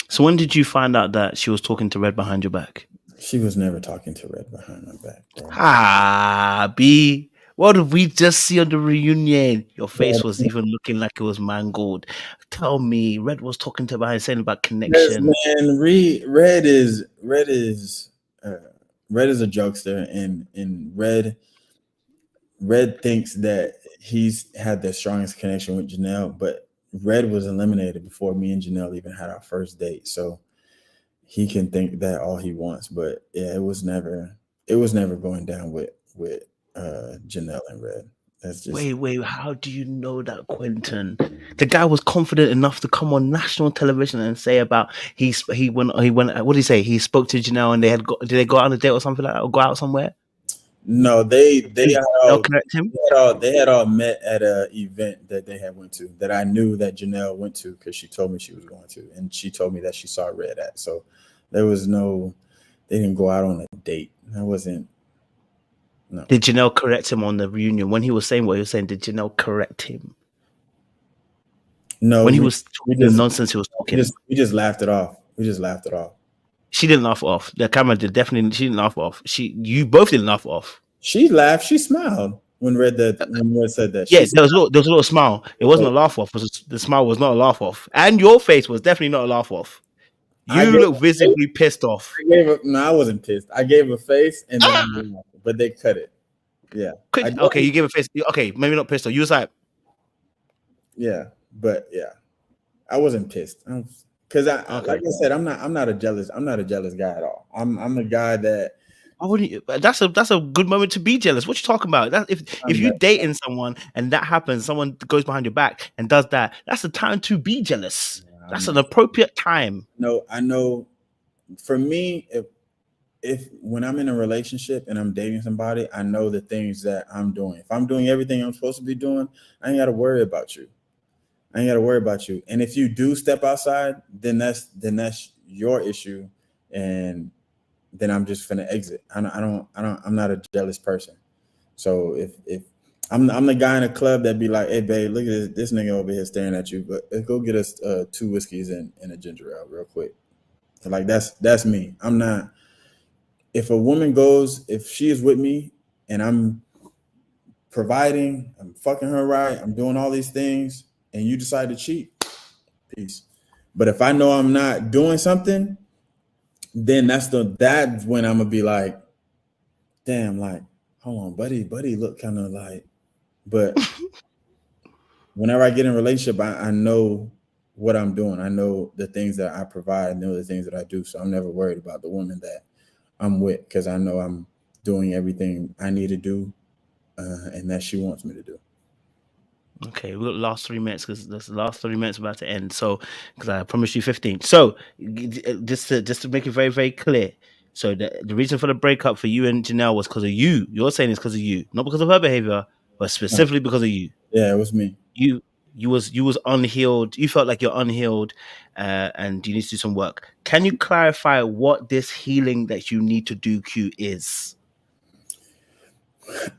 So when did you find out that she was talking to Red behind your back? She was never talking to Red behind my back, bro. B, what did we just see on the reunion? Your face was even looking like it was mangled. Tell me, Red was talking to her, saying about connection. Yes, man, Red is a jokester, and Red thinks that he's had the strongest connection with Janelle, but Red was eliminated before me and Janelle even had our first date. So he can think that all he wants, but yeah, it was never going down with Janelle and Red. That's just Wait. How do you know that, Quinton? The guy was confident enough to come on national television and say about he went. What did he say? He spoke to Janelle and did they go out on a date or something like that, or go out somewhere? no. They had They'll all correct him. they had all met at a event that they had went to, that I knew that Janelle went to because she told me she was going to, and she told me that she saw Red at. So there was no, they didn't go out on a date. That wasn't. No. Did Janelle correct him on the reunion when he was saying what he was saying? Did Janelle correct him? No, When he was talking the nonsense he was talking. We just laughed it off. She didn't laugh off. The camera did definitely. She didn't laugh off. You both didn't laugh off. She laughed. She smiled when Red said that. Yeah, there was a little smile. It wasn't a laugh off. The smile was not a laugh off, and your face was definitely not a laugh off. You look visibly pissed off. I wasn't pissed. I gave a face, and then but they cut it. Yeah. Okay, you gave a face. Okay, maybe not pissed off. You was like, yeah, but yeah, I wasn't pissed because like I said, I'm not a jealous guy at all. I'm a guy that. I wouldn't. That's a good moment to be jealous. What you talking about? That if you're dating someone and that happens, someone goes behind your back and does that. That's the time to be jealous. That's an appropriate time. No, I know. For me, if when I'm in a relationship and I'm dating somebody, I know the things that I'm doing. If I'm doing everything I'm supposed to be doing, I ain't got to worry about you. And if you do step outside, then that's your issue, and then I'm just gonna exit. I'm not a jealous person. So if I'm the guy in a club that be like, hey babe, look at this nigga over here staring at you, but let's go get us 2 whiskeys and a ginger ale real quick. And like that's me. I'm not. If a woman goes, if she is with me and I'm providing, I'm fucking her right, I'm doing all these things, and you decide to cheat, peace. But if I know I'm not doing something, then that's when I'm gonna be like, damn, like, hold on, buddy look kind of like, but whenever I get in a relationship, I know what I'm doing. I know the things that I provide, I know the things that I do. So I'm never worried about the woman that I'm with, because I know I'm doing everything I need to do and that she wants me to do. Okay, we've got the last 3 minutes because the last 30 minutes about to end. So, because I promised you 15. So, just to make it very, very clear. So, the reason for the breakup for you and Janelle was because of you. You're saying it's because of you, not because of her behavior, but specifically because of you. Yeah, it was me. You was unhealed. You felt like you're unhealed, and you need to do some work. Can you clarify what this healing that you need to do, Q, is?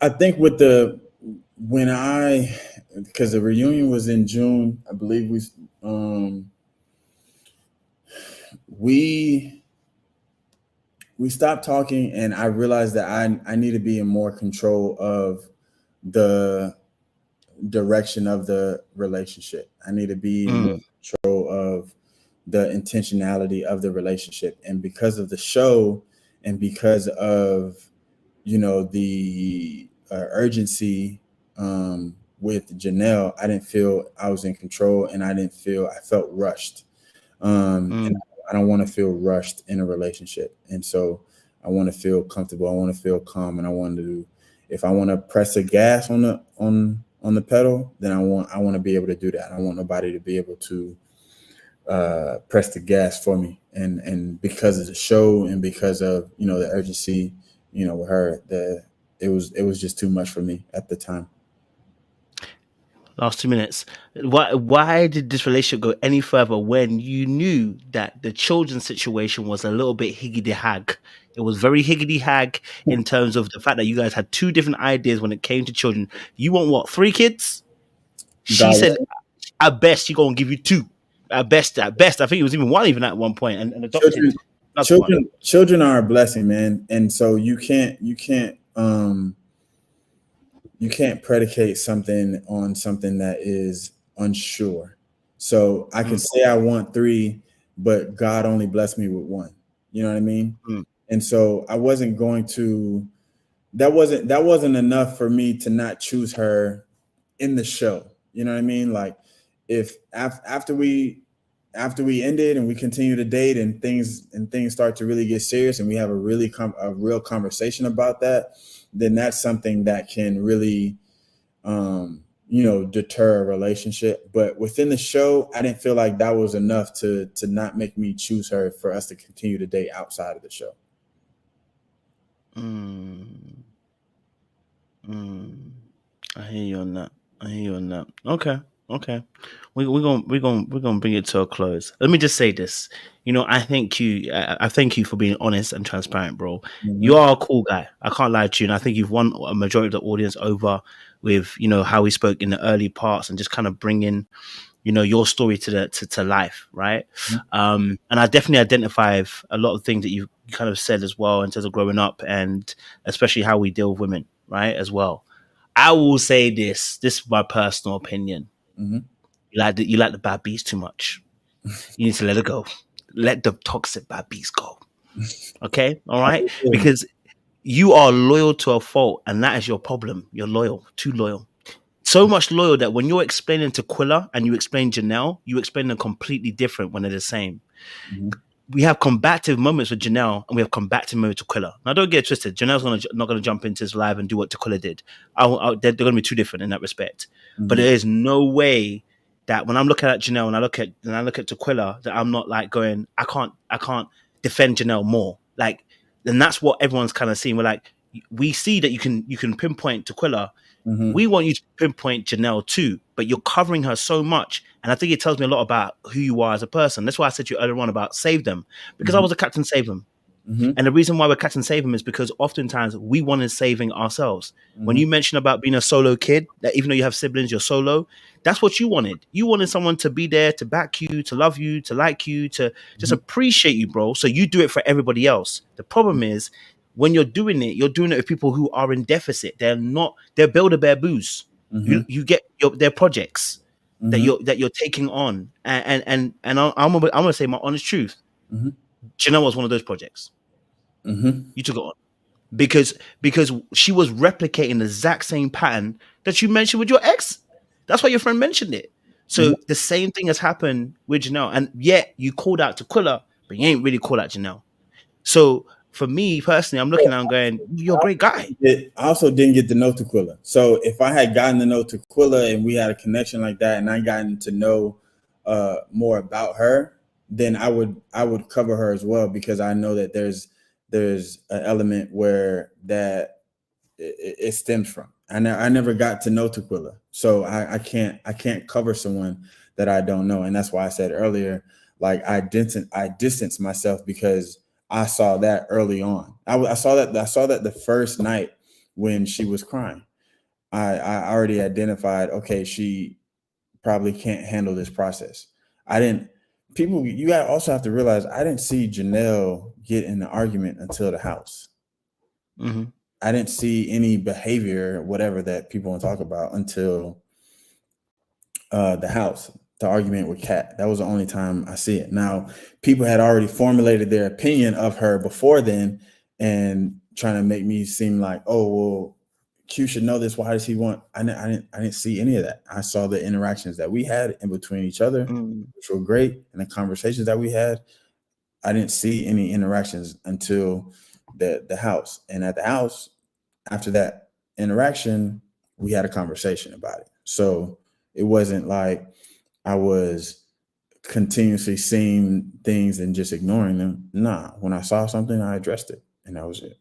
I think because the reunion was in June, I believe we stopped talking, and I realized that I need to be in more control of the direction of the relationship. I need to be in more control of the intentionality of the relationship. And because of the show, and because of the urgency with Janelle, I didn't feel I was in control, and I felt rushed. And I don't want to feel rushed in a relationship. And so I want to feel comfortable. I want to feel calm, and if I want to press the gas on the pedal, then I want to be able to do that. I don't want nobody to be able to press the gas for me. And because of the show, and because of the urgency, with her, it was just too much for me at the time. Last 2 minutes. Why did this relationship go any further when you knew that the children's situation was a little bit higgity-hag? It was very higgity-hag in terms of the fact that you guys had 2 different ideas when it came to children. You want what, 3 kids? She said, at best, she's going to give you 2. At best. I think it was even 1 even at one point. And adopted. Children are a blessing, man. And so you can't predicate something on something that is unsure. So I can say I want 3, but God only blessed me with 1. You know what I mean? And so I wasn't going to. That wasn't enough for me to not choose her in the show. You know what I mean? Like, if after we ended and we continue to date, and things start to really get serious, and we have a real conversation about that, then that's something that can really deter a relationship. But within the show, I didn't feel like that was enough to not make me choose her for us to continue to date outside of the show. I hear you on that. Okay. We're gonna bring it to a close. Let me just say this. I thank you for being honest and transparent, bro. Mm-hmm. You are a cool guy. I can't lie to you. And I think you've won a majority of the audience over with, how we spoke in the early parts and just kind of bringing, your story to life, right? Mm-hmm. And I definitely identify a lot of things that you kind of said as well in terms of growing up, and especially how we deal with women, right? As well. I will say this is my personal opinion. Mm-hmm. You like the bad bees too much. You need to let it go. Let the toxic bad bees go. Okay? All right? Because you are loyal to a fault, and that is your problem. You're loyal, too loyal. So much loyal that when you're explaining Taquilla and you explain Janelle, you explain them completely different when they're the same. Mm-hmm. We have combative moments with Janelle, and we have combative moments with Taquilla. Now, don't get it twisted. Janelle's not going to jump into his live and do what Taquilla did. They're going to be too different in that respect. Mm-hmm. But there is no way that when I'm looking at Janelle and I look at Taquilla, that I'm not like going, I can't defend Janelle more. Like, and that's what everyone's kind of seeing. We're like, we see that you can pinpoint Taquilla. Mm-hmm. We want you to pinpoint Janelle too, but you're covering her so much. And I think it tells me a lot about who you are as a person. That's why I said to you earlier on about save them, because I was a Captain Save them. Mm-hmm. And the reason why we're Captain Save them is because oftentimes we wanted saving ourselves. Mm-hmm. When you mention about being a solo kid, that even though you have siblings, you're solo, that's what you wanted. You wanted someone to be there, to back you, to love you, to like you, to just appreciate you, bro. So you do it for everybody else. The problem is, when you're doing it with people who are in deficit. They're Build-A-Bear boos. Mm-hmm. You get their projects that you're taking on, and I'm gonna say my honest truth. Mm-hmm. Janelle was one of those projects. Mm-hmm. You took it on because she was replicating the exact same pattern that you mentioned with your ex. That's why your friend mentioned it. So the same thing has happened with Janelle, and yet you called out Taquilla, but you ain't really called out Janelle. So for me personally, I'm looking at and going, you're a great guy. I also didn't get to know Taquilla. So if I had gotten to know Taquilla and we had a connection like that, and I gotten to know more about her, then I would cover her as well, because I know that there's an element where that it stems from. I never got to know Taquilla, so I can't cover someone that I don't know, and that's why I said earlier, like I distanced myself because I saw that early on. I saw that the first night when she was crying. I already identified, okay, she probably can't handle this process. You also have to realize, I didn't see Janelle get in an argument until the house. Mm-hmm. I didn't see any behavior, whatever that people want to talk about, until the house. The argument with Kat. That was the only time I see it. Now, people had already formulated their opinion of her before then, and trying to make me seem like, oh, well, Q should know this. Why does he want? I didn't see any of that. I saw the interactions that we had in between each other, which were great, and the conversations that we had. I didn't see any interactions until the house. And at the house, after that interaction, we had a conversation about it. So it wasn't like I was continuously seeing things and just ignoring them. Nah, when I saw something, I addressed it, and that was it.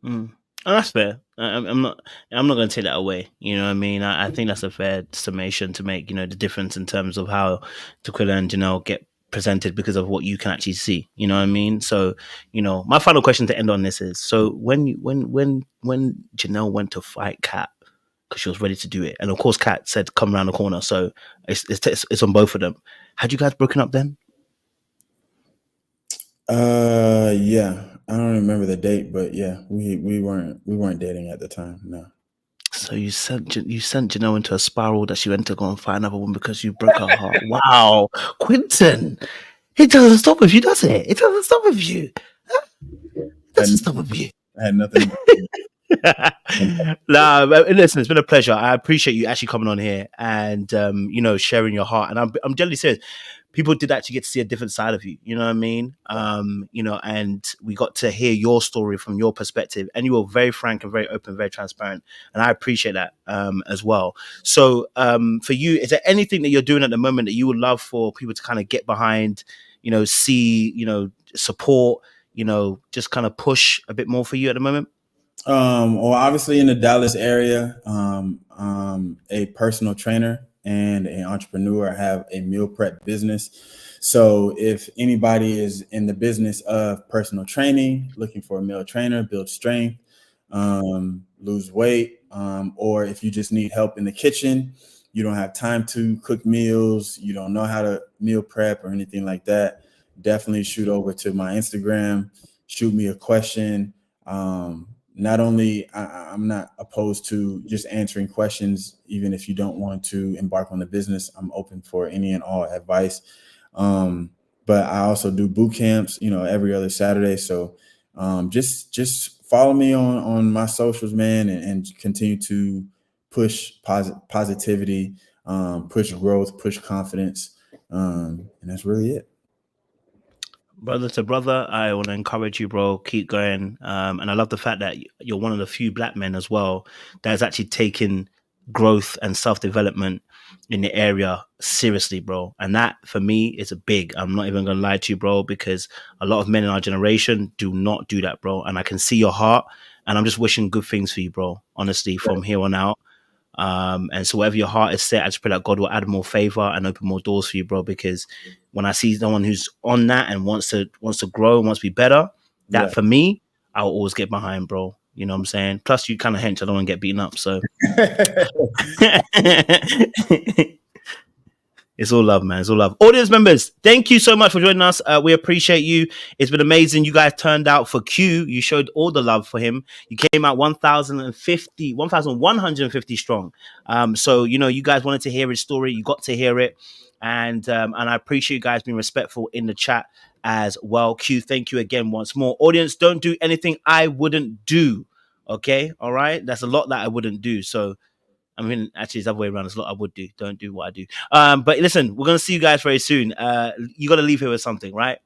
Oh, that's fair. I'm not going to take that away. You know what I mean? I think that's a fair summation to make. The difference in terms of how Taquilla and Janelle get presented because of what you can actually see. You know what I mean? So, my final question to end on this is: so when Janelle went to fight Kat, because she was ready to do it, and of course Kat said come around the corner, so it's on both of them. Had you guys broken up then? Yeah, I don't remember the date, but yeah, we weren't dating at the time. No. So you sent Janelle into a spiral that she went to go and find another one because you broke her heart. Wow, Quinton, it doesn't stop with you, does it? It doesn't stop with you. It doesn't stop with you. I had nothing. Nah, listen, it's been a pleasure. I appreciate you actually coming on here and sharing your heart. And I'm genuinely serious. people did actually get to see a different side of you. You know what I mean? You know, and we got to hear your story from your perspective, and you were very frank and very open, very transparent, and I appreciate that as well. So for you, is there anything that you're doing at the moment that you would love for people to kind of get behind, you know, see, you know, support, you know, just kind of push a bit more for you at the moment? Well, obviously in the Dallas area, a personal trainer and an entrepreneur. I have a meal prep business. So if anybody is in the business of personal training, looking for a meal trainer, build strength, lose weight, or if you just need help in the kitchen, you don't have time to cook meals, you don't know how to meal prep or anything like that, definitely shoot over to my Instagram, shoot me a question. Not only I'm not opposed to just answering questions, even if you don't want to embark on the business, I'm open for any and all advice. But I also do boot camps, you know, every other Saturday. So just follow me on my socials, man, and continue to push positivity, push growth, push confidence. And that's really it. Brother to brother, I want to encourage you, bro. Keep going. And I love the fact that you're one of the few black men as well that has actually taken growth and self-development in the area seriously, bro. And that for me is a big, I'm not even going to lie to you, bro, because a lot of men in our generation do not do that, bro. And I can see your heart, and I'm just wishing good things for you, bro, honestly, from here on out. And so whatever your heart is set, I just pray that God will add more favor and open more doors for you, bro. Because when I see someone who's on that and wants to grow and wants to be better, that for me, I'll always get behind, bro. You know what I'm saying? Plus, you kind of hench. I don't want to get beaten up, so it's all love, man. It's all love. Audience members, thank you so much for joining us. We appreciate you. It's been amazing. You guys turned out for Q. You showed all the love for him. You came out 1,150 strong. So, you know, you guys wanted to hear his story. You got to hear it. And I appreciate you guys being respectful in the chat as well. Q, thank you again once more. Audience, don't do anything I wouldn't do. Okay? All right? That's a lot that I wouldn't do. So, I mean, actually, it's the other way around. It's a lot I would do. Don't do what I do. But listen, we're going to see you guys very soon. You got to leave here with something, right?